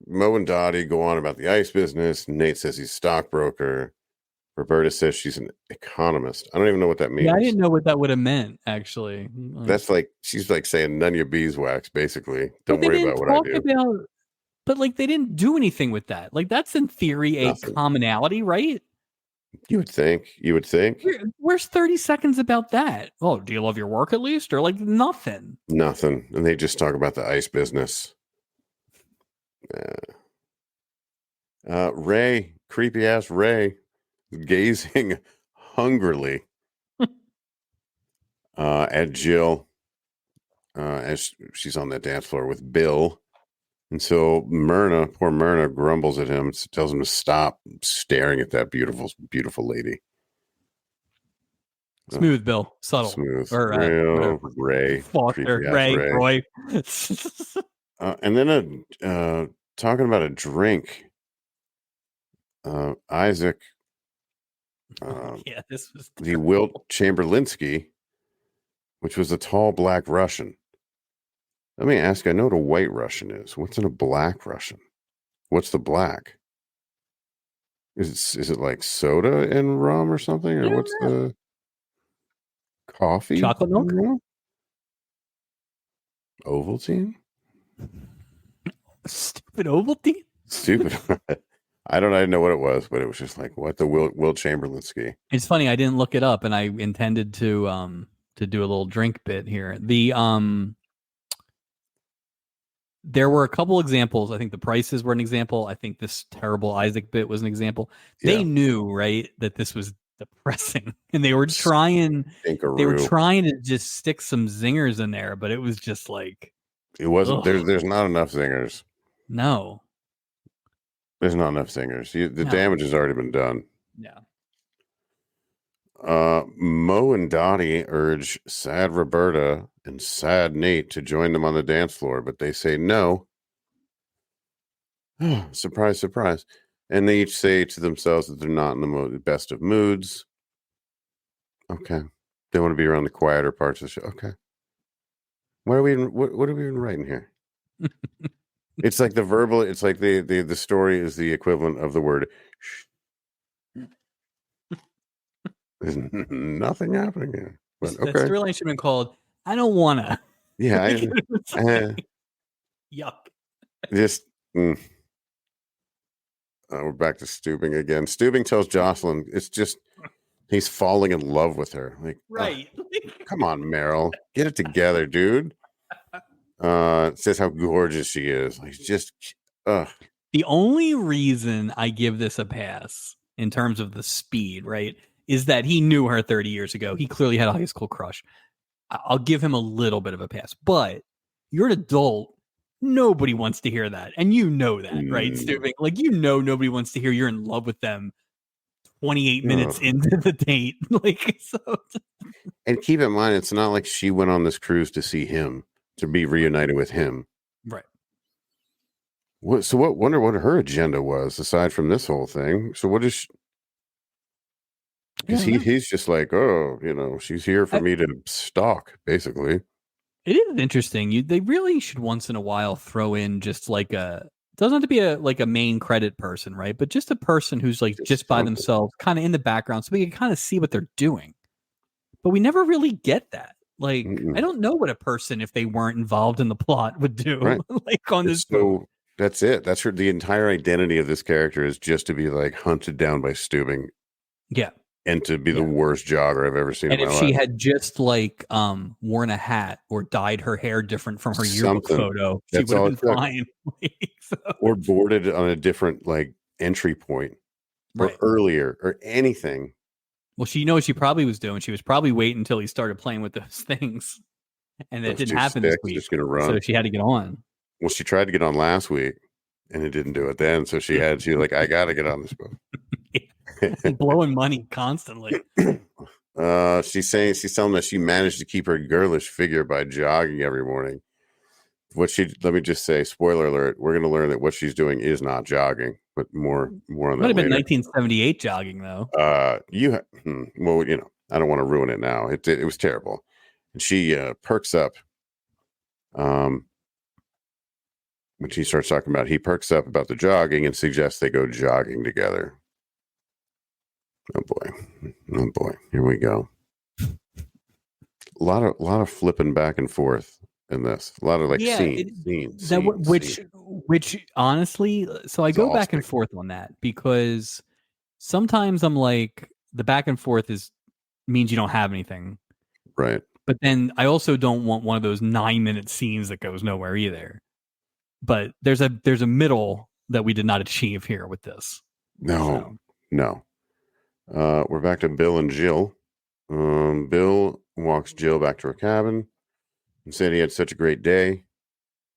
[SPEAKER 1] Mo and Dottie go on about the ice business. Nate says he's a stockbroker. Roberta says she's an economist. I don't even know what that means.
[SPEAKER 2] Yeah, I didn't know what that would have meant, actually.
[SPEAKER 1] That's like, she's like saying none of your beeswax, basically. Don't worry about what I do.
[SPEAKER 2] But like, they didn't do anything with that. Like, that's in theory a commonality, right?
[SPEAKER 1] You would think.
[SPEAKER 2] Where's 30 seconds about that? Oh, do you love your work at least? Or like nothing?
[SPEAKER 1] Nothing. And they just talk about the ice business. Ray, creepy ass Ray, gazing hungrily at Jill as she's on the dance floor with Bill. And so poor Myrna grumbles at him, tells him to stop staring at that beautiful, beautiful lady.
[SPEAKER 2] Smooth Bill, subtle.
[SPEAKER 1] Smooth.
[SPEAKER 2] Or,
[SPEAKER 1] real Ray.
[SPEAKER 2] Foster, Ray, Roy.
[SPEAKER 1] And then talking about a drink. Isaac.
[SPEAKER 2] This was
[SPEAKER 1] the Wilt Chamberlainski, which was a tall black Russian. Let me ask, I know what a white Russian is. What's in a black Russian? What's the black? Is it like soda and rum or something? Or what's the coffee?
[SPEAKER 2] Chocolate milk?
[SPEAKER 1] Ovaltine?
[SPEAKER 2] Stupid Ovaltine?
[SPEAKER 1] Stupid. I didn't know what it was, but it was just like, what, the Wilt Chamberlainski?
[SPEAKER 2] It's funny, I didn't look it up, and I intended to do a little drink bit here. There were a couple examples. I think the prices were an example. I think this terrible Isaac bit was an example. They knew, right, that this was depressing, and they were trying. They were trying to just stick some zingers in there, but it was just like
[SPEAKER 1] it wasn't. There's not enough zingers.
[SPEAKER 2] No,
[SPEAKER 1] there's not enough zingers. The damage has already been done.
[SPEAKER 2] Yeah.
[SPEAKER 1] Mo and Dottie urge sad Roberta and sad Nate to join them on the dance floor, but they say no. Surprise, surprise. And they each say to themselves that they're not in the best of moods. Okay. They want to be around the quieter parts of the show. Okay. What are we even writing here? It's like the verbal, it's like the story is the equivalent of the word shh. There's nothing happening here. But okay.
[SPEAKER 2] That storyline should have been called I Don't Wanna.
[SPEAKER 1] Yeah.
[SPEAKER 2] Yuck.
[SPEAKER 1] Just we're back to Steubing again. Steubing tells Jocelyn it's just he's falling in love with her. Like,
[SPEAKER 2] right.
[SPEAKER 1] Come on, Meryl. Get it together, dude. Says how gorgeous she is. Like, just
[SPEAKER 2] The only reason I give this a pass in terms of the speed, right, is that he knew her 30 years ago. He clearly had a high school crush. I'll give him a little bit of a pass, but you're an adult. Nobody wants to hear that. And you know that, right? Stupid. Like, nobody wants to hear you're in love with them 28 minutes into the date. Like, so.
[SPEAKER 1] And keep in mind, it's not like she went on this cruise to see him, to be reunited with him.
[SPEAKER 2] Right.
[SPEAKER 1] Wonder what her agenda was aside from this whole thing. So what is she? Because he's just like, oh, she's here for me to stalk, basically.
[SPEAKER 2] It is interesting. They really should once in a while throw in just like doesn't have to be a main credit person, right? But just a person who's like just by themselves, kind of in the background, so we can kind of see what they're doing. But we never really get that. Like, I don't know what a person, if they weren't involved in the plot, would do.
[SPEAKER 1] Right.
[SPEAKER 2] Like on this boat.
[SPEAKER 1] That's it. That's the entire identity of this character is just to be like hunted down by Steubing.
[SPEAKER 2] Yeah.
[SPEAKER 1] And to be the worst jogger I've ever seen in my life. And
[SPEAKER 2] if she had just like worn a hat or dyed her hair different from her yearbook photo, she would have been fine.
[SPEAKER 1] Or boarded on a different like entry point, or earlier, or anything.
[SPEAKER 2] Well, she probably was doing. She was probably waiting until he started playing with those things, and that didn't happen this week.
[SPEAKER 1] Just gonna run.
[SPEAKER 2] So she had to get on.
[SPEAKER 1] Well, she tried to get on last week, and it didn't do it then. So she like, I got to get on this boat.
[SPEAKER 2] Blowing money constantly.
[SPEAKER 1] She's telling us she managed to keep her girlish figure by jogging every morning. Let me just say, spoiler alert, we're going to learn that what she's doing is not jogging, but more on that later.
[SPEAKER 2] Might have been 1978 jogging though.
[SPEAKER 1] Well, I don't want to ruin it now. It was terrible. And she perks up when she starts talking about, he perks up about the jogging and suggests they go jogging together. Oh boy, here we go. A lot of flipping back and forth in this. A lot of like scenes.
[SPEAKER 2] Which honestly, so I go back and forth on that, because sometimes I'm like, the back and forth means you don't have anything,
[SPEAKER 1] right?
[SPEAKER 2] But then I also don't want one of those 9-minute scenes that goes nowhere either. But there's a middle that we did not achieve here with this.
[SPEAKER 1] No. We're back to Bill and Jill. Bill walks Jill back to her cabin and said he had such a great day.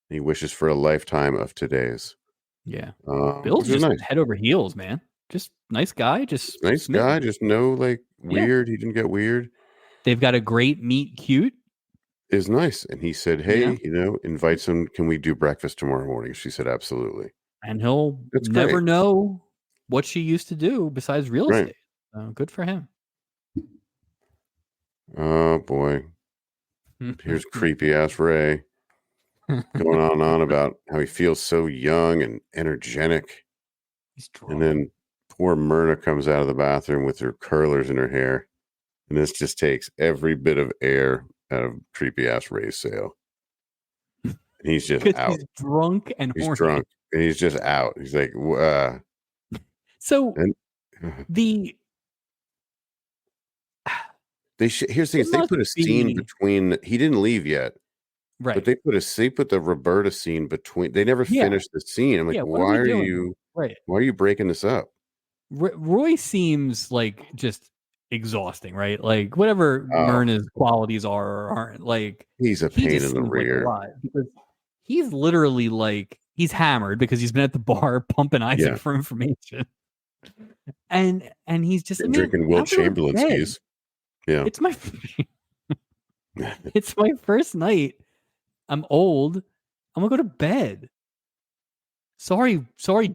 [SPEAKER 1] He wishes for a lifetime of today's.
[SPEAKER 2] Yeah. Bill's just nice. Head over heels, man. Just nice guy. Just
[SPEAKER 1] nice guy. Just no like weird. Yeah. He didn't get weird.
[SPEAKER 2] They've got a great meet cute.
[SPEAKER 1] Is nice. And he said, hey, invite some. Can we do breakfast tomorrow morning? She said, absolutely.
[SPEAKER 2] And he'll never know what she used to do besides real estate. Good for him.
[SPEAKER 1] Oh boy. Here's creepy ass Ray going on about how he feels so young and energetic. And then poor Myrna comes out of the bathroom with her curlers in her hair. And this just takes every bit of air out of creepy ass Ray's sail. And he's just out.
[SPEAKER 2] He's drunk and
[SPEAKER 1] he's
[SPEAKER 2] horny.
[SPEAKER 1] Drunk and he's just out. He's like, here's the thing: they put a scene between. He didn't leave yet,
[SPEAKER 2] right?
[SPEAKER 1] But they put the Roberta scene between. They never finished the scene. I'm like, why are you? Right? Why are you breaking this up?
[SPEAKER 2] Roy seems like just exhausting, right? Like whatever Myrna's qualities are or aren't, like
[SPEAKER 1] he's a pain in the rear.
[SPEAKER 2] Because he's literally like he's hammered because he's been at the bar pumping Isaac for information, and he's just
[SPEAKER 1] drinking Will Chamberlain's keys. Yeah,
[SPEAKER 2] it's my first night. I'm old. I'm gonna go to bed. Sorry,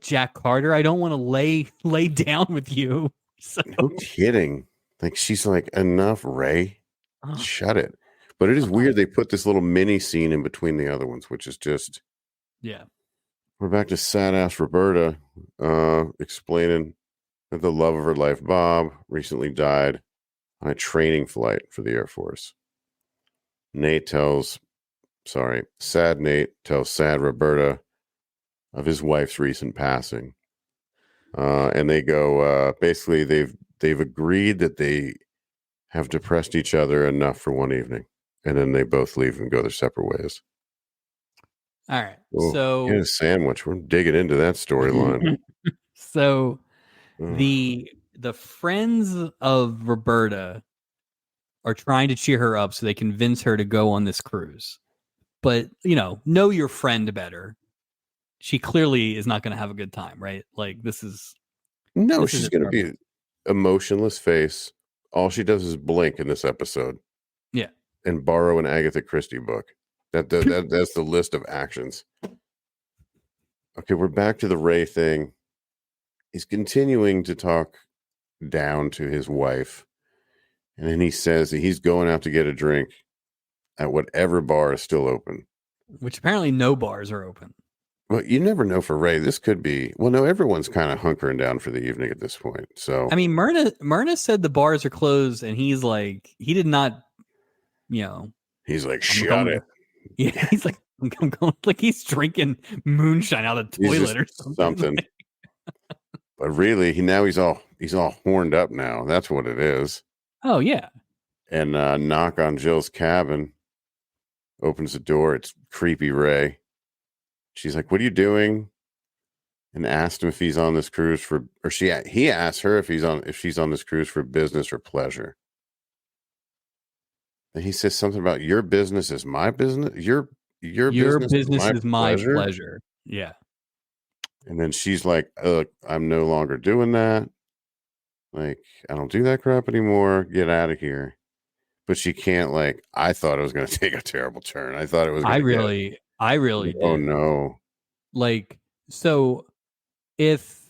[SPEAKER 2] Jack Carter. I don't want to lay down with you. So.
[SPEAKER 1] No kidding. Like she's like, enough, Ray. Shut it. But it is weird. They put this little mini scene in between the other ones, which is just.
[SPEAKER 2] Yeah.
[SPEAKER 1] We're back to sad ass Roberta, explaining that the love of her life, Bob, recently died on a training flight for the Air Force. Sad Nate tells sad Roberta of his wife's recent passing. And they go, basically they've agreed that they have depressed each other enough for one evening. And then they both leave and go their separate ways.
[SPEAKER 2] All right.
[SPEAKER 1] Oh, get a sandwich. We're digging into that storyline.
[SPEAKER 2] So
[SPEAKER 1] Ugh.
[SPEAKER 2] the friends of Roberta are trying to cheer her up so they convince her to go on this cruise. But, know your friend better. She clearly is not going to have a good time, right? Like
[SPEAKER 1] No,
[SPEAKER 2] this
[SPEAKER 1] she's
[SPEAKER 2] isn't
[SPEAKER 1] going to
[SPEAKER 2] normal.
[SPEAKER 1] be a motionless face. All she does is blink in this episode.
[SPEAKER 2] Yeah.
[SPEAKER 1] And borrow an Agatha Christie book. That's the list of actions. Okay, we're back to the Ray thing. He's continuing to talk down to his wife. And then he says that he's going out to get a drink at whatever bar is still open.
[SPEAKER 2] Which apparently no bars are open.
[SPEAKER 1] Well, you never know for Ray. This could be. Well, no, everyone's kind of hunkering down for the evening at this point. So,
[SPEAKER 2] I mean, Myrna said the bars are closed, and he's like, he did not,
[SPEAKER 1] he's like,
[SPEAKER 2] I'm
[SPEAKER 1] shut
[SPEAKER 2] going.
[SPEAKER 1] it.
[SPEAKER 2] Yeah, he's like, I'm going, like he's drinking moonshine out of the
[SPEAKER 1] He's
[SPEAKER 2] toilet
[SPEAKER 1] just
[SPEAKER 2] or something.
[SPEAKER 1] something. But really, he's all horned up now. That's what it is.
[SPEAKER 2] Oh yeah.
[SPEAKER 1] And knock on Jill's cabin. Opens the door. It's creepy Ray. She's like, "What are you doing?" And asked him if he's on this cruise he asked her if she's on this cruise for business or pleasure. And he says something about your business is my business. Your business
[SPEAKER 2] is my
[SPEAKER 1] pleasure.
[SPEAKER 2] pleasure. Yeah.
[SPEAKER 1] And then she's like, "Look, I'm no longer doing that. Like, I don't do that crap anymore. Get out of here." But she can't. Like, I thought it was going to take a terrible turn. I thought it was going to
[SPEAKER 2] I really
[SPEAKER 1] oh
[SPEAKER 2] did.
[SPEAKER 1] no.
[SPEAKER 2] Like, so if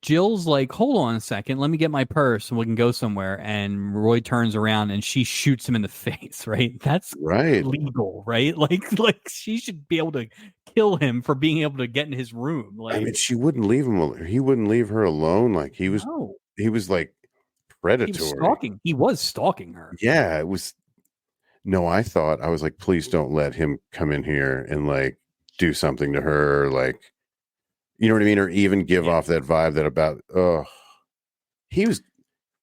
[SPEAKER 2] Jill's like, hold on a second, let me get my purse and we can go somewhere, and Roy turns around and she shoots him in the face, right? That's
[SPEAKER 1] Right.
[SPEAKER 2] legal, right? Like she should be able to kill him for being able to get in his room. Like,
[SPEAKER 1] I mean, she wouldn't leave him. He wouldn't leave her alone. Like he was like predatory.
[SPEAKER 2] He was stalking her.
[SPEAKER 1] Yeah, it was. No, I was like, please don't let him come in here and like do something to her, like, you know what I mean, or even give off that vibe that about. Oh,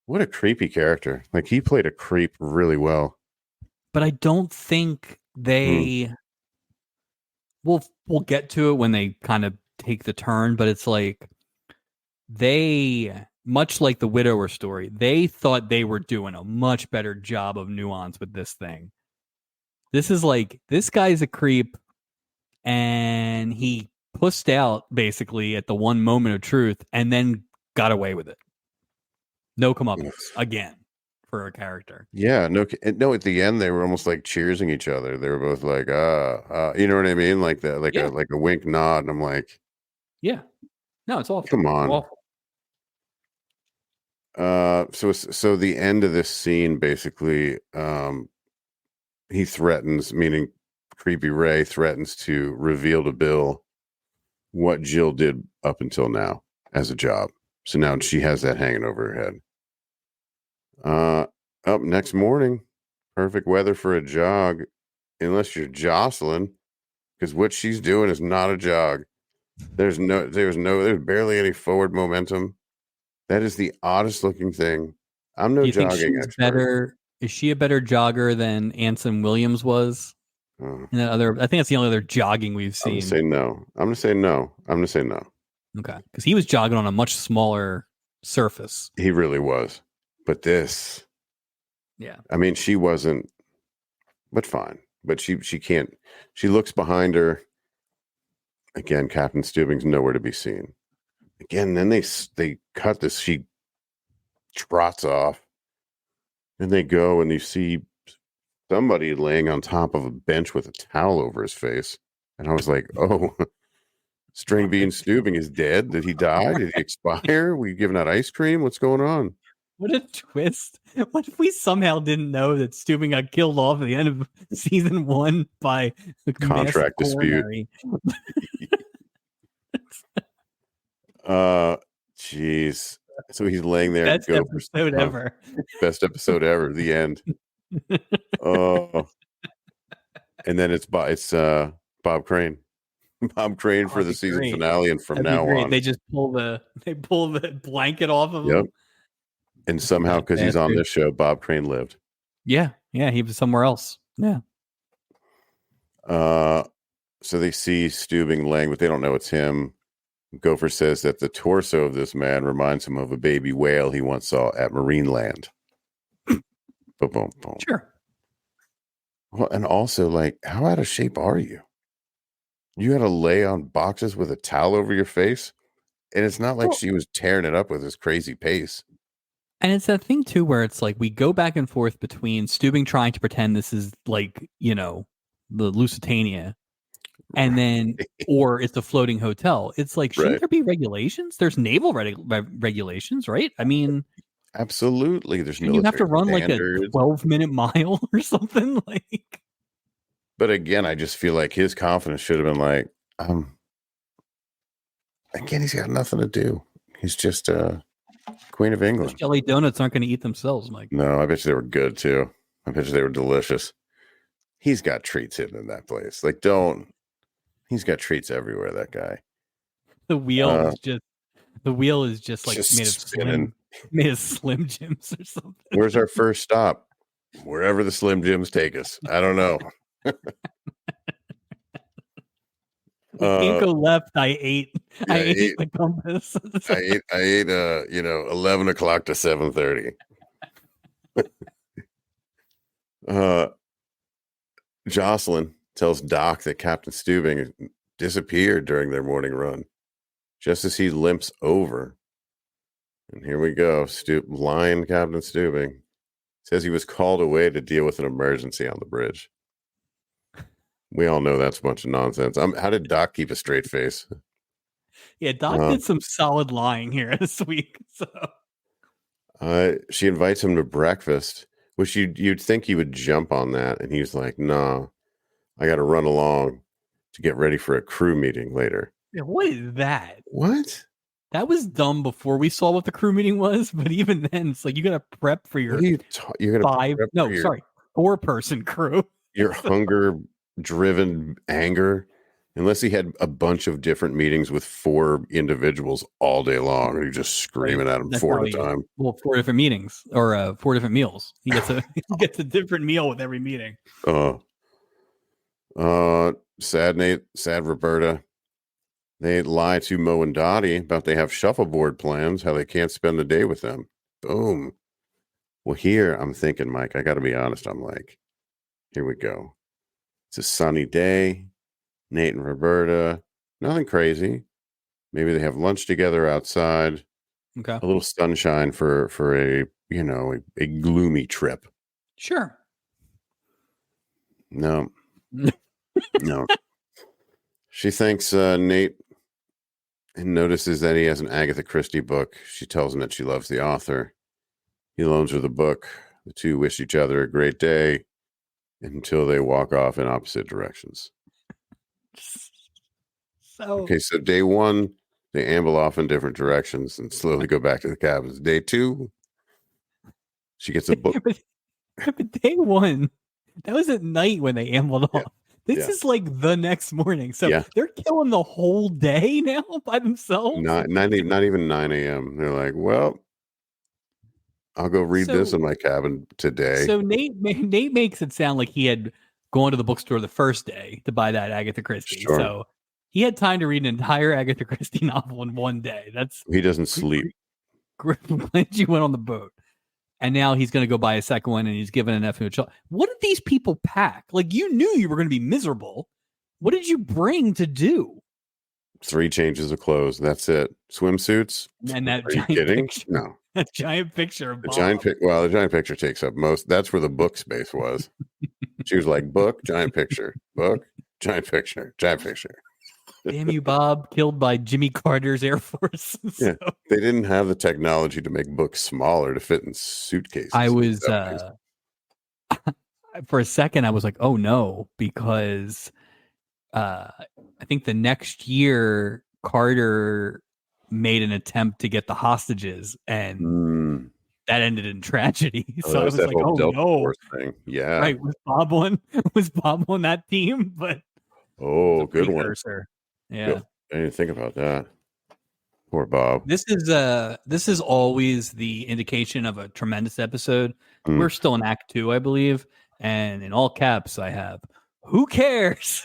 [SPEAKER 1] what a creepy character. Like he played a creep really well.
[SPEAKER 2] But I don't think they. We'll get to it when they kind of take the turn, but it's like they, much like the widower story, they thought they were doing a much better job of nuance with this thing. This is like, this guy's a creep, and he pussed out basically at the one moment of truth and then got away with it. No comeuppance again for a character.
[SPEAKER 1] Yeah, no, at the end they were almost like cheersing each other. They were both like, you know what I mean, like that, like a wink, nod, and I'm like,
[SPEAKER 2] yeah, no, it's awful.
[SPEAKER 1] Come on.
[SPEAKER 2] Awful.
[SPEAKER 1] So the end of this scene basically, he threatens, meaning creepy Ray threatens to reveal to Bill what Jill did up until now as a job. So now she has that hanging over her head. Up next morning, perfect weather for a jog, unless you're Jocelyn, because what she's doing is not a jog. There's barely any forward momentum. That is the oddest looking thing. I'm no jogging expert.
[SPEAKER 2] Is she a better jogger than Anson Williams was? I think that's the only other jogging we've seen.
[SPEAKER 1] I'm gonna say no.
[SPEAKER 2] Okay, because he was jogging on a much smaller surface.
[SPEAKER 1] He really was. But this,
[SPEAKER 2] yeah.
[SPEAKER 1] I mean, she wasn't, but fine. But she can't. She looks behind her. Again, Captain Steubing's nowhere to be seen. Again, then they cut this. She trots off, and they go, and you see somebody laying on top of a bench with a towel over his face. And I was like, oh, Stringbean Steubing is dead. Did he die? Did he expire? We giving out ice cream? What's going on?
[SPEAKER 2] What a twist. What if we somehow didn't know that Steubing got killed off at the end of season 1 by a
[SPEAKER 1] contract dispute? Jeez. So he's laying there.
[SPEAKER 2] Best episode ever.
[SPEAKER 1] Best episode ever. The end. Oh. And then it's Bob Crane. Bob Crane for the season finale, and from now on,
[SPEAKER 2] they just pull the blanket off of him.
[SPEAKER 1] And somehow, because he's on this show, Bob Crane lived.
[SPEAKER 2] Yeah, he was somewhere else. Yeah.
[SPEAKER 1] So they see Steubing laying, but they don't know it's him. Gopher says that the torso of this man reminds him of a baby whale he once saw at Marineland. Boom, boom, boom.
[SPEAKER 2] Sure.
[SPEAKER 1] Well, and also, like, how out of shape are you? You had to lay on boxes with a towel over your face, and it's not like she was tearing it up with this crazy pace.
[SPEAKER 2] And it's that thing too, where it's like we go back and forth between Steubing trying to pretend this is like, you know, the Lusitania, and then or it's a floating hotel. It's like, shouldn't there be regulations? There's naval regulations, right? I mean,
[SPEAKER 1] absolutely. There's
[SPEAKER 2] you have to run
[SPEAKER 1] standards.
[SPEAKER 2] like a 12-minute mile or something like.
[SPEAKER 1] But again, I just feel like his confidence should have been like, again, he's got nothing to do. He's just Queen of England.
[SPEAKER 2] Those jelly donuts aren't going to eat themselves, Mike.
[SPEAKER 1] No, I bet you they were good too. I bet you they were delicious. He's got treats hidden in that place. Like, he's got treats everywhere, that guy.
[SPEAKER 2] The wheel is just like
[SPEAKER 1] just
[SPEAKER 2] made of Slim Jims or something.
[SPEAKER 1] Where's our first stop? Wherever the Slim Jims take us. I don't know.
[SPEAKER 2] Can't go left. I ate the compass.
[SPEAKER 1] I ate 11 o'clock to 7:30. Jocelyn tells Doc that Captain Steubing disappeared during their morning run, just as he limps over. And here we go. Lying Captain Steubing says he was called away to deal with an emergency on the bridge. We all know that's a bunch of nonsense. How did Doc keep a straight face?
[SPEAKER 2] Yeah, Doc did some solid lying here this week. So
[SPEAKER 1] she invites him to breakfast, which you'd think he would jump on that, and he's like, "No, I got to run along to get ready for a crew meeting later."
[SPEAKER 2] Yeah, what is that?
[SPEAKER 1] What?
[SPEAKER 2] That was dumb before we saw what the crew meeting was, but even then, it's like you got to prep for your
[SPEAKER 1] you're gonna
[SPEAKER 2] four-person crew.
[SPEAKER 1] Your hunger-driven anger. Unless he had a bunch of different meetings with 4 individuals all day long, and you're just screaming at him 4 at a time.
[SPEAKER 2] Well, 4 different meetings or 4 different meals. He gets a different meal with every meeting.
[SPEAKER 1] Sad Nate, sad Roberta. They lie to Mo and Dottie about they have shuffleboard plans, how they can't spend the day with them. Boom. Well, here I'm thinking, Mike, I got to be honest. I'm like, here we go. It's a sunny day. Nate and Roberta, nothing crazy. Maybe they have lunch together outside.
[SPEAKER 2] Okay.
[SPEAKER 1] A little sunshine for a gloomy trip.
[SPEAKER 2] Sure.
[SPEAKER 1] No. No. She thanks Nate and notices that he has an Agatha Christie book. She tells him that she loves the author. He loans her the book. The two wish each other a great day until they walk off in opposite directions. So day 1, they amble off in different directions and slowly go back to the cabins. Day 2, she gets a book.
[SPEAKER 2] But day 1, that was at night when they ambled off. This is like the next morning. So they're killing the whole day now by themselves.
[SPEAKER 1] Not even 9 a.m. They're like, well, I'll go read this in my cabin today.
[SPEAKER 2] So Nate makes it sound like he had gone to the bookstore the first day to buy that Agatha Christie. Sure. So he had time to read an entire Agatha Christie novel in one day.
[SPEAKER 1] He doesn't sleep.
[SPEAKER 2] Glad you went on the boat. And now he's going to go buy a second one, and he's given an F to a child. What did these people pack? Like, you knew you were going to be miserable. What did you bring to do?
[SPEAKER 1] 3 changes of clothes. That's it. Swimsuits.
[SPEAKER 2] And that giant picture.
[SPEAKER 1] No.
[SPEAKER 2] That giant picture of Bob.
[SPEAKER 1] The giant picture takes up most. That's where the book space was. She was like, book, giant picture. Book, giant picture. Giant picture.
[SPEAKER 2] Damn you, Bob. Killed by Jimmy Carter's Air Force.
[SPEAKER 1] Yeah, they didn't have the technology to make books smaller to fit in suitcases.
[SPEAKER 2] I was, for a second, I was like, oh no, because I think the next year, Carter made an attempt to get the hostages, and that ended in tragedy. So I was like, oh no.
[SPEAKER 1] Thing. Yeah.
[SPEAKER 2] Right. Was Bob on that team? But
[SPEAKER 1] good one.
[SPEAKER 2] Yeah.
[SPEAKER 1] I didn't think about that. Poor Bob.
[SPEAKER 2] This is always the indication of a tremendous episode. We're still in Act 2, I believe, and in all caps I have, who cares?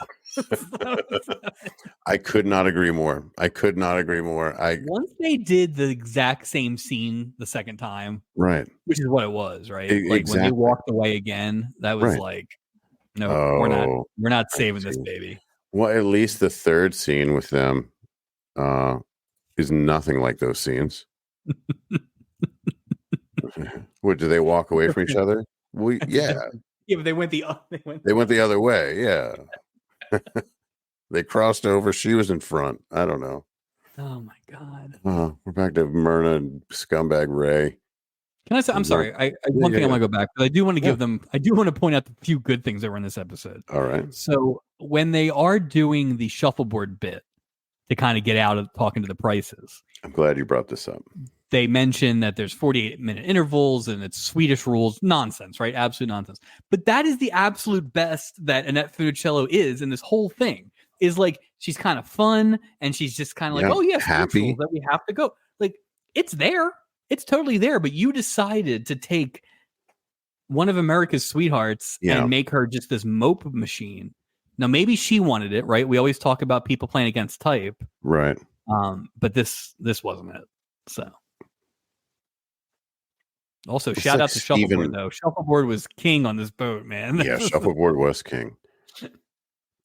[SPEAKER 1] I could not agree more.
[SPEAKER 2] Once they did the exact same scene the second time,
[SPEAKER 1] right,
[SPEAKER 2] which is what it was, right? Like when they
[SPEAKER 1] exactly.
[SPEAKER 2] walked away again, that was
[SPEAKER 1] Right.
[SPEAKER 2] like, no,
[SPEAKER 1] Oh,
[SPEAKER 2] we're not
[SPEAKER 1] I
[SPEAKER 2] saving this
[SPEAKER 1] see.
[SPEAKER 2] baby.
[SPEAKER 1] Well, at least the third scene with them is nothing like those scenes. What, do they walk away from each other? Yeah,
[SPEAKER 2] Yeah, but they went
[SPEAKER 1] the other way. Yeah, they crossed over. She was in front. I don't know.
[SPEAKER 2] Oh my god.
[SPEAKER 1] We're back to Myrna and scumbag Ray.
[SPEAKER 2] Can I say? I'm sorry. One thing I want to go back, but I do want to give them. I do want to point out the few good things that were in this episode.
[SPEAKER 1] All right.
[SPEAKER 2] So when they are doing the shuffleboard bit to kind of get out of talking to the prices,
[SPEAKER 1] I'm glad you brought this up.
[SPEAKER 2] They mention that there's 48-minute intervals and it's Swedish rules. Nonsense, right? Absolute nonsense. But that is the absolute best that Annette Funicello is in this whole thing. Is like she's kind of fun and she's just kind of like, oh yes, happy that we have to go. Like it's there. It's totally there, but you decided to take one of America's sweethearts and make her just this mope machine. Now, maybe she wanted it, right? We always talk about people playing against type.
[SPEAKER 1] Right.
[SPEAKER 2] But this wasn't it. So also shout out to Shuffleboard though. Shuffleboard was king on this boat, man.
[SPEAKER 1] Yeah, Shuffleboard was king.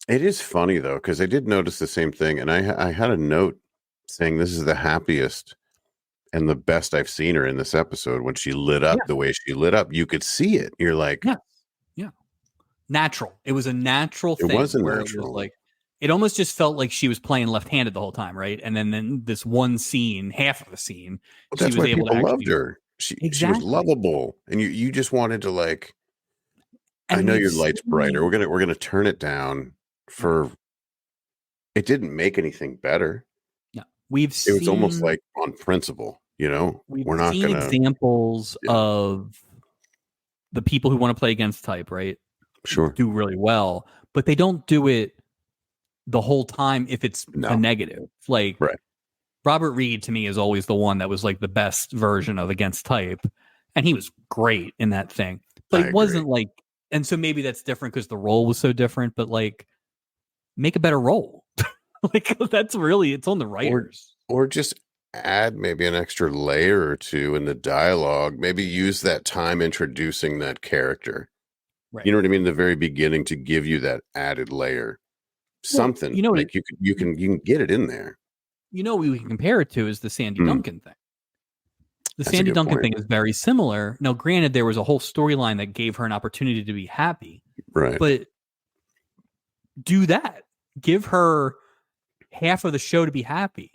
[SPEAKER 1] It is funny though, because I did notice the same thing, and I had a note saying this is the happiest and the best I've seen her in this episode. When she lit up the way she lit up, you could see it. You're like,
[SPEAKER 2] yeah, natural. It was a natural thing.
[SPEAKER 1] It was a
[SPEAKER 2] where
[SPEAKER 1] natural.
[SPEAKER 2] It was like, it almost just felt like she was playing left-handed the whole time, right? And then this one scene, half of the scene,
[SPEAKER 1] well, that's
[SPEAKER 2] she was
[SPEAKER 1] why
[SPEAKER 2] able
[SPEAKER 1] people
[SPEAKER 2] to
[SPEAKER 1] loved her. She was lovable, and you just wanted to like. And I know your light's brighter. We're gonna turn it down for. It didn't make anything better.
[SPEAKER 2] No,
[SPEAKER 1] it was almost like on principle.
[SPEAKER 2] We're not seen examples of the people who want to play against type, right?
[SPEAKER 1] Sure,
[SPEAKER 2] do really well, but they don't do it the whole time if it's a negative. Like Robert Reed to me is always the one that was like the best version of against type, and he was great in that thing. But it wasn't like, and so maybe that's different because the role was so different. But like, make a better role. Like that's really it's on the writers,
[SPEAKER 1] or just add maybe an extra layer or two in the dialogue. Maybe use that time introducing that character. Right. You know what I mean? In the very beginning to give you that added layer. Something like you can get it in there.
[SPEAKER 2] We can compare it to is the Sandy Duncan thing. The Sandy Duncan thing is very similar. Now, granted, there was a whole storyline that gave her an opportunity to be happy.
[SPEAKER 1] Right.
[SPEAKER 2] But do that. Give her half of the show to be happy.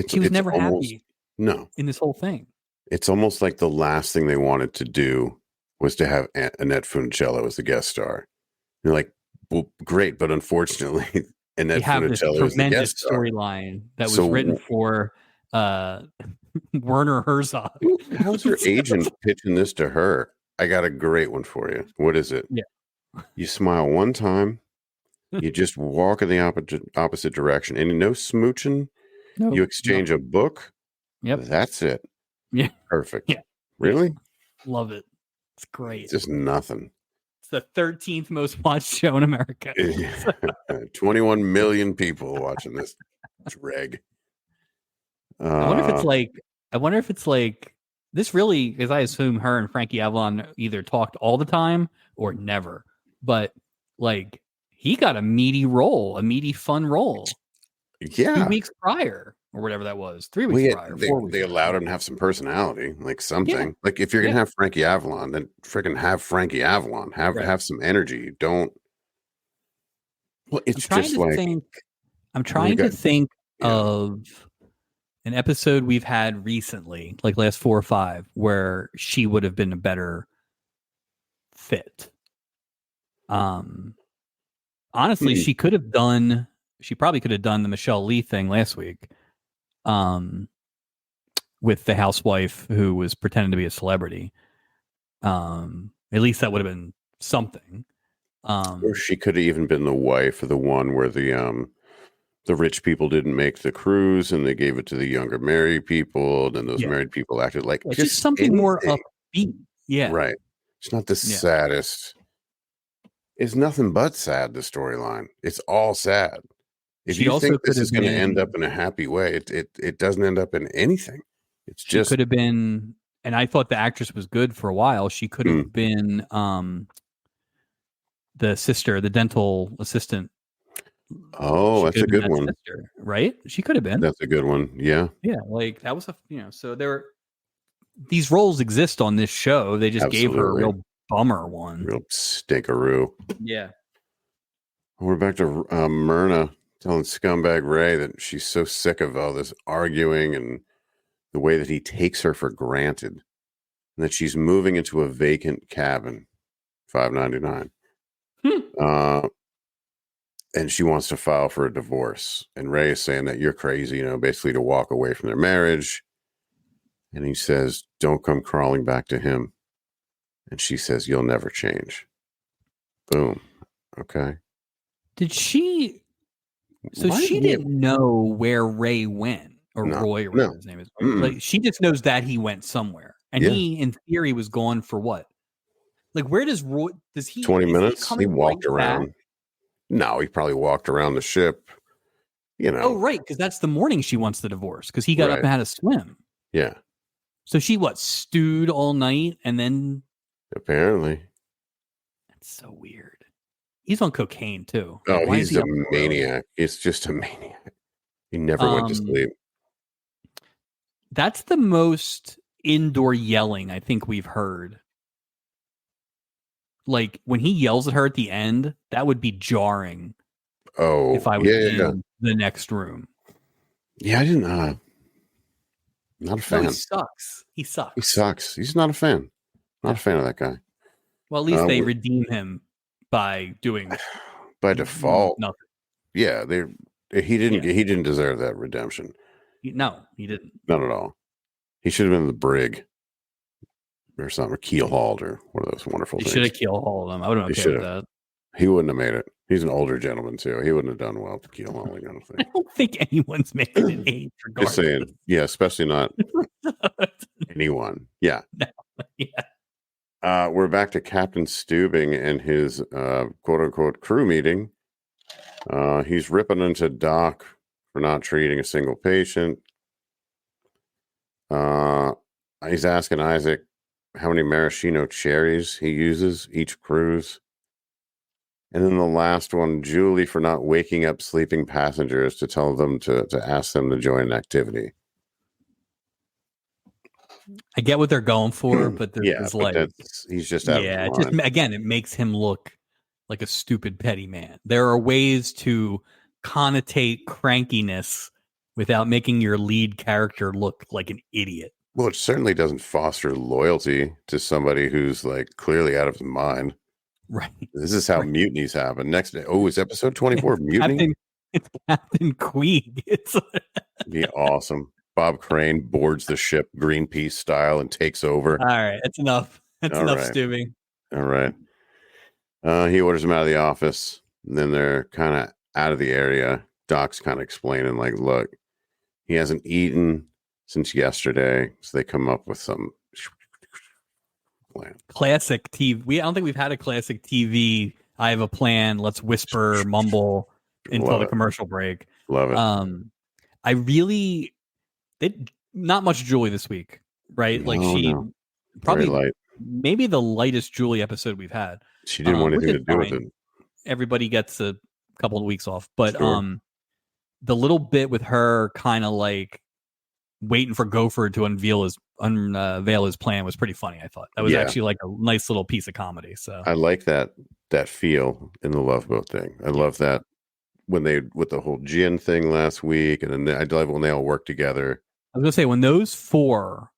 [SPEAKER 2] She was never happy.
[SPEAKER 1] No.
[SPEAKER 2] In this whole thing.
[SPEAKER 1] It's almost like the last thing they wanted to do was to have Annette Funicello as the guest star. You're like, well, great, but unfortunately, Annette Funicello is the guest star.
[SPEAKER 2] Storyline that was written for Werner Herzog.
[SPEAKER 1] How's your agent pitching this to her? I got a great one for you. What is it?
[SPEAKER 2] Yeah.
[SPEAKER 1] You smile one time, you just walk in the opposite direction, and no smooching. No, you exchange a book.
[SPEAKER 2] Yep.
[SPEAKER 1] That's it.
[SPEAKER 2] Yeah.
[SPEAKER 1] Perfect.
[SPEAKER 2] Yeah.
[SPEAKER 1] Really?
[SPEAKER 2] Love it. It's great.
[SPEAKER 1] It's just nothing.
[SPEAKER 2] It's the 13th most watched show in America.
[SPEAKER 1] 21 million people watching this dreg.
[SPEAKER 2] I wonder if it's like this really, because I assume her and Frankie Avalon either talked all the time or never. But like he got a meaty fun role.
[SPEAKER 1] Yeah.
[SPEAKER 2] 2 weeks prior or whatever that was. 3 weeks prior. 4 weeks
[SPEAKER 1] they allowed him to have some personality, like something. Yeah. Like if you're gonna have Frankie Avalon, then freaking have Frankie Avalon. Have some energy. Don't. Well, it's just like
[SPEAKER 2] I'm trying to think of an episode we've had recently, like last 4 or 5, where she would have been a better fit. Honestly, she probably could have done the Michelle Lee thing last week. With the housewife who was pretending to be a celebrity. At least that would have been something.
[SPEAKER 1] Or she could have even been the wife of the one where the rich people didn't make the cruise and they gave it to the younger married people, and then those married people acted like
[SPEAKER 2] just something more upbeat. Yeah.
[SPEAKER 1] Right. It's not the saddest. It's nothing but sad, the storyline. It's all sad. If
[SPEAKER 2] She
[SPEAKER 1] you
[SPEAKER 2] also
[SPEAKER 1] think
[SPEAKER 2] could
[SPEAKER 1] this
[SPEAKER 2] have
[SPEAKER 1] is going to end up
[SPEAKER 2] been.
[SPEAKER 1] in a happy way, it doesn't end up in anything. It's
[SPEAKER 2] She
[SPEAKER 1] just
[SPEAKER 2] could have been, and I thought the actress was good for a while. She could have been the sister, the dental assistant.
[SPEAKER 1] oh,
[SPEAKER 2] She
[SPEAKER 1] that's
[SPEAKER 2] could
[SPEAKER 1] a
[SPEAKER 2] have been
[SPEAKER 1] good
[SPEAKER 2] that
[SPEAKER 1] one.
[SPEAKER 2] sister, right? She could have been.
[SPEAKER 1] That's a good one. Yeah,
[SPEAKER 2] Yeah, like that was so these roles exist on this show. They just gave her a
[SPEAKER 1] absolutely.
[SPEAKER 2] real bummer one.
[SPEAKER 1] Real stinkeroo.
[SPEAKER 2] Yeah.
[SPEAKER 1] We're back to Myrna telling scumbag Ray that she's so sick of all this arguing and the way that he takes her for granted, and that she's moving into a vacant cabin, $5.99. And she wants to file for a divorce. And Ray is saying that you're crazy, basically to walk away from their marriage. And he says, don't come crawling back to him. And she says, you'll never change. Boom. Okay.
[SPEAKER 2] Did she? So
[SPEAKER 1] Why
[SPEAKER 2] she
[SPEAKER 1] did he have,
[SPEAKER 2] didn't know where Ray went, or
[SPEAKER 1] no,
[SPEAKER 2] Roy, or
[SPEAKER 1] no.
[SPEAKER 2] whatever his name is. Right?
[SPEAKER 1] Mm-mm.
[SPEAKER 2] Like she just knows that he went somewhere, and
[SPEAKER 1] Yeah.
[SPEAKER 2] he, in theory, was gone for what? Like, where does Roy? Does he?
[SPEAKER 1] 20
[SPEAKER 2] Is he
[SPEAKER 1] minutes. He
[SPEAKER 2] coming
[SPEAKER 1] walked
[SPEAKER 2] right
[SPEAKER 1] around.
[SPEAKER 2] back?
[SPEAKER 1] No, he probably walked around the ship,
[SPEAKER 2] Oh, right, because that's the morning she wants the divorce. Because he got up
[SPEAKER 1] Right.
[SPEAKER 2] and had a swim.
[SPEAKER 1] Yeah.
[SPEAKER 2] So she stewed all night, and then
[SPEAKER 1] Apparently.
[SPEAKER 2] that's so weird. He's on cocaine too.
[SPEAKER 1] Oh,
[SPEAKER 2] Why is
[SPEAKER 1] he's
[SPEAKER 2] he
[SPEAKER 1] a
[SPEAKER 2] up so early?
[SPEAKER 1] maniac. It's just a maniac. He never went to sleep.
[SPEAKER 2] That's the most indoor yelling I think we've heard. Like when he yells at her at the end, that would be jarring.
[SPEAKER 1] Oh,
[SPEAKER 2] if I was
[SPEAKER 1] yeah.
[SPEAKER 2] in the next room.
[SPEAKER 1] Yeah, I didn't. Not a fan.
[SPEAKER 2] No, he sucks. He sucks.
[SPEAKER 1] He sucks. He's not a fan. Not a fan of that guy.
[SPEAKER 2] Well, at least they redeem him by doing
[SPEAKER 1] by default.
[SPEAKER 2] Nothing.
[SPEAKER 1] Yeah, he didn't deserve that redemption.
[SPEAKER 2] No, he didn't.
[SPEAKER 1] Not at all. He should have been in the brig or something, or keel hauled, or one of those wonderful things.
[SPEAKER 2] He should have keel hauled him. I would have been okay with that.
[SPEAKER 1] He wouldn't have made it. He's an older gentleman too. He wouldn't have done well to keel hauling, I don't think.
[SPEAKER 2] I don't think anyone's making an age regardless.
[SPEAKER 1] Just saying. Yeah, especially not anyone. Yeah.
[SPEAKER 2] No. Yeah.
[SPEAKER 1] We're back to Captain Steubing and his quote unquote crew meeting. He's ripping into Doc for not treating a single patient. He's asking Isaac how many maraschino cherries he uses each cruise. And then the last one, Julie, for not waking up sleeping passengers to tell them to ask them to join an activity.
[SPEAKER 2] I get what they're going for, but there's
[SPEAKER 1] he's just out of his mind.
[SPEAKER 2] Again, it makes him look like a stupid petty man. There are ways to connotate crankiness without making your lead character look like an idiot.
[SPEAKER 1] Well, it certainly doesn't foster loyalty to somebody who's like clearly out of his mind.
[SPEAKER 2] Right.
[SPEAKER 1] This is how mutinies happen. Next day. Oh, it's episode 24 mutiny.
[SPEAKER 2] It's Captain Queeg.
[SPEAKER 1] Be awesome. Bob Crane boards the ship Greenpeace style and takes over.
[SPEAKER 2] All right, that's enough. That's enough stewing.
[SPEAKER 1] All right. He orders them out of the office, and then they're kind of out of the area. Doc's kind of explaining, like, look, he hasn't eaten since yesterday, so they come up with some plan.
[SPEAKER 2] Classic TV. I don't think we've had a classic TV. I have a plan. Let's whisper, mumble until the commercial break.
[SPEAKER 1] Love it.
[SPEAKER 2] I really did not much Julie this week, right? Probably
[SPEAKER 1] light.
[SPEAKER 2] Maybe the lightest Julie episode we've had.
[SPEAKER 1] She didn't want anything to do with it.
[SPEAKER 2] Everybody gets a couple of weeks off, but the little bit with her kind of like waiting for Gopher to unveil his plan was pretty funny. I thought that was actually like a nice little piece of comedy. So
[SPEAKER 1] I like that feel in the Love Boat thing. I love that with the whole gin thing last week, and then I love when they all work together.
[SPEAKER 2] I was gonna say when those four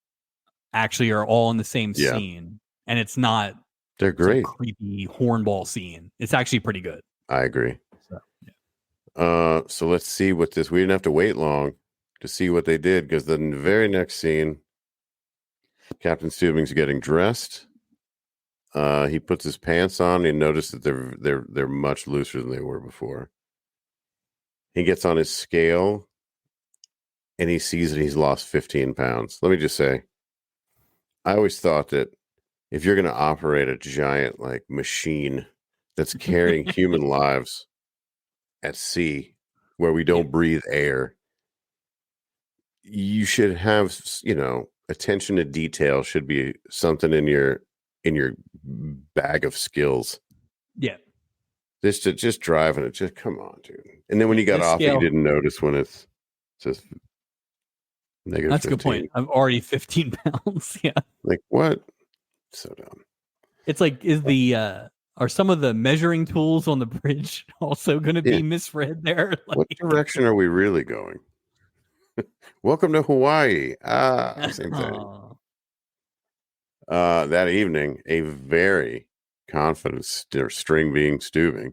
[SPEAKER 2] actually are all in the same scene, and it's not
[SPEAKER 1] they're great
[SPEAKER 2] creepy hornball scene. It's actually pretty good.
[SPEAKER 1] I agree. So let's see what this. We didn't have to wait long to see what they did, because the very next scene, Captain Steubing's getting dressed. He puts his pants on and notices that they're much looser than they were before. He gets on his scale and he sees that he's lost 15 pounds. Let me just say, I always thought that if you're going to operate a giant like machine that's carrying human lives at sea where we don't breathe air. You should have, attention to detail should be something in your bag of skills.
[SPEAKER 2] Yeah.
[SPEAKER 1] Just driving it, just come on, dude. And then when you got
[SPEAKER 2] This
[SPEAKER 1] off it, you
[SPEAKER 2] scale,
[SPEAKER 1] didn't notice when it's just negative
[SPEAKER 2] that's a good
[SPEAKER 1] 15.
[SPEAKER 2] point. I'm already 15 pounds. Yeah.
[SPEAKER 1] Like, what? So dumb.
[SPEAKER 2] It's like, are some of the measuring tools on the bridge also going to be misread there? Like,
[SPEAKER 1] what direction are we really going? Welcome to Hawaii. Same thing. That evening, a very confident string being Stuving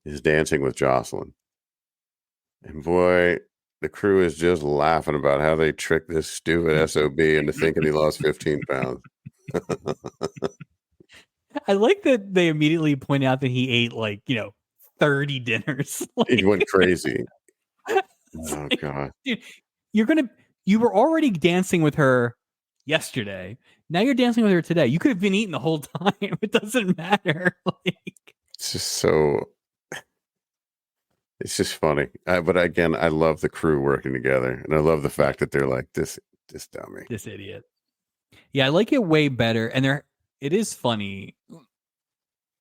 [SPEAKER 1] is dancing with Jocelyn. And boy, the crew is just laughing about how they tricked this stupid SOB into thinking he lost 15 pounds.
[SPEAKER 2] I like that they immediately point out that he ate 30 dinners.
[SPEAKER 1] He went crazy. Oh God.
[SPEAKER 2] Dude, you were already dancing with her yesterday. Now you're dancing with her today. You could have been eating the whole time. It doesn't matter.
[SPEAKER 1] It's just so. It's just funny. But again, I love the crew working together, and I love the fact that they're like this dummy,
[SPEAKER 2] this idiot. Yeah, I like it way better. And it is funny.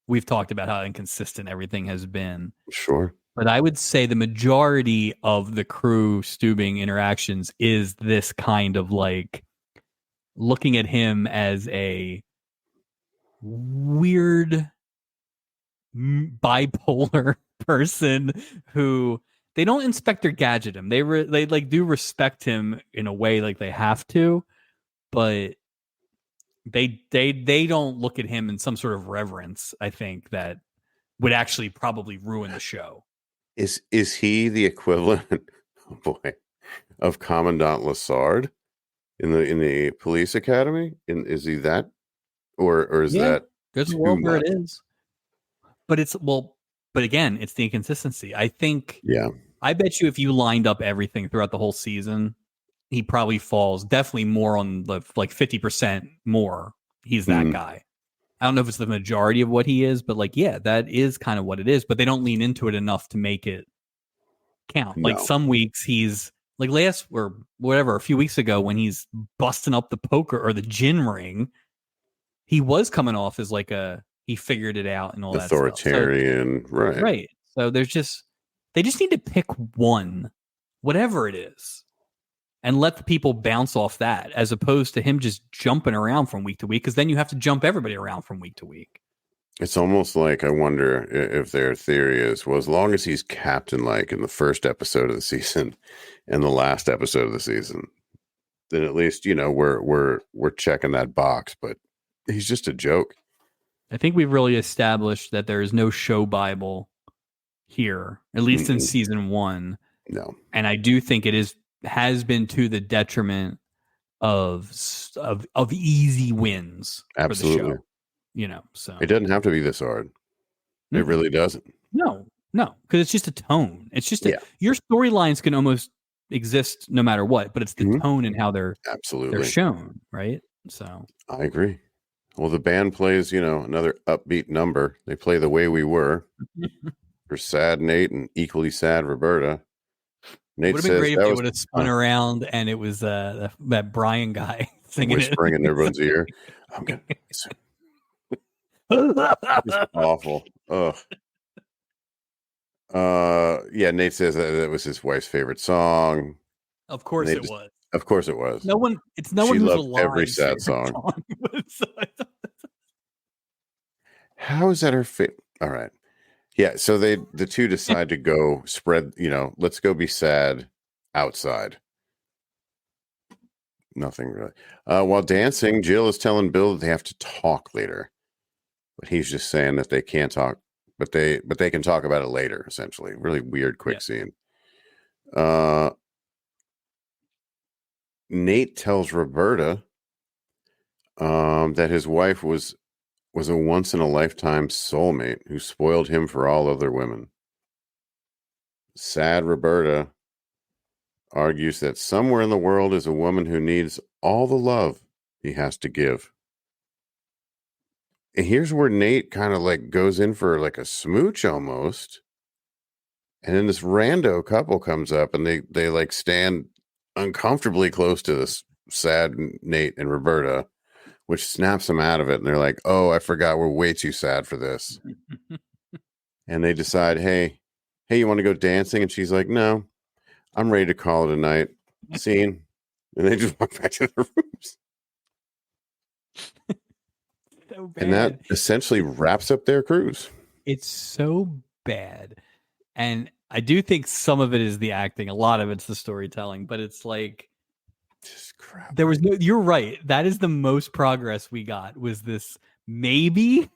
[SPEAKER 2] We've talked about how inconsistent everything has been.
[SPEAKER 1] Sure.
[SPEAKER 2] But I would say the majority of the crew Stubing interactions is this kind of looking at him as a weird bipolar person who they don't Inspector Gadget him. They do respect him in a way they have to, but they don't look at him in some sort of reverence, I think, that would actually probably ruin the show.
[SPEAKER 1] Is he the equivalent, oh boy, of Commandant Lassard in the police academy? Is he that, or is that
[SPEAKER 2] there's a world where it is? But but again, it's the inconsistency. I think.
[SPEAKER 1] Yeah.
[SPEAKER 2] I bet you if you lined up everything throughout the whole season, he probably falls definitely more on the 50% more. He's that guy. I don't know if it's the majority of what he is, but that is kind of what it is. But they don't lean into it enough to make it count.
[SPEAKER 1] No.
[SPEAKER 2] Some weeks he's last or whatever, a few weeks ago when he's busting up the poker or the gin ring, he was coming off as he figured it out and all that stuff.
[SPEAKER 1] Authoritarian, right?
[SPEAKER 2] Right. So they just need to pick one, whatever it is, and let the people bounce off that, as opposed to him just jumping around from week to week, because then you have to jump everybody around from week to week.
[SPEAKER 1] It's almost like I wonder if their theory is, well, as long as he's captain in the first episode of the season and the last episode of the season, then at least we're checking that box. But he's just a joke.
[SPEAKER 2] I think we've really established that there is no show Bible here, at least in season 1.
[SPEAKER 1] No,
[SPEAKER 2] and I do think has been to the detriment of easy wins.
[SPEAKER 1] Absolutely.
[SPEAKER 2] For the show. So
[SPEAKER 1] it doesn't have to be this hard. It really doesn't.
[SPEAKER 2] No, because it's just a tone. It's just your storylines can almost exist no matter what, but it's the tone and how they're shown, right? So
[SPEAKER 1] I agree. Well, the band plays, another upbeat number. They play The Way We Were for sad Nate and equally sad Roberta. Nate
[SPEAKER 2] would have been great if they would have spun around and it was that Brian guy singing
[SPEAKER 1] whispering in everyone's ear. I'm gonna. It's awful. Ugh. Yeah. Nate says that was his wife's favorite song.
[SPEAKER 2] Of course it was.
[SPEAKER 1] Of course it was.
[SPEAKER 2] No one. It's no one who's alive.
[SPEAKER 1] Every sad song. How is that her fit? All right. Yeah. So the two decide to go spread. Let's go be sad outside. Nothing really. While dancing, Jill is telling Bill that they have to talk later, but he's just saying that they can't talk, but they can talk about it later. Essentially, really weird, quick scene. Nate tells Roberta that his wife was a once in a lifetime soulmate who spoiled him for all other women. Sad Roberta argues that somewhere in the world is a woman who needs all the love he has to give. here's where Nate kind of like goes in for like a smooch almost. And then this rando couple comes up and they like stand uncomfortably close to this sad Nate and Roberta, which snaps them out of it. And they're like, oh, I forgot we're way too sad for this. And they decide, hey, you want to go dancing? And she's like, no, I'm ready to call it a night. Scene. And they just walk back to their rooms.
[SPEAKER 2] So bad.
[SPEAKER 1] And that essentially wraps up their cruise.
[SPEAKER 2] It's so bad. And I do think some of it is the acting. A lot of it's the storytelling. But it's like,
[SPEAKER 1] just crap.
[SPEAKER 2] There was no, you're right. That is the most progress we got, was this maybe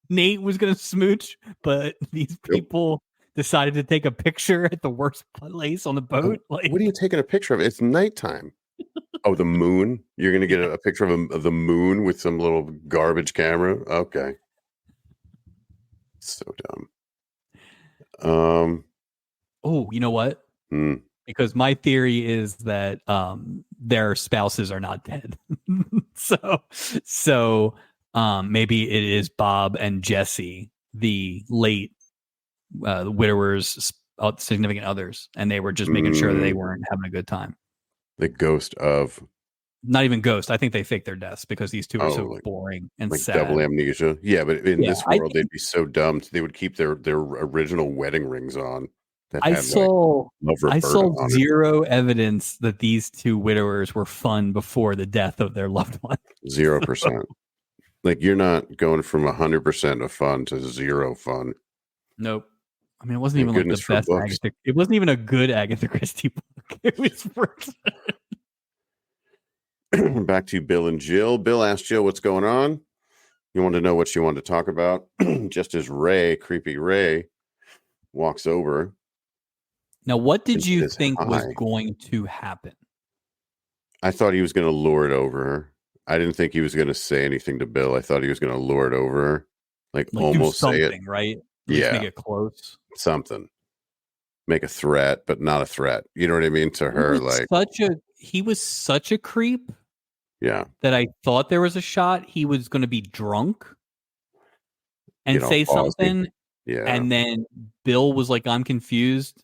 [SPEAKER 2] Nate was going to smooch, but these people decided to take a picture at the worst place on the boat. Like,
[SPEAKER 1] what are you taking a picture of? It's nighttime. Oh, the moon? You're going to get a picture of the moon with some little garbage camera? Okay. So dumb.
[SPEAKER 2] Oh, you know what? Because my theory is that their spouses are not dead. so maybe it is Bob and Jesse, the late widowers, significant others, and they were just making sure that they weren't having a good time.
[SPEAKER 1] The ghost of...
[SPEAKER 2] Not even ghost. I think they faked their deaths because these two are so like, boring and
[SPEAKER 1] like
[SPEAKER 2] sad.
[SPEAKER 1] Double amnesia. Yeah, but in this world, they'd be so dumb. They would keep their original wedding rings on.
[SPEAKER 2] I saw zero evidence that these two widowers were fun before the death of their loved one.
[SPEAKER 1] 0%. Like, you're not going from 100% of fun to zero fun.
[SPEAKER 2] Nope. I mean, it wasn't even like the best Agatha. It wasn't even a good Agatha Christie book. It was
[SPEAKER 1] back to Bill and Jill. Bill asked Jill what's going on. You wanted to know what she wanted to talk about. Just as creepy Ray, walks over.
[SPEAKER 2] Now, what did you think was going to happen?
[SPEAKER 1] I thought he was going to lure it over her. I didn't think he was going to say anything to Bill. I thought he was going to lure it over her. Like almost
[SPEAKER 2] do something,
[SPEAKER 1] say it.
[SPEAKER 2] Right? Yeah. Make it close.
[SPEAKER 1] Something. Make a threat, but not a threat. You know what I mean? To her,
[SPEAKER 2] he was such a creep.
[SPEAKER 1] Yeah.
[SPEAKER 2] That I thought there was a shot he was going to be drunk and say something.
[SPEAKER 1] Yeah.
[SPEAKER 2] And then Bill was like, I'm confused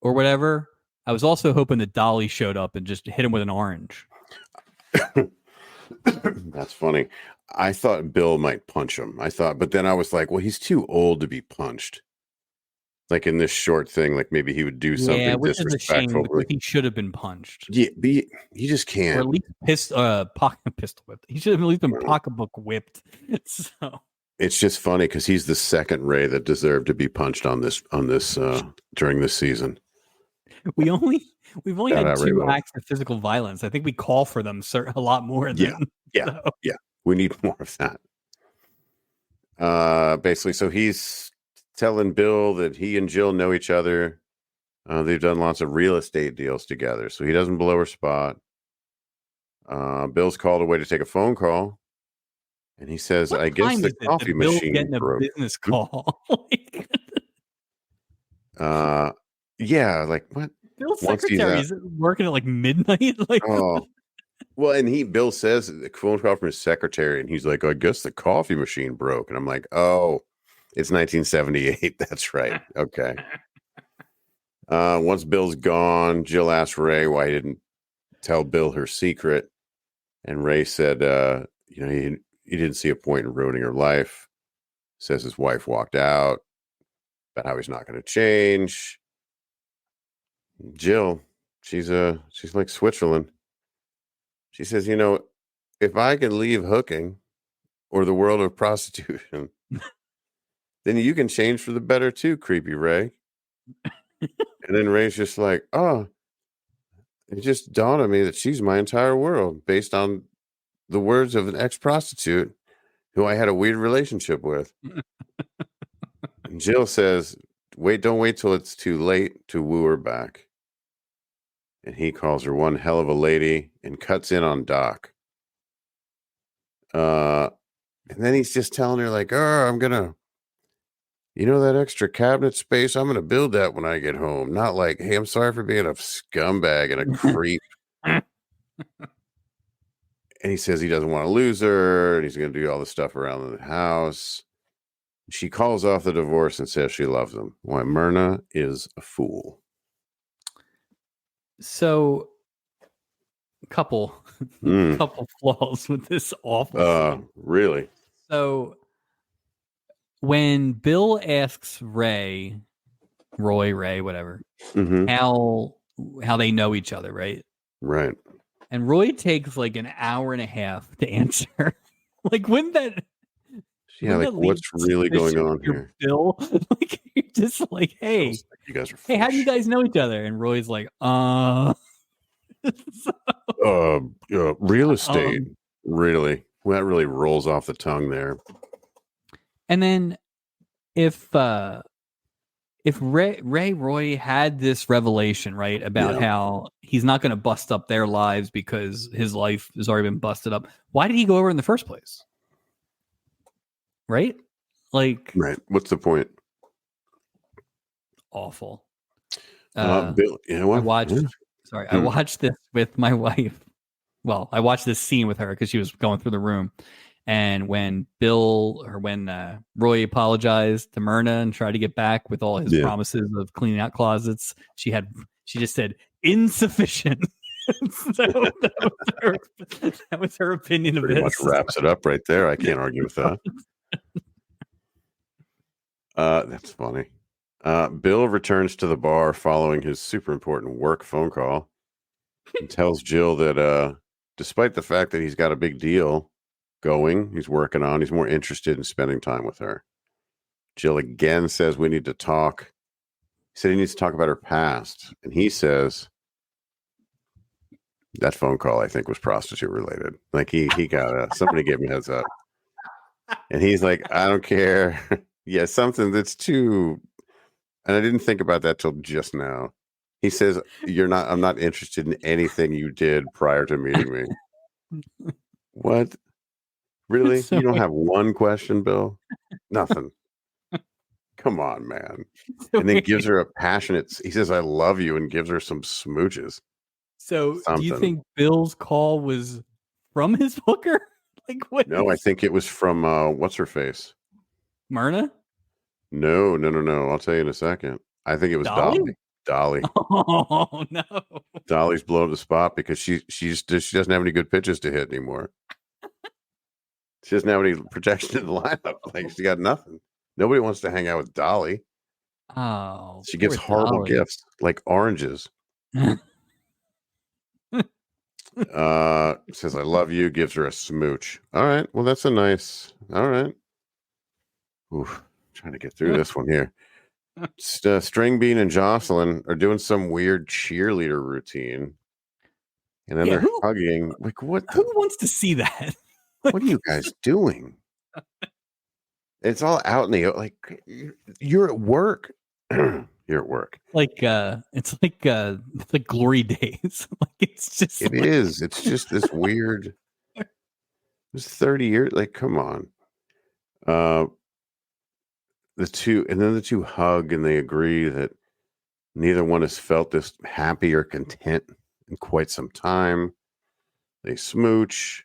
[SPEAKER 2] or whatever. I was also hoping that Dolly showed up and just hit him with an orange.
[SPEAKER 1] That's funny. I thought Bill might punch him. But then I was like, well, he's too old to be punched. Like in this short thing, like maybe he would do something disrespectful.
[SPEAKER 2] He should have been punched.
[SPEAKER 1] Yeah, he just can't.
[SPEAKER 2] Or at least pistol whipped. He should have at least been pocketbook whipped. So
[SPEAKER 1] it's just funny because he's the second Ray that deserved to be punched on this during this season.
[SPEAKER 2] We've only had 2 acts of physical violence. I think we call for them a lot more.
[SPEAKER 1] Yeah. We need more of that. Basically, so he's telling Bill that he and Jill know each other. They've done lots of real estate deals together, so he doesn't blow her spot. Bill's called away to take a phone call, and he says, "I guess the coffee machine broke."
[SPEAKER 2] A business call.
[SPEAKER 1] Yeah, like what?
[SPEAKER 2] Bill's secretary is working at like midnight.
[SPEAKER 1] Well, and Bill says the phone call from his secretary, and he's like, "I guess the coffee machine broke," and I'm like, "Oh, it's 1978. That's right. Okay." Once Bill's gone, Jill asked Ray why he didn't tell Bill her secret, and Ray said, he didn't see a point in ruining her life. Says his wife walked out, but how he's not going to change. Jill, she's like Switzerland. She says, if I can leave hooking or the world of prostitution, then you can change for the better too, creepy Ray. And then Ray's just like, oh, it just dawned on me that she's my entire world based on the words of an ex-prostitute who I had a weird relationship with. And Jill says, don't wait till it's too late to woo her back. And he calls her one hell of a lady and cuts in on Doc. And then he's just telling her like, I'm going to, that extra cabinet space, I'm going to build that when I get home. Not like, hey, I'm sorry for being a scumbag and a creep. And he says he doesn't want to lose her, and he's going to do all this stuff around the house. She calls off the divorce and says she loves him. Why, Myrna is a fool.
[SPEAKER 2] So, couple flaws with this awful scene.
[SPEAKER 1] Really?
[SPEAKER 2] So, when Bill asks Roy, whatever, how they know each other, right?
[SPEAKER 1] Right.
[SPEAKER 2] And Roy takes like an hour and a half to answer. Like, wouldn't that?
[SPEAKER 1] Yeah, like what's really going on here?
[SPEAKER 2] Bill, like you're just like, hey,
[SPEAKER 1] like you guys are.
[SPEAKER 2] Hey, how do you guys know each other? And Roy's like,
[SPEAKER 1] real estate. Really? Well, that really rolls off the tongue there.
[SPEAKER 2] And then if Roy had this revelation, right, about how he's not going to bust up their lives because his life has already been busted up, why did he go over in the first place? Right? Like,
[SPEAKER 1] right. What's the point?
[SPEAKER 2] Awful.
[SPEAKER 1] Bill, you know what?
[SPEAKER 2] I watched this with my wife. Well, I watched this scene with her because she was going through the room. And when Roy apologized to Myrna and tried to get back with all his promises of cleaning out closets, she just said insufficient. So that was her opinion of
[SPEAKER 1] Pretty much wraps it up right there. I can't argue with that. That's funny. Bill returns to the bar following his super important work phone call and tells Jill that despite the fact that he's got a big deal he's working on, he's more interested in spending time with her. Jill again says we need to talk. He said he needs to talk about her past. And he says that phone call, I think, was prostitute related. Like he got somebody gave me a heads up. And he's like, I don't care. Yeah, something that's too. And I didn't think about that till just now. He says, I'm not interested in anything you did prior to meeting me. What? Really? You don't have one question, Bill? Nothing. Come on, man. And then gives her a passionate, he says, I love you, and gives her some smooches.
[SPEAKER 2] So do you think Bill's call was from his hooker? Like what?
[SPEAKER 1] No, I think it was from, what's her face?
[SPEAKER 2] Myrna?
[SPEAKER 1] No. I'll tell you in a second. I think it was Dolly.
[SPEAKER 2] Oh, no.
[SPEAKER 1] Dolly's blown the spot because she doesn't have any good pitches to hit anymore. She doesn't have any protection in the lineup. Like she got nothing. Nobody wants to hang out with Dolly.
[SPEAKER 2] Oh,
[SPEAKER 1] she gets horrible gifts like oranges. Says I love you. Gives her a smooch. All right. Well, that's a nice. All right. Oof, trying to get through this one here. String Bean and Jocelyn are doing some weird cheerleader routine, and then they're hugging. Like what?
[SPEAKER 2] Who wants to see that?
[SPEAKER 1] What are you guys doing? It's all out in the like. You're at work. You're at work.
[SPEAKER 2] Like it's like glory days. Like it's just.
[SPEAKER 1] It is. It's just this weird. It's 30 years. Like, come on. The two hug and they agree that neither one has felt this happy or content in quite some time. They smooch.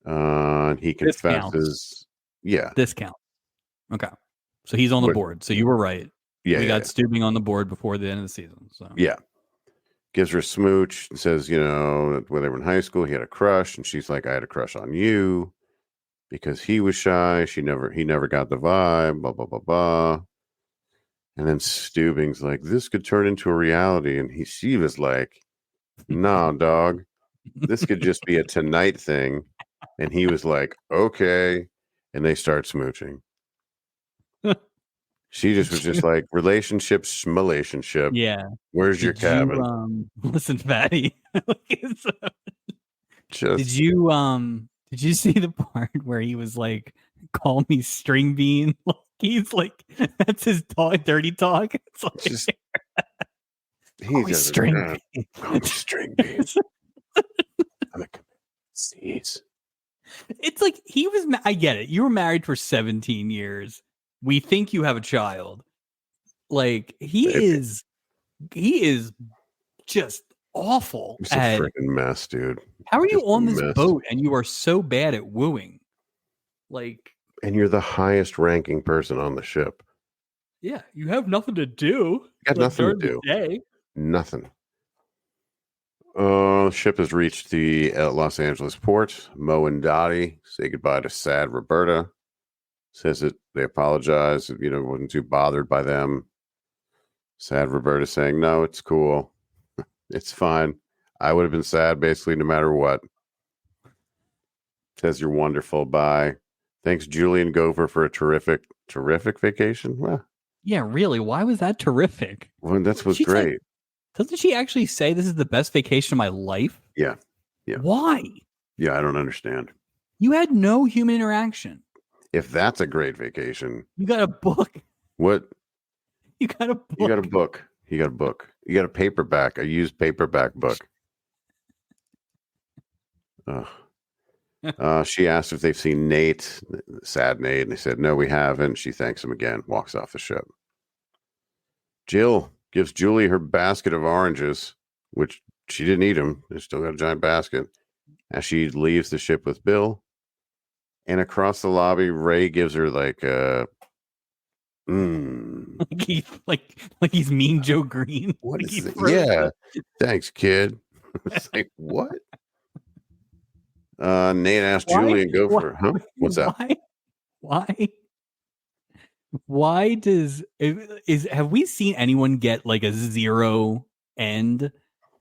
[SPEAKER 1] And he confesses.
[SPEAKER 2] This counts. Okay. So he's on the board. So you were right.
[SPEAKER 1] Yeah.
[SPEAKER 2] We got Stubing on the board before the end of the season. So
[SPEAKER 1] yeah. Gives her a smooch and says, when they were in high school, he had a crush. And she's like, I had a crush on you because he was shy. He never got the vibe, blah, blah, blah, blah. And then Stubing's like, this could turn into a reality. And she was like, nah, dog, this could just be a tonight thing. And he was like, okay. And they start smooching. She was just like, relationship.
[SPEAKER 2] Yeah.
[SPEAKER 1] Where's your cabin?
[SPEAKER 2] Listen, Fatty. Did you see the part where he was like, call me String Bean? Like, he's like, that's his dirty talk. It's like,
[SPEAKER 1] he's
[SPEAKER 2] String Bean.
[SPEAKER 1] Call me String Bean. I'm a C's.
[SPEAKER 2] It's like he was. I get it. You were married for 17 years. We think you have a child. Like he is just awful
[SPEAKER 1] It's a
[SPEAKER 2] at.
[SPEAKER 1] freaking mess, dude.
[SPEAKER 2] How are you
[SPEAKER 1] Just a
[SPEAKER 2] on this
[SPEAKER 1] mess.
[SPEAKER 2] boat and you are so bad at wooing? Like,
[SPEAKER 1] And you're the highest ranking person on the ship.
[SPEAKER 2] yeah, you have nothing to do.
[SPEAKER 1] You got nothing to do.
[SPEAKER 2] Day.
[SPEAKER 1] Nothing. Ship has reached the Los Angeles port. Mo and Dottie say goodbye to sad Roberta. Says that they apologize, wasn't too bothered by them. Sad Roberta saying, no, it's cool. It's fine. I would have been sad basically no matter what. Says you're wonderful. Bye. Thanks, Julie and Gopher, for a terrific vacation. Well,
[SPEAKER 2] yeah, really. Why was that terrific?
[SPEAKER 1] Well, that was great.
[SPEAKER 2] Doesn't she actually say this is the best vacation of my life?
[SPEAKER 1] Yeah.
[SPEAKER 2] Why?
[SPEAKER 1] Yeah, I don't understand.
[SPEAKER 2] You had no human interaction.
[SPEAKER 1] If that's a great vacation,
[SPEAKER 2] you got a book.
[SPEAKER 1] What?
[SPEAKER 2] You got a book.
[SPEAKER 1] You got a book. You got a book. You got a paperback, a used paperback book. She asked if they've seen Nate, sad Nate, and they said, no, we haven't. She thanks him again, walks off the ship. Jill gives Julie her basket of oranges, which she didn't eat them. They still got a giant basket. As she leaves the ship with Bill. And across the lobby, Ray gives her like
[SPEAKER 2] like he's Mean Joe Green.
[SPEAKER 1] What is it? Yeah. Thanks, kid. It's like, what? Nate asked Julie and Gopher, huh? What's that?
[SPEAKER 2] Why have we seen anyone get like a zero end?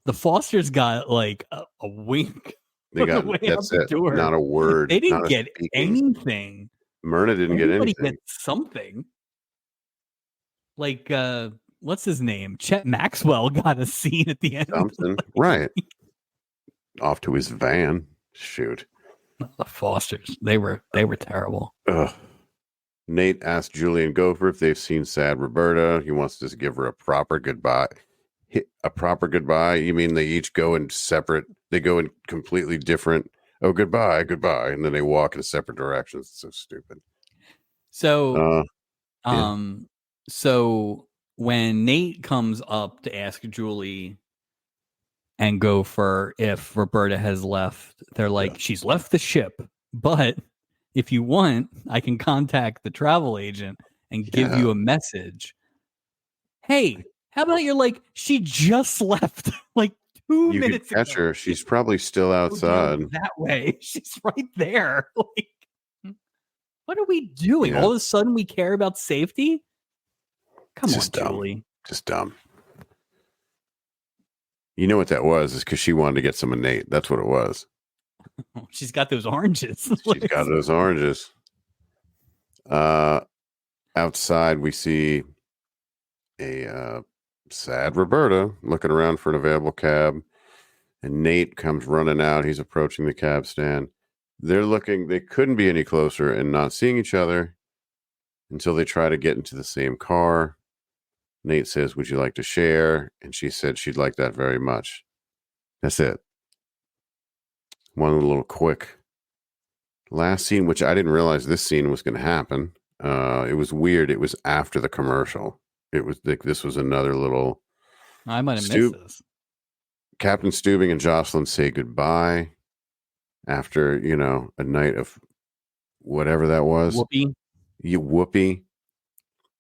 [SPEAKER 2] The Fosters got like a wink.
[SPEAKER 1] They got that's it. Not a word.
[SPEAKER 2] They didn't get anything.
[SPEAKER 1] Myrna didn't get anything.
[SPEAKER 2] Get something. Like what's his name? Chet Maxwell got a scene at the end.
[SPEAKER 1] Something. Right. Off to his van. Shoot.
[SPEAKER 2] The Fosters. They were terrible.
[SPEAKER 1] Ugh. Nate asked Julie and Gopher if they've seen sad Roberta. He wants to give her a proper goodbye. A proper goodbye? You mean they each go in separate? They go in completely different. Oh, goodbye, and then they walk in separate directions. It's so stupid.
[SPEAKER 2] So, so when Nate comes up to ask Julie and Gopher if Roberta has left, they're like, she's left the ship, but if you want, I can contact the travel agent and give you a message. Hey, how about you're like, she just left like 2 minutes
[SPEAKER 1] ago. Catch her. She's probably still outside.
[SPEAKER 2] That way. She's right there. Like, what are we doing? All of a sudden we care about safety? Come on, Julie.
[SPEAKER 1] Just dumb. You know what that was? Is because she wanted to get some of Nate. That's what it was.
[SPEAKER 2] She's got those oranges.
[SPEAKER 1] She's got those oranges. Outside, we see a sad Roberta looking around for an available cab, and Nate comes running out. He's approaching the cab stand. They're looking. They couldn't be any closer and not seeing each other until they try to get into the same car. Nate says, "Would you like to share?" And she said she'd like that very much. That's it. One little quick last scene, which I didn't realize this scene was going to happen. It was weird. It was after the commercial. It was like this was another little.
[SPEAKER 2] I might have missed this.
[SPEAKER 1] Captain Steubing and Jocelyn say goodbye after a night of whatever that was. Whoopee.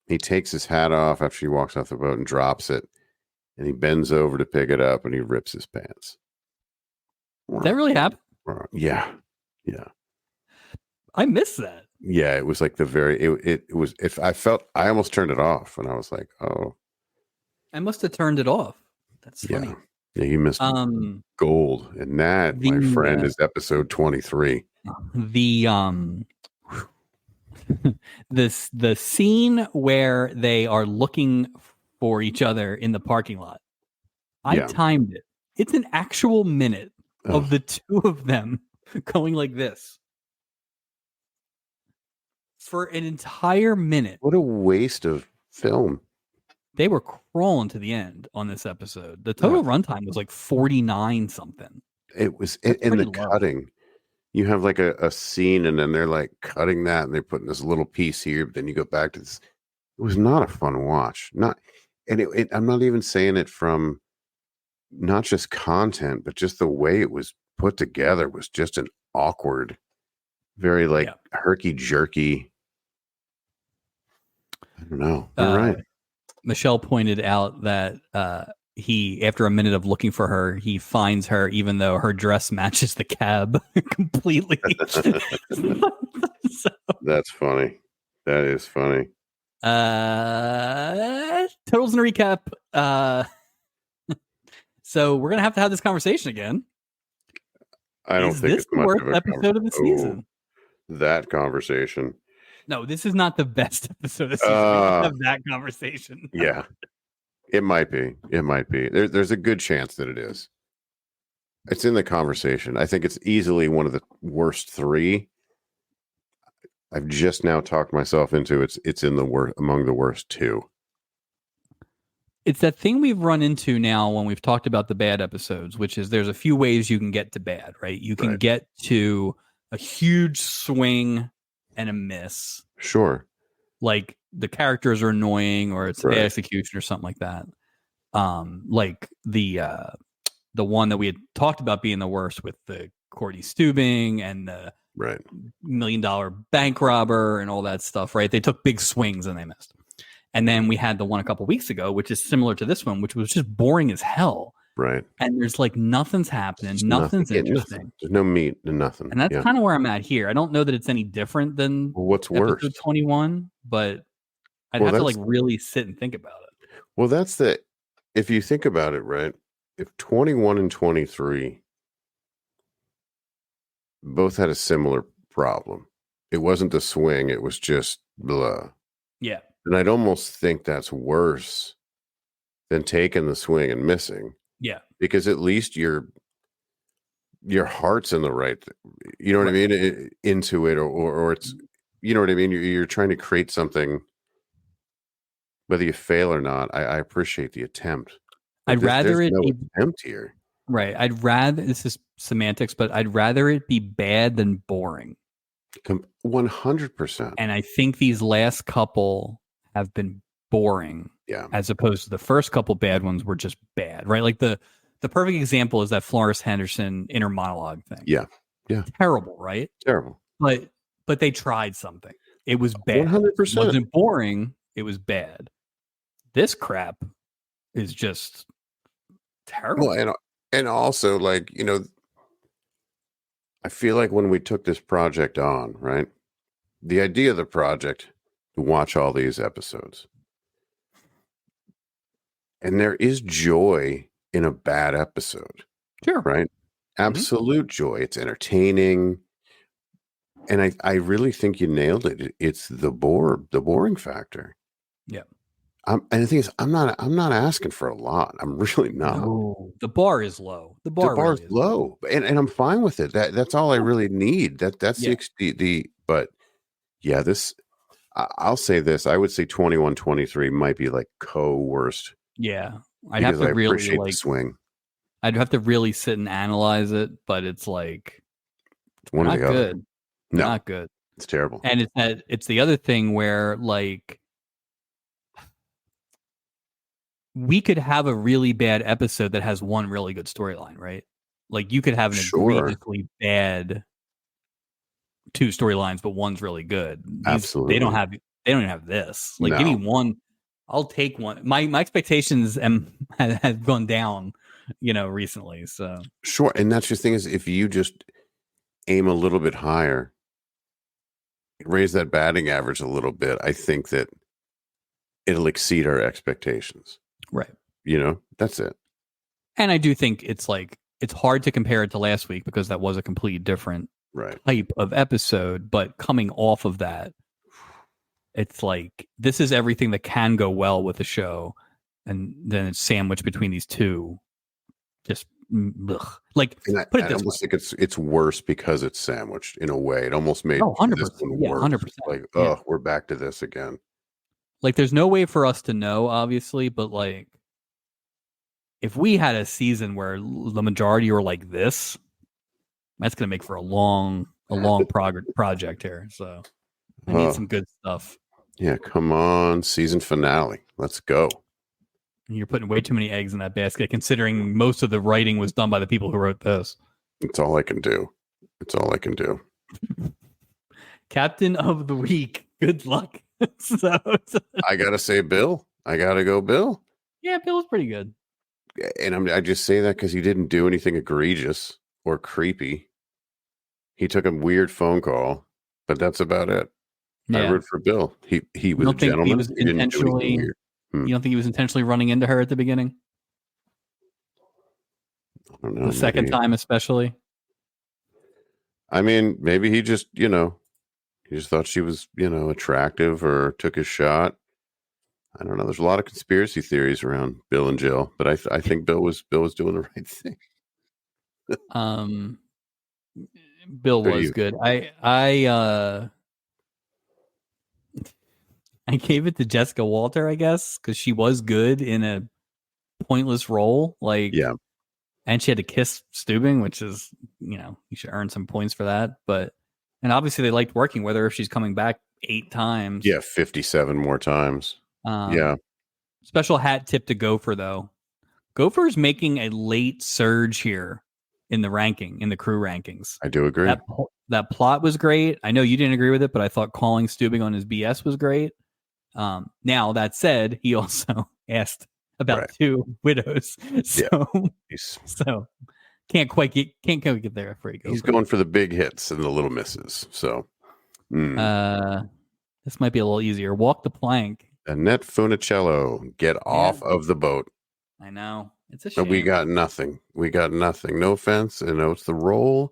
[SPEAKER 1] He takes his hat off after he walks off the boat and drops it, and he bends over to pick it up and he rips his pants.
[SPEAKER 2] Did that really happen?
[SPEAKER 1] Yeah.
[SPEAKER 2] I missed that.
[SPEAKER 1] Yeah, it was like it was, if I felt, I almost turned it off and I was like, oh.
[SPEAKER 2] I must have turned it off. That's funny.
[SPEAKER 1] Yeah, you missed gold. And that, my friend, is episode 23.
[SPEAKER 2] The scene where they are looking for each other in the parking lot. I timed it. It's an actual minute of the two of them going like this for an entire minute.
[SPEAKER 1] What a waste of film.
[SPEAKER 2] They were crawling to the end on this episode. The total runtime was like 49 something.
[SPEAKER 1] It was in the cutting. You have like a scene and then they're like cutting that and they're putting this little piece here, but then you go back to this. It was not a fun watch. I'm not even saying it from not just content, but just the way it was put together was just an awkward, very like herky jerky. I don't know. You're right.
[SPEAKER 2] Michelle pointed out that he, after a minute of looking for her, he finds her even though her dress matches the cab completely.
[SPEAKER 1] So, that's funny. That is funny.
[SPEAKER 2] Totals and recap. So we're gonna have to have this conversation again.
[SPEAKER 1] I don't think it's
[SPEAKER 2] the
[SPEAKER 1] much
[SPEAKER 2] worst
[SPEAKER 1] of a
[SPEAKER 2] episode of the season.
[SPEAKER 1] That conversation.
[SPEAKER 2] No, this is not the best episode of the season. We can have that conversation.
[SPEAKER 1] Yeah, it might be. It might be. There's a good chance that it is. It's in the conversation. I think it's easily one of the worst three. I've just now talked myself into it's in the worst, among the worst two.
[SPEAKER 2] It's that thing we've run into now when we've talked about the bad episodes, which is there's a few ways you can get to bad, right? You can get to a huge swing and a miss.
[SPEAKER 1] Sure.
[SPEAKER 2] Like the characters are annoying or it's bad execution or something like that. Like the one that we had talked about being the worst with the Courtney Steubing and the $1 million bank robber and all that stuff, right? They took big swings and they missed. And then we had the one a couple weeks ago, which is similar to this one, which was just boring as hell.
[SPEAKER 1] Right.
[SPEAKER 2] And there's like nothing's happening. Nothing's interesting.
[SPEAKER 1] Nothing. There's no meat and nothing.
[SPEAKER 2] And that's kind of where I'm at here. I don't know that it's any different than
[SPEAKER 1] what's worse,
[SPEAKER 2] episode 21, but I'd have to like really sit and think about it.
[SPEAKER 1] Well, if you think about it, right? If 21 and 23 both had a similar problem, it wasn't the swing, it was just blah.
[SPEAKER 2] Yeah.
[SPEAKER 1] And I'd almost think that's worse than taking the swing and missing.
[SPEAKER 2] Yeah.
[SPEAKER 1] Because at least your heart's in the right, you know what I mean? Into it, or it's, you know what I mean? You're trying to create something, whether you fail or not. I appreciate the attempt.
[SPEAKER 2] I'd rather it be
[SPEAKER 1] attempt here.
[SPEAKER 2] Right. I'd rather, this is semantics, but I'd rather it be bad than boring.
[SPEAKER 1] 100%.
[SPEAKER 2] And I think these last couple have been boring.
[SPEAKER 1] Yeah.
[SPEAKER 2] As opposed to the first couple bad ones were just bad, right? Like the perfect example is that Florence Henderson inner monologue thing.
[SPEAKER 1] Yeah. Yeah.
[SPEAKER 2] Terrible, right?
[SPEAKER 1] Terrible.
[SPEAKER 2] But they tried something. It was bad.
[SPEAKER 1] 100%.
[SPEAKER 2] It wasn't boring. It was bad. This crap is just terrible.
[SPEAKER 1] Well, and also, like, you know, I feel like when we took this project on, right? The idea of the project to watch all these episodes. And there is joy in a bad episode.
[SPEAKER 2] Sure.
[SPEAKER 1] Right? Absolute joy. It's entertaining. And I really think you nailed it. It's the boring factor.
[SPEAKER 2] Yeah.
[SPEAKER 1] And the thing is, I'm not asking for a lot. I'm really not.
[SPEAKER 2] No, the bar is low. The bar
[SPEAKER 1] is
[SPEAKER 2] really
[SPEAKER 1] low, and I'm fine with it. That's all I really need. That's the but yeah, this I'll say this. I would say 21, 23 might be like co-worst.
[SPEAKER 2] Yeah, I'd have to really
[SPEAKER 1] appreciate the swing.
[SPEAKER 2] I'd have to really sit and analyze it, but it's like
[SPEAKER 1] one
[SPEAKER 2] not
[SPEAKER 1] or the other.
[SPEAKER 2] Good.
[SPEAKER 1] No,
[SPEAKER 2] not good.
[SPEAKER 1] It's terrible.
[SPEAKER 2] And it's the other thing where like we could have a really bad episode that has one really good storyline, right? Like you could have an egregiously bad two storylines, but one's really good.
[SPEAKER 1] Absolutely.
[SPEAKER 2] They don't even have this. Like give me one. I'll take one. My expectations have gone down, recently. So
[SPEAKER 1] sure. And that's the thing is if you just aim a little bit higher, raise that batting average a little bit, I think that it'll exceed our expectations.
[SPEAKER 2] Right.
[SPEAKER 1] That's it.
[SPEAKER 2] And I do think it's hard to compare it to last week because that was a completely different type of episode. But coming off of that, it's like this is everything that can go well with the show. And then it's sandwiched between these two. Just like put it
[SPEAKER 1] I
[SPEAKER 2] this
[SPEAKER 1] almost
[SPEAKER 2] way.
[SPEAKER 1] think it's worse because it's sandwiched in a way. It almost made
[SPEAKER 2] 100%.
[SPEAKER 1] this one worse.
[SPEAKER 2] 100%.
[SPEAKER 1] Like, we're back to this again.
[SPEAKER 2] Like, there's no way for us to know, obviously, but like, if we had a season where the majority were like this, that's going to make for a long project here. So I need some good stuff.
[SPEAKER 1] Yeah, come on, season finale. Let's go.
[SPEAKER 2] You're putting way too many eggs in that basket, considering most of the writing was done by the people who wrote this.
[SPEAKER 1] It's all I can do. It's all I can do.
[SPEAKER 2] Captain of the week. Good luck.
[SPEAKER 1] I gotta say, Bill. I gotta go, Bill.
[SPEAKER 2] Yeah, Bill's pretty good.
[SPEAKER 1] And I just say that because he didn't do anything egregious or creepy. He took a weird phone call, but that's about it.
[SPEAKER 2] Yeah.
[SPEAKER 1] I root for Bill. He was a gentleman.
[SPEAKER 2] He was intentionally. You don't think he was intentionally running into her at the beginning?
[SPEAKER 1] I don't know.
[SPEAKER 2] The second time, especially.
[SPEAKER 1] I mean, maybe he just, he just thought she was, attractive or took his shot. I don't know. There's a lot of conspiracy theories around Bill and Jill, but I think Bill was doing the right thing.
[SPEAKER 2] Bill was good. I gave it to Jessica Walter, I guess, because she was good in a pointless role. Yeah. And she had to kiss Steubing, which is, you should earn some points for that. And obviously they liked working with her if she's coming back 8 times.
[SPEAKER 1] Yeah, 57 more times. Yeah.
[SPEAKER 2] Special hat tip to Gopher, though. Gopher's making a late surge here in the crew rankings.
[SPEAKER 1] I do agree.
[SPEAKER 2] That plot was great. I know you didn't agree with it, but I thought calling Steubing on his BS was great. Now, that said, he also asked about 2 widows. So can't quite get there for you.
[SPEAKER 1] He's going for the big hits and the little misses. So
[SPEAKER 2] this might be a little easier. Walk the plank.
[SPEAKER 1] Annette Funicello, get off of the boat.
[SPEAKER 2] I know. It's a shame.
[SPEAKER 1] We got nothing. No offense. It's the role.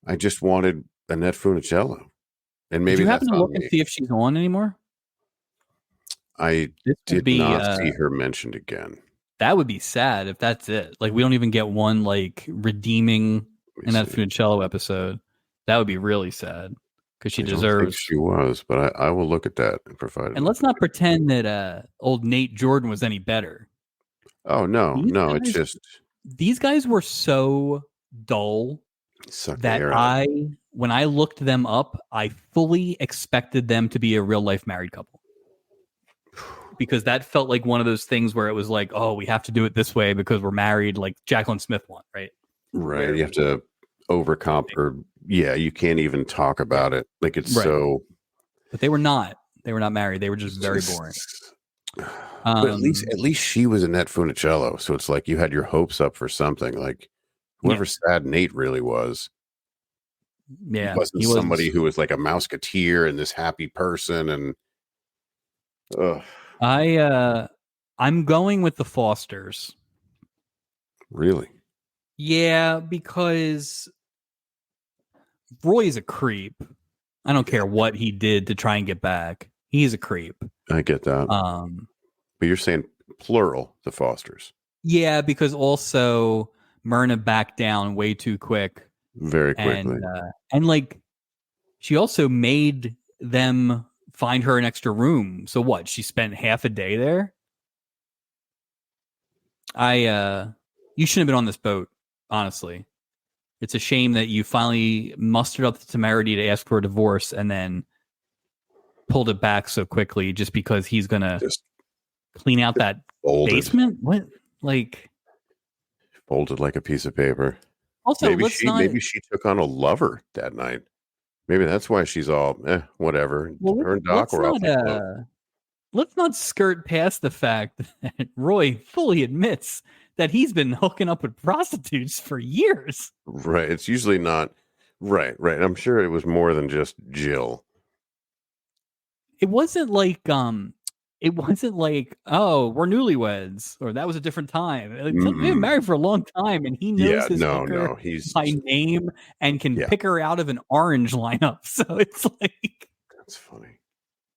[SPEAKER 1] I just wanted Annette Funicello. And maybe
[SPEAKER 2] did you happen to look and see if she's on anymore?
[SPEAKER 1] I did not see her mentioned again.
[SPEAKER 2] That would be sad if that's it. Like, we don't even get one redeeming Annette Funicello episode. That would be really sad because she deserves.
[SPEAKER 1] I think she was, but I will look at that and provide.
[SPEAKER 2] And let's not pretend that old Nate Jordan was any better.
[SPEAKER 1] Oh no, it's just
[SPEAKER 2] these guys were so dull that when I looked them up, I fully expected them to be a real life married couple. Because that felt like one of those things where it was like, oh, we have to do it this way because we're married, like Jacqueline Smith one, right?
[SPEAKER 1] Right. You have to overcomp you can't even talk about it. Like it's so.
[SPEAKER 2] But they were not. They were not married. They were just very boring.
[SPEAKER 1] But at least she was Annette Funicello. So it's like you had your hopes up for something. Like whoever Sad Nate really was.
[SPEAKER 2] Yeah.
[SPEAKER 1] He wasn't somebody who was like a mouseketeer and this happy person and
[SPEAKER 2] I'm going with the Fosters.
[SPEAKER 1] Really?
[SPEAKER 2] Yeah, because Roy's a creep. I don't care what he did to try and get back. He's a creep.
[SPEAKER 1] I get that. But you're saying plural, the Fosters.
[SPEAKER 2] Yeah, because also Myrna backed down way too quick.
[SPEAKER 1] Very quickly.
[SPEAKER 2] And she also made them find her an extra room. So what? She spent half a day there? You shouldn't have been on this boat, honestly. It's a shame that you finally mustered up the temerity to ask for a divorce and then pulled it back so quickly just because he's going to clean out that basement? What?
[SPEAKER 1] Folded like a piece of paper.
[SPEAKER 2] Also,
[SPEAKER 1] maybe she took on a lover that night. Maybe that's why she's all whatever.
[SPEAKER 2] Well,
[SPEAKER 1] her and Doc were off.
[SPEAKER 2] Let's not skirt past the fact that Roy fully admits that he's been hooking up with prostitutes for years.
[SPEAKER 1] Right. It's usually not. Right. I'm sure it was more than just Jill.
[SPEAKER 2] It wasn't like, oh, we're newlyweds, or that was a different time. They've been married for a long time, and he knows his hooker by name and can pick her out of an orange lineup. So it's like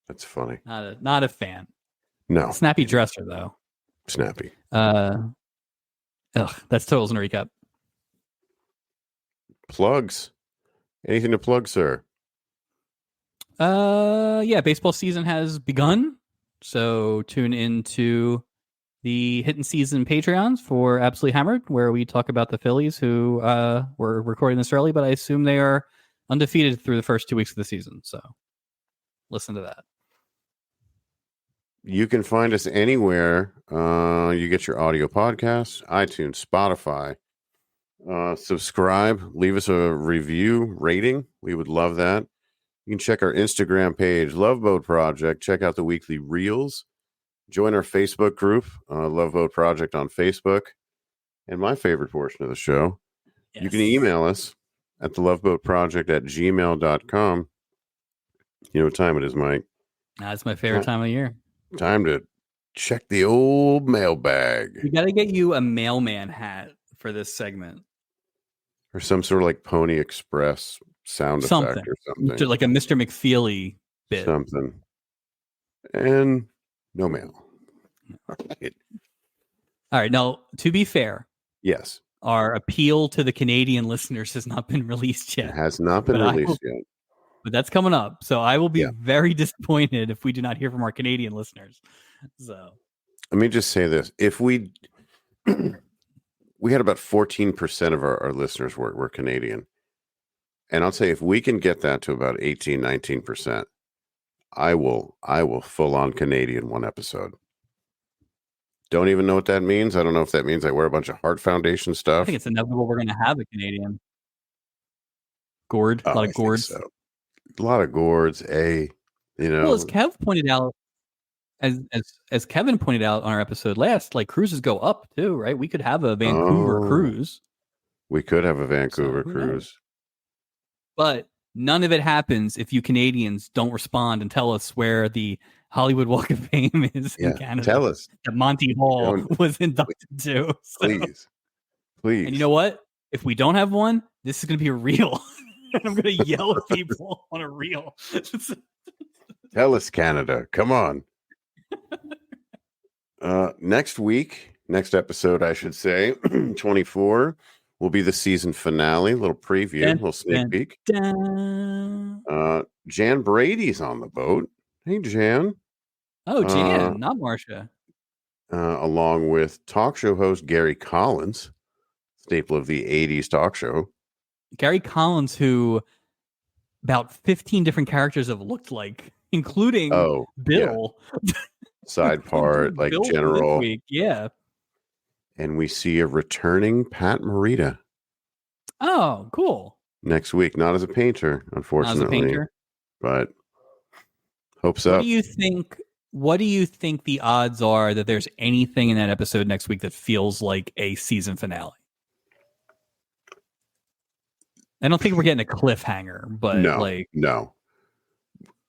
[SPEAKER 1] That's funny.
[SPEAKER 2] Not a fan.
[SPEAKER 1] No.
[SPEAKER 2] Snappy dresser though.
[SPEAKER 1] Snappy.
[SPEAKER 2] That's Totals and a Recap.
[SPEAKER 1] Plugs. Anything to plug, sir?
[SPEAKER 2] Baseball season has begun. So tune into the Hidden Season Patreons for Absolutely Hammered, where we talk about the Phillies who were recording this early, but I assume they are undefeated through the first 2 weeks of the season. So listen to that.
[SPEAKER 1] You can find us anywhere you get your audio podcasts, iTunes, Spotify. Subscribe, leave us a review, rating. We would love that. You can check our Instagram page, Love Boat Project. Check out the weekly reels. Join our Facebook group, Love Boat Project on Facebook. And my favorite portion of the show, you can email us at the loveboatproject@gmail.com. You know what time it is, Mike?
[SPEAKER 2] That's my favorite time of year.
[SPEAKER 1] Time to check the old mailbag.
[SPEAKER 2] We got to get you a mailman hat for this segment.
[SPEAKER 1] Or some sort of like Pony Express sound effect or something.
[SPEAKER 2] Like a Mr. McFeely bit.
[SPEAKER 1] Something. And no mail.
[SPEAKER 2] All right. Now, to be fair.
[SPEAKER 1] Yes.
[SPEAKER 2] Our appeal to the Canadian listeners has not been released yet.
[SPEAKER 1] It has not been released yet.
[SPEAKER 2] But that's coming up. So I will be very disappointed if we do not hear from our Canadian listeners. So
[SPEAKER 1] let me just say this. If we had about 14% of our listeners were Canadian. And I'll say if we can get that to about 18, 19%, I will full on Canadian one episode. Don't even know what that means. I don't know if that means I wear a bunch of Heart Foundation stuff.
[SPEAKER 2] I think it's inevitable we're going to have a Canadian. Gourd. A lot of gourds.
[SPEAKER 1] So. A lot of gourds, Well,
[SPEAKER 2] as Kev pointed out, as Kevin pointed out on our episode last, like cruises go up too, right? We could have a Vancouver cruise.
[SPEAKER 1] We could have a Vancouver cruise.
[SPEAKER 2] But none of it happens if you Canadians don't respond and tell us where the Hollywood Walk of Fame is in Canada.
[SPEAKER 1] Tell us.
[SPEAKER 2] That Monty Hall was inducted to. So.
[SPEAKER 1] Please.
[SPEAKER 2] And you know what? If we don't have one, this is going to be a reel. I'm going to yell at people on a reel.
[SPEAKER 1] Tell us, Canada. Come on. Next episode, I should say, 24, will be the season finale. A little preview, a little sneak peek. Jan Brady's on the boat. Hey, Jan.
[SPEAKER 2] Oh, Jan, not Marsha.
[SPEAKER 1] Along with talk show host Gary Collins, staple of the 80s talk show.
[SPEAKER 2] Gary Collins, who about 15 different characters have looked like, including Bill.
[SPEAKER 1] Yeah. Side part, like
[SPEAKER 2] Bill
[SPEAKER 1] General.
[SPEAKER 2] Yeah.
[SPEAKER 1] And we see a returning Pat Morita.
[SPEAKER 2] Oh, cool.
[SPEAKER 1] Next week. Not as a painter, unfortunately. But hope so.
[SPEAKER 2] What do you think the odds are that there's anything in that episode next week that feels like a season finale? I don't think we're getting a cliffhanger, but
[SPEAKER 1] no.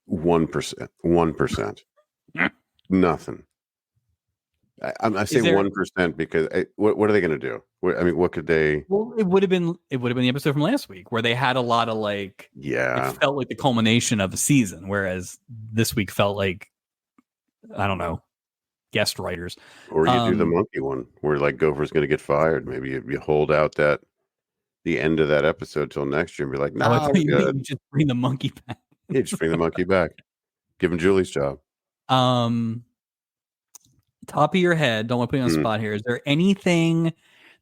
[SPEAKER 1] 1%. Nothing. I say 1% because what are they going to do? What could they?
[SPEAKER 2] Well, it would have been the episode from last week where they had a lot of it felt like the culmination of a season, whereas this week felt like, I don't know, guest writers.
[SPEAKER 1] Or you do the monkey one where like Gopher's going to get fired. Maybe you hold out the end of that episode till next year and be like, no,
[SPEAKER 2] you just bring the monkey back.
[SPEAKER 1] Yeah, just bring the monkey back. Give him Julie's job.
[SPEAKER 2] Top of your head, don't want to put you on the spot here. Is there anything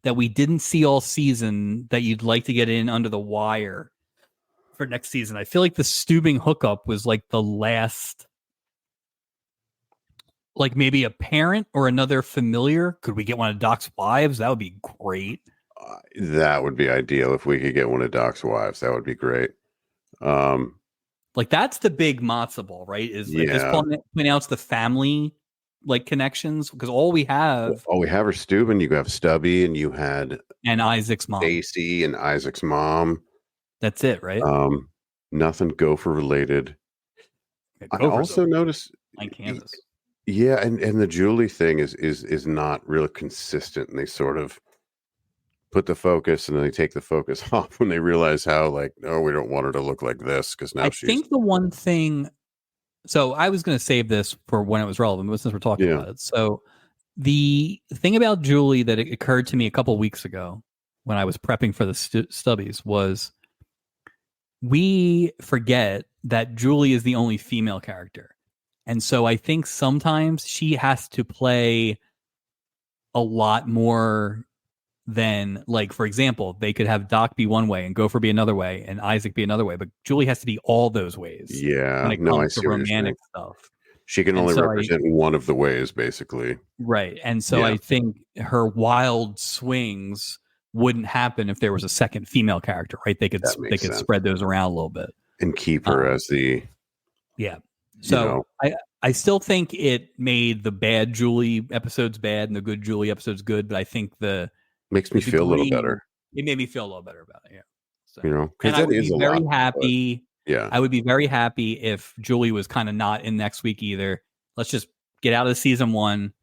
[SPEAKER 2] that we didn't see all season that you'd like to get in under the wire for next season? I feel like the Steubing hookup was like the last, like maybe a parent or another familiar. Could we get one of Doc's wives? That would be great.
[SPEAKER 1] That would be ideal if we could get one of Doc's wives. That would be great.
[SPEAKER 2] Like that's the big matzo ball, right? Is at this point out the family like connections, because all we have are
[SPEAKER 1] Steubing. You have Stubby, and you had
[SPEAKER 2] Isaac's mom,
[SPEAKER 1] Stacy, and Isaac's mom.
[SPEAKER 2] That's it, right?
[SPEAKER 1] Nothing Gopher related. I also noticed
[SPEAKER 2] like Kansas.
[SPEAKER 1] Yeah, and the Julie thing is not really consistent, and they sort of put the focus and then they take the focus off when they realize how we don't want her to look like this because now
[SPEAKER 2] I think the one thing. So I was going to save this for when it was relevant, but since we're talking about it, so the thing about Julie that occurred to me a couple weeks ago when I was prepping for the stubbies was we forget that Julie is the only female character, and so I think sometimes she has to play a lot more. Then, like, for example, they could have Doc be one way and Gopher be another way and Isaac be another way, but Julie has to be all those ways.
[SPEAKER 1] Yeah,
[SPEAKER 2] when it comes to romantic stuff.
[SPEAKER 1] She can
[SPEAKER 2] And
[SPEAKER 1] only
[SPEAKER 2] so
[SPEAKER 1] represent one of the ways, basically.
[SPEAKER 2] right. And so I think her wild swings wouldn't happen if there was a second female character, right? They could
[SPEAKER 1] sense.
[SPEAKER 2] spread those around a little bit
[SPEAKER 1] And keep her as the
[SPEAKER 2] So I still think it made the bad Julie episodes bad and the good Julie episodes good, but I think
[SPEAKER 1] makes me feel a little better.
[SPEAKER 2] It made me feel a little better about it. Yeah. So,
[SPEAKER 1] because that is a lot.
[SPEAKER 2] Very happy.
[SPEAKER 1] Yeah.
[SPEAKER 2] I would be very happy if Julie was kind of not in next week either. Let's just get out of season 1.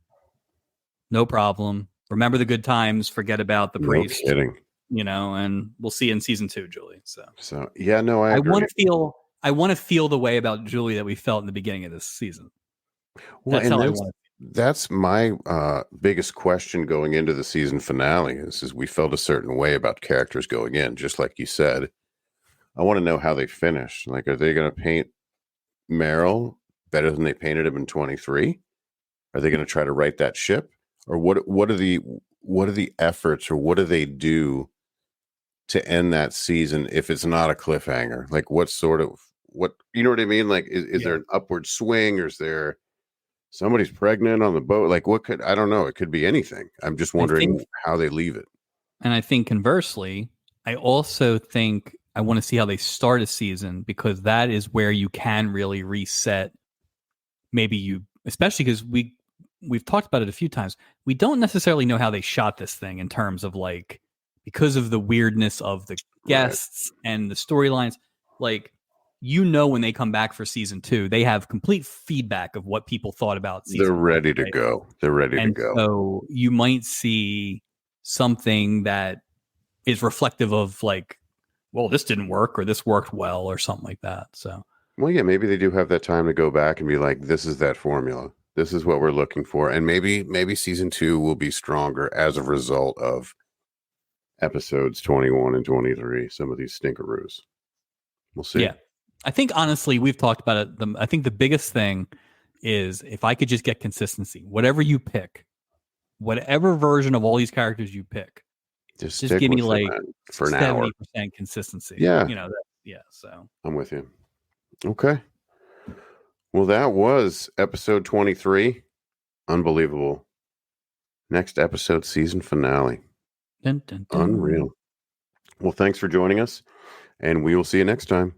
[SPEAKER 2] No problem. Remember the good times. Forget about the priest.
[SPEAKER 1] No kidding.
[SPEAKER 2] And we'll see you in season 2, Julie.
[SPEAKER 1] So yeah, no, I agree.
[SPEAKER 2] I want to feel the way about Julie that we felt in the beginning of this season.
[SPEAKER 1] Well, that's my biggest question going into the season finale is we felt a certain way about characters going in, just like you said. I want to know how they finish. Like, are they going to paint Meryl better than they painted him in 23? Are they going to try to right that ship? Or what are the efforts, or what do they do to end that season if it's not a cliffhanger? Like, what you know what I mean? Like, is there an upward swing, or is there somebody's pregnant on the boat? Like, I don't know. It could be anything. I'm just wondering how they leave it.
[SPEAKER 2] And I think conversely, I also think I want to see how they start a season, because that is where you can really reset. Maybe especially because we've talked about it a few times. We don't necessarily know how they shot this thing in terms of like, because of the weirdness of the guests and the storylines, like, when they come back for season 2, they have complete feedback of what people thought about season 1.
[SPEAKER 1] They're ready to go. They're ready to go.
[SPEAKER 2] So you might see something that is reflective of like, well, this didn't work, or this worked well, or something like that. So,
[SPEAKER 1] well, yeah, maybe they do have that time to go back and be like, this is that formula. This is what we're looking for. And maybe season 2 will be stronger as a result of episodes 21 and 23. Some of these stinkeroos. We'll see.
[SPEAKER 2] Yeah. I think honestly, we've talked about it. I think the biggest thing is if I could just get consistency, whatever you pick, whatever version of all these characters you pick, just give me like
[SPEAKER 1] for an 70%
[SPEAKER 2] consistency.
[SPEAKER 1] Yeah.
[SPEAKER 2] So
[SPEAKER 1] I'm with you. Okay. Well, that was episode 23. Unbelievable. Next episode, season finale.
[SPEAKER 2] Dun, dun, dun.
[SPEAKER 1] Unreal. Well, thanks for joining us, and we will see you next time.